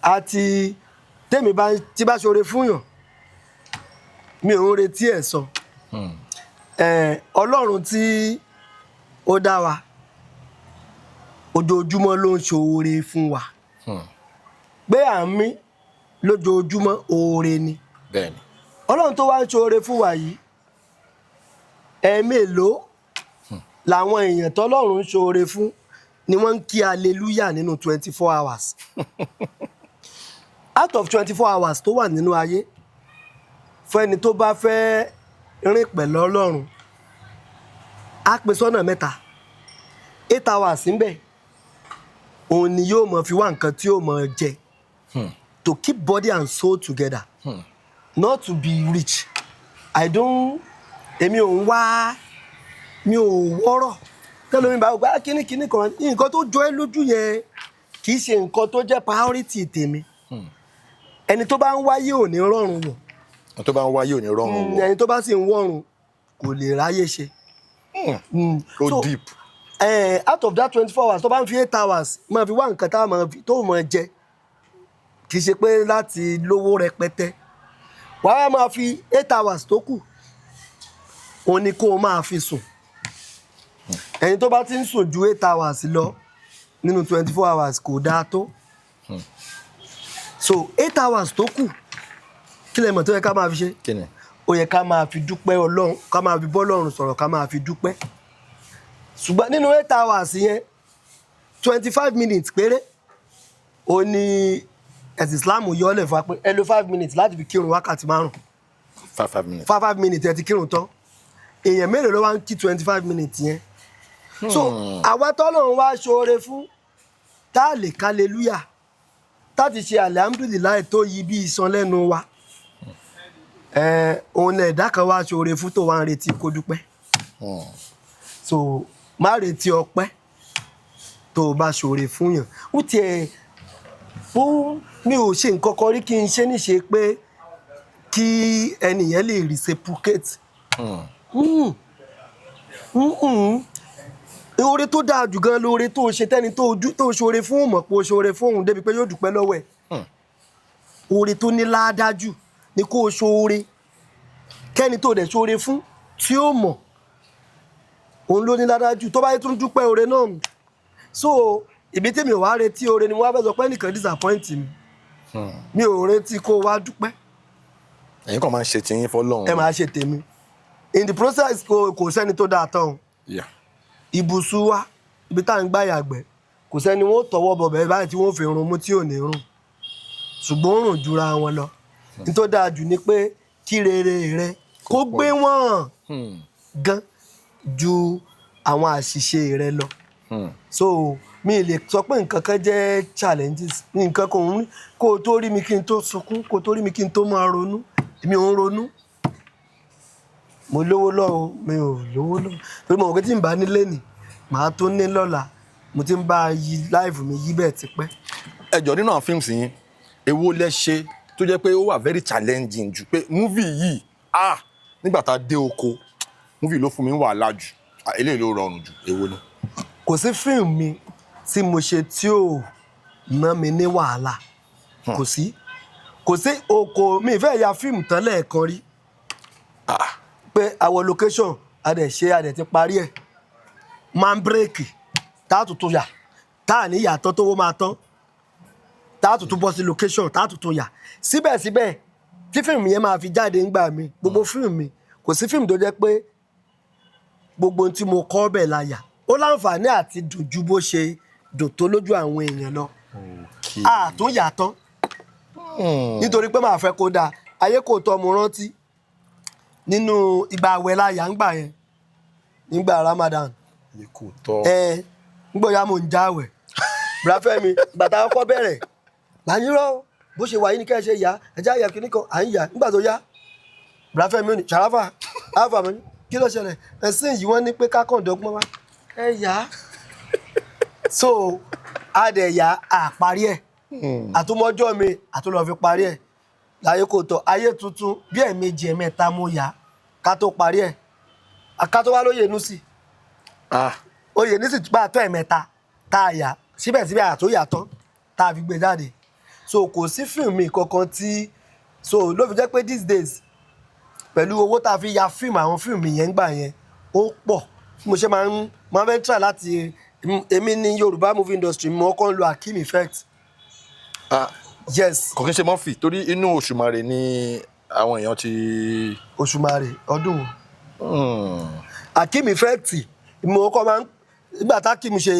àti tèmi tí bá ṣoore fúnyàn mi ò ń retí ẹ̀san Ọlọ́run tí ó dá wa ojoojúmọ́ ló ń ṣoore fún wa pé à ń mí lójoojúmọ́ oore ni bẹ́ẹ̀ni Ọlọ́run tó wá ń ṣoore fún wa yìí ẹ̀ẹ̀mélòó làwọn èèyàn tọ́lọ́run ń ṣoore fún ni wọ́n ń kí hallelujah nínú 24 hours out of 24 hours tó wà nínú ayé fún ẹni tó bá fẹ́ rìn pẹ̀lú Ọlọ́run á pín sọ́nà mẹ́ta 8 hours ńbẹ̀ òun ni yóò mọ̀ fi wá nǹkan tí yóò mọ̀ jẹ to keep body and soul together, not to be rich. Èmi ò ń wá, mi ò wọ́rọ̀. Tẹ́lómi bá gbá kíní kan, nǹkan tó jọ ẹ́ lójú yẹn kì í ṣe nǹkan tó jẹ́ priority tèmi. Ẹni tó bá ń wáyé ò ní rọrùn wọ̀. Ẹni tó bá ń wáyé ò ní rọrùn wọ̀. Ẹni tó bá sì ń wọ̀rùn kò lè ráyè ṣe. So deep. Out of that 24 hours tó bá ń fi 8 hours máa fi wá nǹkan tó máa jẹ kì í ṣe pé láti lówó rẹpẹtẹ. Wàá máa fi 8 hours tó kù òun ni kó o máa fi sùn. Ẹni tó bá ti ń sùn ju 8 hours lọ nínú 24 hours kò dáa tó. So 8 hours tó kù kí lẹ mọ̀ tó yẹ ká máa fi ṣe? Kí ni? Ó yẹ ká máa fi dúpẹ́ Ọlọ́run, ká máa fi bọ́lọ́run sọ̀rọ̀, ká máa fi dúpẹ́. Ṣùgbọ́n nínú 8 hours yẹn 25 minutes péré ó ní ẹ̀sìn Islam yọ ọ́lẹ̀ fún wa pé ẹ lo 5 minutes láti fi kírun wákàtí 5 minutes. 5 minutes ẹ ti kírun tán. Èèyàn mélòó ló wá ń kí 25 minutes yẹn? So àwa tọ́lọ́run wá ṣoore fún tá a lè hallelujah tá ti ṣe alhamdulillah tó yí bí iṣan lẹ́nu wa. Òun ẹ̀dá kan wá ṣoore fún tó wá ń retí kó dúpẹ́. So má retí ọpẹ́ tó o bá ṣoore fún yàn. Ó tiẹ̀ mi ò ṣe nǹkan kan rí kí n ṣe níṣe pé kí ẹnìyẹn lè reciprocate. Oore tó dáa jù gan lóore tó ṣe tẹ́ni tó ṣoore fún òun mọ̀ pé o ṣoore fún òun débi pé yóò dúpẹ́ lọ́wọ́ ẹ̀. Oore tó ní ládájú ni kó o ṣoore kẹ́ni tó dẹ̀ ṣoore fún tí ó mọ̀ òun ló ní ládájú tó bá yẹ tó ń dúpẹ́ oore náà. So ibi tèmi ò wá retí oore ni wọ́n á fẹ́ sọ pé nìkan disappoint mi. Mi ò retí kó o wá dúpẹ́. Ẹ̀yin kàn máa ń ṣe tiyín fọ́lọ́run. Ẹ máa ṣe tèmi. In the process kò sẹ́ni tó dáa tán. Ibùsùn wa ibi tá à ń gbá yàgbẹ́ kò sẹ́ni wọ́n tọwọ́ bọ̀ bẹ́ẹ̀ báyìí tí wọ́n fi run mú tí ò ní rùn. Ṣùgbọ́n ó rùn jura wọn lọ. Ní tó dáa jù ni pé kí rere rẹ kó gbé wọn gan ju àwọn àṣìṣe rẹ lọ. So mi lè sọ pé nǹkan kan jẹ́ challenges. Nǹkan kan kó o tó rí mi kí n tó sunkún, kó o tó rí mi kí n tó máa ronú. Èmi ò ń ronú. Mo lówó lọ́wọ́ mi ò lówó lọ́wọ́. Torí mo mọ̀ pé tí n bá nílé nì màá tó ní lọ́la. Mo ti ń bá life mi yí bẹ́ẹ̀ tipẹ́. Ẹ jọ̀ọ́ nínú àwọn fíìmù yín èwo lẹ ṣe tó jẹ́ pé ó wà very challenging jù pé movie yìí nígbà tá a dé oko movie ló fún mi wàhálà jù eléyìí ló rọrùn jù èwo ni? Kò sí fíìmù mi tí mo ṣe tí ò ná mi ní wàhálà. Kò sí oko mi ìfẹ́ ya fíìmù tán lẹ́ẹ̀kan rí. Pé our location a dẹ̀ ti parí ẹ̀ máa ń bírèkì tá a tuntun yà tá a ní yàtọ̀ tó wó máa tán tá a tuntun bọ́ sí location tá a tuntun yà síbẹ̀síbẹ̀ tí fíìmù yẹn máa fi jáde ńgbà mi gbogbo fíìmù mi kò sí fíìmù tó jẹ́ pé gbogbo ohun tí mo kọ́ bẹ̀ la yà ó láǹfààní àti dùn ju bó ṣe dùn tó lójú àwọn èèyàn lọ. Àtún yàtọ̀ nítorí pé màá fẹ́ kó dáa ayé kò tọ́ mo rántí nínú ìgbà àwẹ̀ láyà ńgbà yẹn nígbà Ramadan. Nígbà ya mo ń jáwẹ̀ Bùráfẹ́mi bàtà ọkọ bẹ̀rẹ̀ làyírọ̀ bó ṣe wà yìí ní kẹ́ ẹ ṣe yá ẹjẹ́ àyà kìíní kan à ń yà nígbà tó yá Bùráfẹ́mi ò ní ṣàráfà áfà mi kí ló ṣẹlẹ̀ ẹ̀sìn yìí wọ́n ní pé kákàndọ́gbọ́n wá ẹ yá. So adẹ̀yà àparí ẹ̀ àtúmọ̀jọ́ mi àtúlọ̀ fi parí ẹ̀ láyé kò tọ́ ayé tuntun bí ẹ̀ẹ̀mejì ẹ̀ẹ̀mẹ́ta mo yá ká tó parí ẹ̀ ká tó wá lóye inú sí oyè ní sì bá tó ẹ̀ẹ̀mẹ́ta tá a yá síbẹ̀síbẹ̀ àtúnyà tán tá a fi gbé jáde. So kò sí fíìmù kankan tí so ló fi jẹ́ pé these days pẹ̀lú owó tá a fi ya fíìmù àwọn fíìmù yẹn gbà yẹn ó pọ̀ mo ṣe máa fẹ́ try láti èmi ní Yorùbá movie industry mo kàn ń lo Akeem effect. Yes. Kò kí n ṣe mọ́fì torí inú Òṣùmàrè ni àwọn èèyàn ti. Òṣùmàrè ọdún Akeem effect mo kọ́ máa ń nígbà tá Akeem ṣe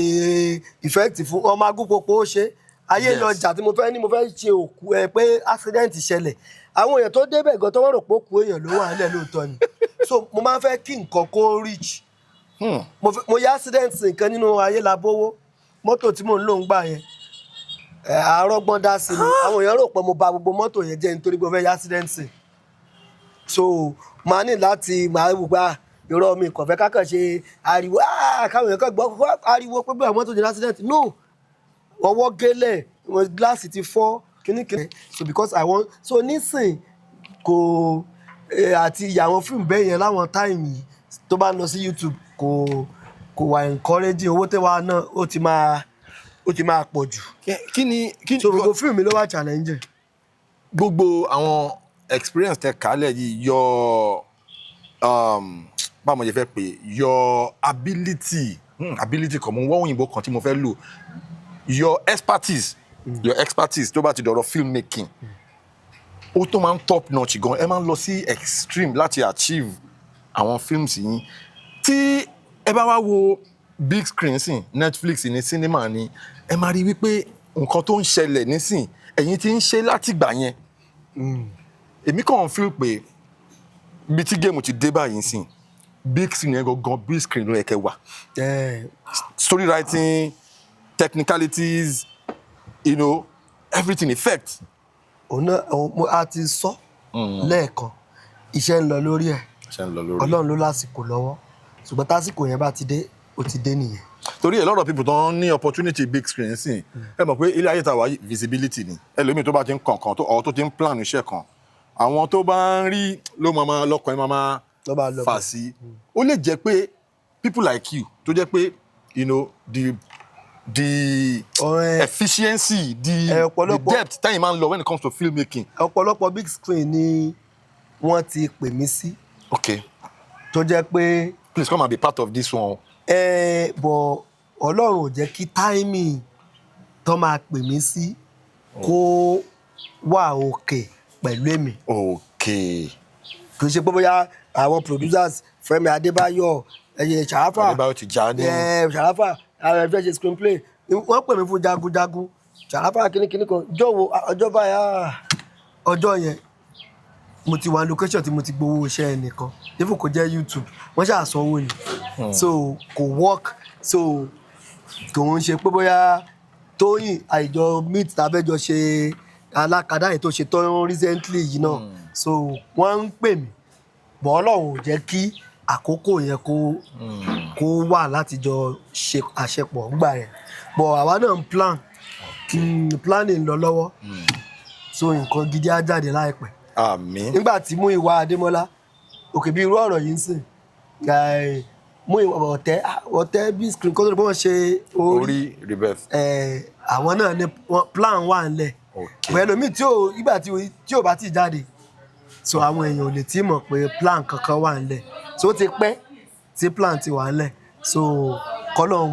effect fún ọmọ agúnpọ̀pọ̀ ó ṣe ayé lọ́jà tí mo fẹ́ ṣe òkú ẹ pé accident ṣẹlẹ̀ àwọn èèyàn tó débẹ̀ gan tó wọ́n rò pé òkú èèyàn ló wà nílẹ̀ lóòótọ́ ni so mo máa ń fẹ́ kí nǹkan kó reach mo yá accident nǹkan nínú ayé labówó mọ́tò tí mò ń lò ń gbà yẹn àárọ̀gbọ́n dá sí mi àwọn èèyàn rò pé mo bà gbogbo mọ́tò yẹn jẹ́ nítorí pé mo fẹ́ yá accident so màá ní láti máa wù pé irọ́ mi kò fẹ́ kákan ṣe ariwo káwọn èèyàn kan gbọ́ ariwo pé bẹ́ẹ̀ mọ́tò jẹ́ accident no ọwọ́ gélẹ̀ gíláàsì ti fọ́ kíníkíní so because I want so nísìn kò àti ìyàwọn fíìmù bẹ́ẹ̀ yẹn láwọn táìmù yìí tó bá lọ sí YouTube kò wà encouraging owó tẹ́wàá náà ó ti máa pọ̀ jù. kí ni so gbogbo fíìmù mi ló wà challenge. gbogbo àwọn experience tẹ kálẹ̀ yìí your báwo mo ṣe fẹ́ pè your ability kan mo wọ́n òyìnbó kan tí mo fẹ́ lò your expertise tó bá ti dọ̀rọ̀ filmmaking ó tó máa ń top notch gan ẹ máa ń lọ sí extreme láti achieve àwọn films yìí tí ẹ bá wá wo big screen sí Netflix ní cinema ni ẹ máa rí wípé nǹkan tó ń ṣẹlẹ̀ nísìn ẹ̀yin ti ń ṣe látìgbà yẹn èmi kàn ń feel pé bí tí géèmù ti dé báyìí sìn big screen yẹn gangan big screen ló yẹ kẹ́ wà story writing technicalities everything effect. a ti sọ lẹ́ẹ̀kan iṣẹ́ ń lọ lórí ẹ̀ Ọlọ́run ló lásìkò lọ́wọ́ ṣùgbọ́n tásìkò yẹn bá ti dé ó ti dé nìyẹn. torí a lot of people tó ń ní opportunity big screen sí ẹ mọ̀ pé ilé ayé ta wà visibility ni ẹlòmíì tó bá ti ń kọ̀ọ̀kan tó ti ń plan iṣẹ́ kan àwọn tó bá ń rí ló máa lọ́kàn ẹ̀ máa fà sí ó lè jẹ́ pé people like you tó jẹ́ pé the efficiency the depth time man lọ when it comes to filmmaking. ọ̀pọ̀lọpọ̀ big screen ni wọ́n ti pè mí sí. okay. tó jẹ́ pé. please come and be part of this one. bọ̀ Ọlọ́run ò jẹ́ kí timing tó máa pè mí sí kó wà òkè pẹ̀lú èmi. okay. kì í ṣe pé bóyá àwọn producers Fẹ́mi Adébáyọ̀ Ṣàráfà Adébáyọ̀ ti jáde. Ṣàráfà àwọn ẹgbẹ́ ṣe screenplay wọ́n pè mí fún jagunjagun Ṣàráfà kínníkínní kan ọjọ́ báyà ọjọ́ yẹn mo ti wà location tí mo ti gbowó iṣẹ́ ẹnìkan even kò jẹ́ YouTube wọ́n ṣàṣọwọ́ ni so kò work so kò ń ṣe pé bóyá Tóyìn àìjọ meet tàbẹ́jọ ṣe alákàdá yìí tó ṣe tán recently yìí náà so wọ́n ń pè mí bọ́ Ọlọ́run ò jẹ́ kí àkókò yẹn kó wà láti jọ ṣe àṣepọ̀ ńgbà yẹn bọ̀ àwa náà ń planning lọ lọ́wọ́ so nǹkan gidi á jáde láìpẹ́. àmín. nígbà tí Múyìwá Adémọ́lá òkè bí irú ọ̀rọ̀ yìí ń sìn Múyìwá ọ̀tẹ́ bí screen kó tó ní pé wọ́n ṣe orí rebirth. àwọn náà ní plan wà ńlẹ̀ pẹ̀lú mi tí ò bá ti jáde so àwọn èèyàn ò lè tí mọ̀ pé plan kankan wà ńlẹ̀ so ó ti pẹ́ tí plan ti wà ńlẹ̀ so kọ́lọ́n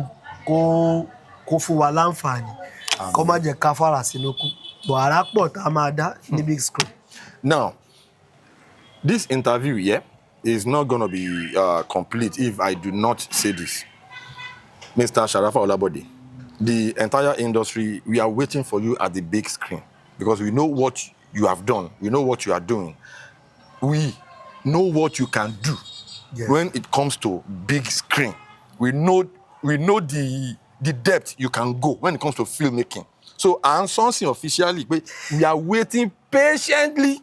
kó fún wa láǹfààní kó má jẹ́ ká fara sínú kú bọ̀ àrà pọ̀ tá a máa dá ní big screen. Now, this interview is not going to be complete if I do not say this. Mr. Sharafa Olabode, the entire industry, we are waiting for you at the big screen because we know what you have done. We know what you are doing. We know what you can do when it comes to big screen. We know the depth you can go when it comes to filmmaking. So, I'm something officially, but we are waiting patiently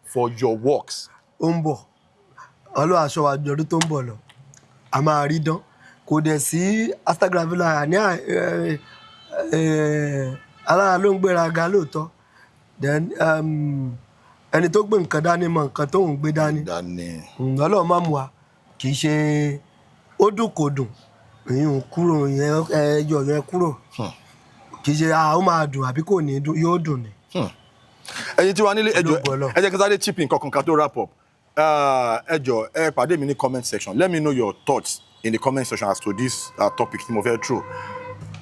for your works. Ó ń bọ̀ Ọlọ́run aṣọ wa jọdún tó ń bọ̀ lọ a máa rí dán kò dẹ̀ sí Instagram lára ní alára ló ń gbéraga lóòótọ́ then ẹni tó gbé nǹkan dání mọ nǹkan tó ń gbé dání Ọlọ́run má mú wa kì í ṣe ó dùn kò dùn èyí kúrò ẹyọ yẹn kúrò kì í ṣe ó máa dùn àbí kò ní dùn yóò dùn ni. ẹ̀yin tí wàá nílé ẹ jẹ́ kí sáré chip in kankan ká tó wrap up ẹ pàdé mi ní comment section let me know your thoughts in the comment section as to this topic tí mo fẹ́ throw.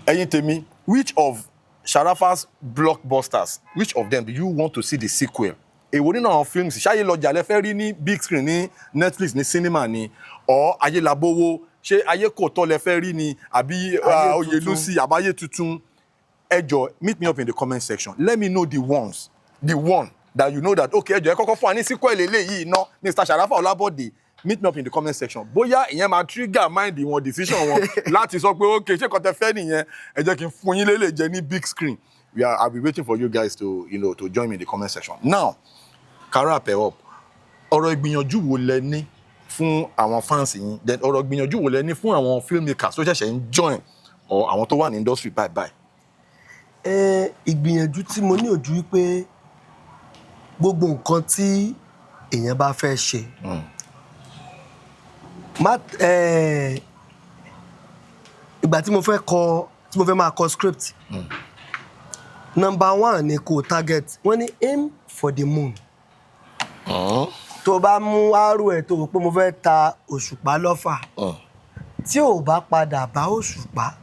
ẹ̀yin tèmi which of Sharafa's blockbusters which of them do you want to see the sequel? èwo nínú àwọn films ṣáyé lọjà lẹ fẹ́ rí ní big screen ní Netflix ní cinema ni or Ayélabówó ṣé ayé kò tọ́ lẹ fẹ́ rí ni àbí Oyèlúsì àbáyé tuntun? ẹ jọ̀ọ́ meet me up in the comment section let me know the one that you know that okay ẹ jọ̀ọ́ ẹ kọ́kọ́ fún wa ní sequel eléyìí iná Mr. Sharafa Olabode meet me up in the comment section bóyá ìyẹn máa trigger mind wọn decision wọn láti sọ pé okay ṣé kò tẹ fẹ́ nìyẹn ẹ jẹ́ kí n fún yín lélẹ̀ jẹ ní big screen I'll be waiting for you guys to, to join me in the comment section. Now, ká wrap it up. Ọ̀rọ̀ ìgbìyànjú wo lẹ ní fún àwọn fans yín? Then ọ̀rọ̀ ìgbìyànjú wo lẹ ní fún àwọn filmmakers tó ṣẹ̀ṣẹ̀ ń join or àwọn tó wà ní industry bye. Ìgbìyànjú tí mo ní ojú wípé gbogbo nǹkan tí èèyàn bá fẹ́ ṣe. Ìgbà tí mo fẹ́ máa kọ script. Number 1 ni kó target. Wọ́n ní aim for the moon. Tó bá mú arrow ẹ̀ tó rò pé mo fẹ́ ta òṣùpá lọ́fà. Tí ò bá padà bá òṣùpá,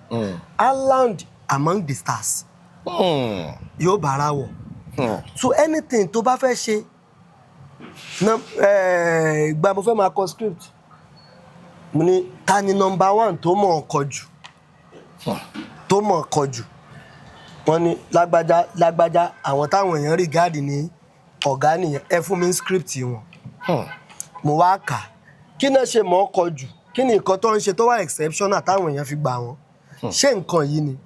I'll land among the stars. Yóò bára wọ̀. So anything tó bá fẹ́ ṣe, ìgbà mo fẹ́ máa kọ script, mo ní ta ni number 1 tó mọ̀ ọkọ jù. Tó mọ̀ ọkọ jù. Wọ́n ní lágbájá àwọn táwọn èèyàn regard ní ọ̀gá nìyẹn, ẹ fún mi script wọn. Mo wá kà. Kí náà ṣe mọ̀ ọkọ jù? Kí ni nǹkan tó ń ṣe tó wà exceptional táwọn èèyàn fi gbà wọ́n? Ṣé nǹkan yìí ni?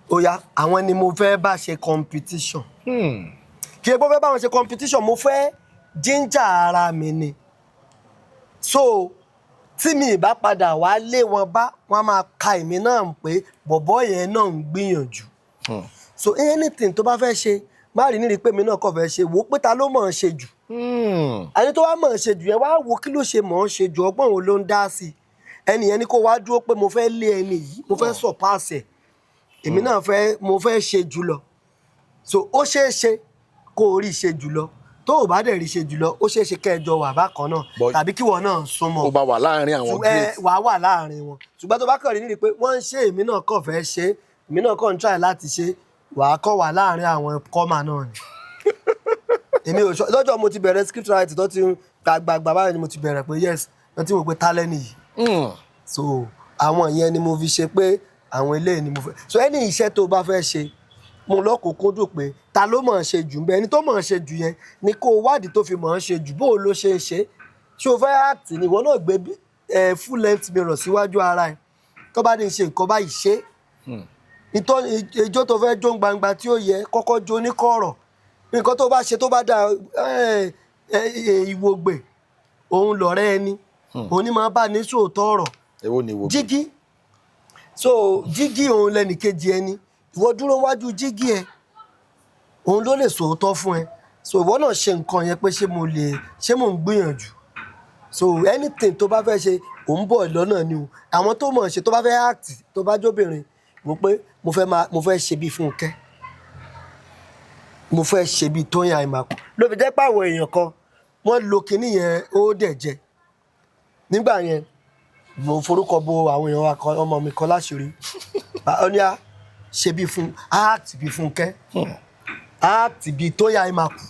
Ó yá, àwọn ni mo fẹ́ bá ṣe competition. Kí epo fẹ́ bá wọn ṣe competition, mo fẹ́ ginger ara mi ni. So tí mi ìbá padà wá lé wọn bá, wọ́n máa ka èmi náà pé bọ̀bọ́ yẹn náà ń gbìyànjú. So anything tó bá fẹ́ ṣe, má rí nírí pé mi náà kàn fẹ́ ṣe, wò pé ta ló mọ̀ ọ́n ṣe jù. Ẹni tó wá mọ̀ ọ́n ṣe jù yẹn wá wo kí ló ṣe mọ̀ ọ́n ṣe jù, ọgbọ́n wo ló ń dá sí. Ẹni yẹn ni kó wá dúró pé mo fẹ́ lé ẹni yìí, mo fẹ́ surpass ẹ̀. Èmi náà mo fẹ́ ṣe jù lọ. So ó ṣeé ṣe kó o rí ṣe jù lọ. Tó o bá dẹ̀ rí ṣe jù lọ, ó ṣeé ṣe kẹjọ wà bákan náà. Tàbí kí wọ́n náà súnmọ́. Ó bá wà láàárín àwọn great. Wà á wà láàárín wọn. Ṣùgbọ́n tó bá kàn rí nírí pé wọ́n ń ṣe, èmi náà kàn fẹ́ ṣe, èmi náà kàn ń try láti ṣe, wà á kọ́ wà láàárín àwọn kọ́mà náà ni. Èmi ò lọ́jọ́ mo ti bẹ̀rẹ̀ script writing tó ti gbàgbà báyìí ni mo ti bẹ̀rẹ̀ pé yes, wọ́n ti wò pé talent nìyí. So àwọn yẹn ni mo fi ṣe pé àwọn eléyìí ni mo fẹ́. So ẹni iṣẹ́ tó bá fẹ́ ṣe, mo lọ́kùnkúndùn pé ta ló mọ̀ ọ́n ṣe jù ń bẹ. Ẹni tó mọ̀ ọ́n ṣe jù yẹn ni kó o wádìí tó fi mọ̀ ọ́n ṣe jù, bó o ló ṣe ń ṣe. Ṣé o fẹ́ act ni, ìwọ náà gbé full length mirror síwájú ara ẹ̀. Tó bá ní ṣe nǹkan báyìí ṣe. Ijó tó fẹ́ jó gbangba tí ó yẹ kọ́kọ́ jó ní kọ̀rọ̀. Nǹkan tó bá ṣe tó bá dá ìwògbè, òun lọ̀rẹ́ ẹni. Òun ni máa bá ní sòótọ́ ọ̀rọ̀. Èwo ni ìwògbè? Jígí. So jígí òun lẹ́nìkejì ẹni. Ìwọ dúró wájú jígí ẹ, òun ló lè sòótọ́ fún ẹ. So ìwọ náà ṣe nǹkan yẹn pé ṣé mo ń gbìyànjú. So anything tó bá fẹ́ ṣe, òun bọ̀ lọ́nà ni o. Àwọn tó mọ̀ ṣe tó bá fẹ́ act, tó bá jóbìnrin, mo pé mo fẹ́ ṣe bí Fúnkẹ́. Mo fẹ́ ṣe bí Tóyìn Àìmàkù. Ló fi jẹ́ pé àwọn èèyàn kan wọ́n lo kinní yẹn ó dẹ̀ jẹ. Nígbà yẹn, mo forúkọ bo àwọn èèyàn wa kan, ọmọ mi kan láṣìírí. Ó ní ṣe bí act bí Fúnkẹ́. Act bí Tóyìn Àìmàkù.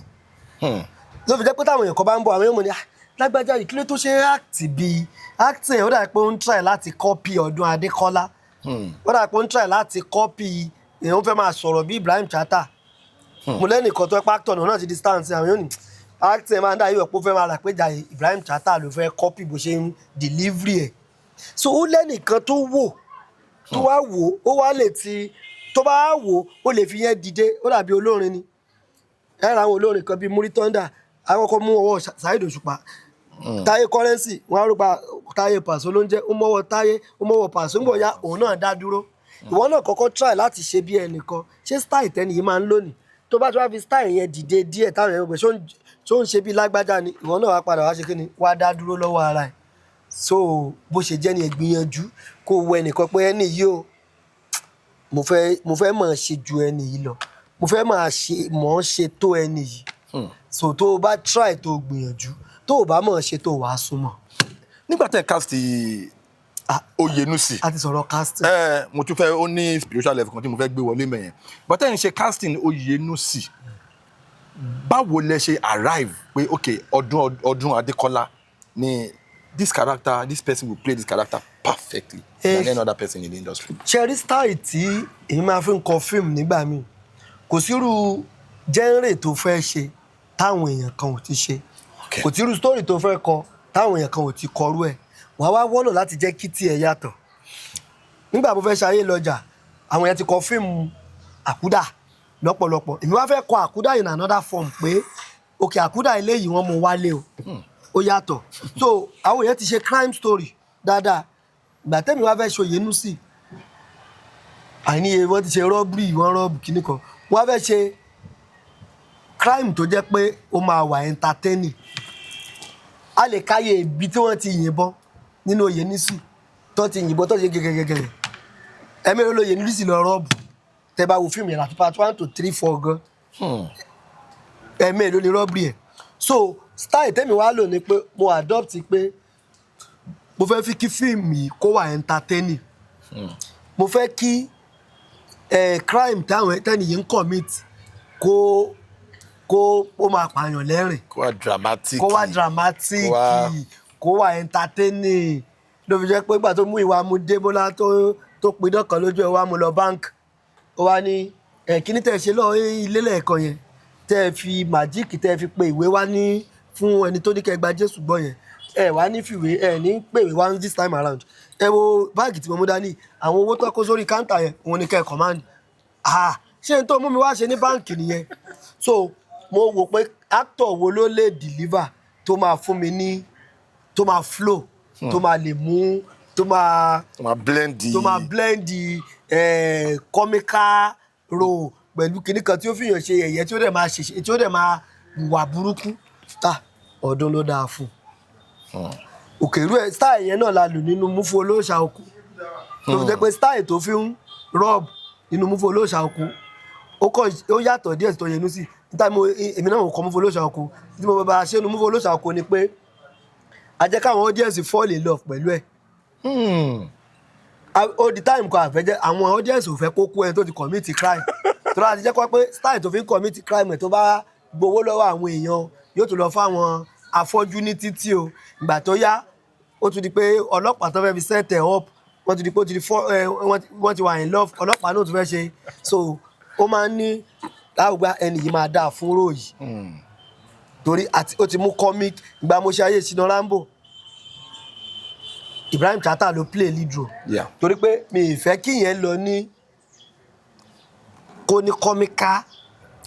Ló fi jẹ́ pé táwọn èèyàn kan bá ń bọ̀, àwọn èèyàn mọ̀ ní lágbájá yìí kí ló tó ṣe act bí acting. Ó dà pé ó ń try láti copy Ọdún Adékọ́lá. Ó dà pé ó ń try láti copy, èèyàn fẹ́ máa sọ̀rọ̀ bí Ibrahim Chatta. Mo lẹ́nìkan tó pé actor náà ti distance àwọn yóò ní acting máa ń dá yóò pé ó fẹ́ máa rà pé jà Ibrahim Chatta ló fẹ́ copy bó ṣe ń delivery ẹ̀. So ó lẹ́nìkan tó wá wò ó wá lè ti tó bá wò ó lè fi yẹn dìde. Ó dàbí olórin ni. Ẹ ra àwọn olórin kan bíi Muri Thunder, àwọn kan mú ọwọ́ Saheed Òṣùpá. Táyé Currency, wọ́n á rúpa Táyé Pàṣọ ló ń jẹ́, ó mọ́wọ́ Táyé, ó mọ́wọ́ Pàṣọ, ń bọ̀ ya òun náà dá dúró. Ìwọ náà kọ́kọ́ try láti ṣe bí ẹnìkan. Ṣé style tẹ́ni yìí máa ń lónìí? Tó bá tún wá fi style yẹn dìde díẹ̀ táwọn èèyàn gbé ṣó ń ṣe bí lágbájá ni, ìwọ náà wá padà wá ṣe kí ni, wá dá dúró lọ́wọ́ ara ẹ̀. So bó ṣe jẹ́ ni ìgbìyànjú kó wo ẹnìkan pé ẹni yìí o, mo fẹ́ máa ṣe ju ẹni yìí lọ. Mo fẹ́ máa mọ̀ ọ́n ṣe tó ẹni yìí. So tó o bá try tó o gbìyànjú, tó o bá mọ̀ ọ́n ṣe tó o wàá súnmọ́. Nígbà tẹ́ cast Oyenusi. A ti sọ̀rọ̀ casting. Mo tún fẹ́ ó ní spiritual level kan tí mo fẹ́ gbé wọlé mẹ́yẹn. But tẹ́ ń ṣe casting Oyenusi. Báwo lẹ ṣe arrive pé okay, Ọdún Adékọ́lá ni this person will play this character perfectly than any other person in the industry. Ṣé style tí èyí máa fi ń kọ fíìmù nígbà míì kò sírú genre tó fẹ́ ṣe táwọn èèyàn kan ò ti ṣe. Kò sírú story tó fẹ́ kọ táwọn èèyàn kan ò ti kọrú ẹ̀. Wàá wá wọ́nà láti jẹ́ kí tiẹ̀ yàtọ̀. Nígbà mo fẹ́ ṣe Ayé lọ́jà, àwọn èèyàn ti kọ fíìmù àkúdà. lọ́pọ̀lọpọ̀ èmi wá fẹ́ kọ àkúdà in another form pé òkè àkúdà eléyìí wọ́n mú wálé o ó yàtọ̀ so àwọn èèyàn ti ṣe crime story dáadáa ìgbà tẹ́mi wá fẹ́ ṣe Oyènúsì àìníye wọ́n ti ṣe robbery wọ́n rọ́ọ̀bù kíní kan wọ́n fẹ́ ṣe crime tó jẹ́ pé ó máa wà entertaining a lè káyè ibi tí wọ́n ti yìnbọn nínú Oyènúsì tó ti yìnbọn tó ṣe gẹ́gẹ́gẹ́gẹ́ ẹ̀mẹ́rin ló Oyènúsì lọ rọ́ọ̀bù tẹ́ bá wo fíìmù yẹn láti part 1 to 3 4 gan ẹ̀mẹ́rin ló ní robbery ẹ̀ so style tẹ́mi wá lò ní pé mo adopt pé mo fẹ́ fi kí fíìmù yìí kó wà entertaining mo fẹ́ kí crime táwọn ẹtẹ́ni yìí ń commit kó ó máa pààyàn lẹ́rìn kó wá dramatic kó wà entertaining ló fi jẹ́ pé ìgbà tó mú ìwà mu Débọ́lá tó pidán kan lójú ẹ̀ wá mu lọ bank ó wá ní kíní tẹ́ ṣe lọ ilé lẹ́ẹ̀kan yẹn tẹ́ fi magic tẹ́ fi pe ìwé wá ní fún ẹni tó ní kẹ́ gba Jésù gbọ́ yẹn wá ní fìwé ní pèwé wá this time around wo báàgì tí mo mú dání àwọn owó tó kó sórí káńtà yẹn òun ni kẹ́ command ṣé n tó mú mi wá ṣe ní báǹkì nìyẹn so mo wò pé actor wo ló lè deliver tó máa fún mi ní tó máa flow tó máa lè mú tó máa blend comical role pẹ̀lú kinní kan tí ó fìyàn ṣe ẹ̀yẹ tí ó dẹ̀ máa ṣe tí ó dẹ̀ máa wà burúkú Ọdún ló dáa fún òkèrú ẹ̀ style yẹn náà la lò nínú Múfú Olóòṣà Oko tó fi jẹ́ pé style tó fi ń rob nínú Múfú Olóòṣà Oko ó yàtọ̀ díẹ̀ tó Oyènúsì níta èmi náà kọ́ Múfú Olóòṣà Oko tí mo bá ṣe nínú Múfú Olóòṣà Oko ni pé a jẹ́ káwọn audience fall in love pẹ̀lú ẹ̀ all the time kò àfẹ́jẹ́ àwọn audience ò fẹ́ kó kú ẹni tó ti commit crime tó láti jẹ́ kó pé style tó fi ń commit crime ẹ̀ tó bá gbowó lọ́wọ́ àwọn èèyàn yóò tún lọ fáwọn afọ́jú ní títí o ìgbà tó yá ó tún di pé ọlọ́pàá tó fẹ́ fi set ẹ̀ up wọ́n ti di pé wọ́n ti wà in love ọlọ́pàá náà tún fẹ́ ṣe so ó máa ń ní láwùgbà ẹni yìí máa dáa fún ròyì torí ó ti mú comic ìgbà mo ṣe ayé Ṣínà Rambo Ibrahim Chatta ló play lead role torí pé mi ì fẹ́ kí yẹn lọ ní kó ní comical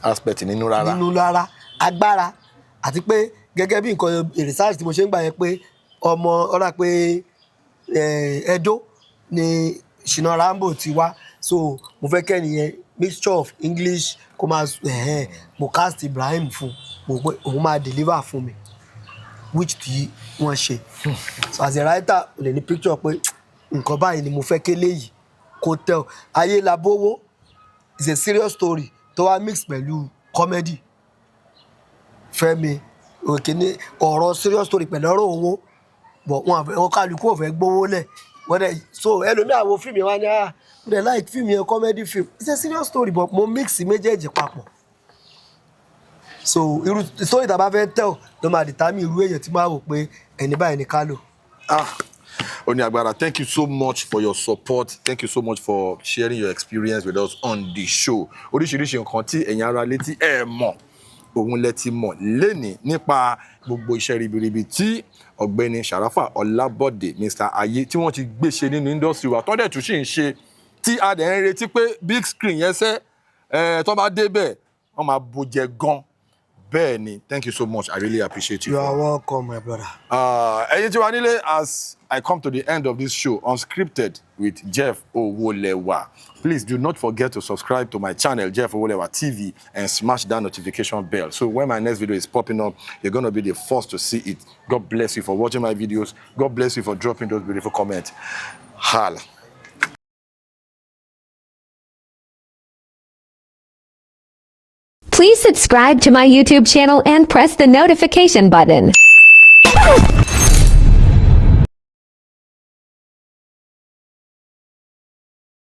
aspect nínú rárá agbára àti pé gẹ́gẹ́ bí nǹkan research tí mo ṣe ń gbà yẹn pé ọ̀rá pé Ẹdó ni Ṣínà Rambo ti wá so mo fẹ́ kẹ́niyẹn mixture of English kó máa mo cast Ibrahim fún mo pé òun máa deliver fún mi which tí wọ́n ṣe so as a writer o lè ní picture pé nǹkan báyìí ni mo fẹ́ kélé yìí kó tell Ayélabówó is a serious story tó wá mix pẹ̀lú comedy Fẹ́mi òkèní ọ̀rọ̀ serious story pẹ̀lú ọ̀rọ̀ owó but wọn kálukú ò fẹ́ gbówó lẹ̀ wọ́n dẹ̀ so ẹlòmíà wo fíìmù yẹn wá ní mo dẹ̀ like fíìmù yẹn comedy film it's a serious story but mo mix méjèèjì papọ̀ so irú story tá a bá fẹ́ tell ló máa determine irú èèyàn tí máa wò pé ẹni báyìí ni ká lò. Ó ní agbára. Thank you so much for your support. Thank you so much for sharing your experience with us on the show. Oríṣiríṣi nǹkan tí ẹ̀yin ará létí ẹ̀ mọ̀ òun lẹ ti mọ̀ lénìí nípa gbogbo iṣẹ́ ribiribi tí ọ̀gbẹ́ni Sharafa Ọlábọ̀dé Mr. Ayé tí wọ́n ti gbé ṣe nínú industry wa tó dẹ̀ tún sì ń ṣe tí a dẹ̀ ń retí pé big screen yẹn sẹ́ tó bá débẹ̀ wọ́n máa bójẹ gan. Bẹ́ẹ̀ ni, thank you so much. I really appreciate you. You are welcome, my brother. Ẹ̀yin tí wà nílé, as I come to the end of this show, Unscripted with Jeff Owolewa. Please do not forget to subscribe to my channel, Jeff Owolewa TV, and smash that notification bell. So when my next video is popping up, you're going to be the first to see it. God bless you for watching my videos. God bless you for dropping those beautiful comments. Hala. Please subscribe to my YouTube channel and press the notification button.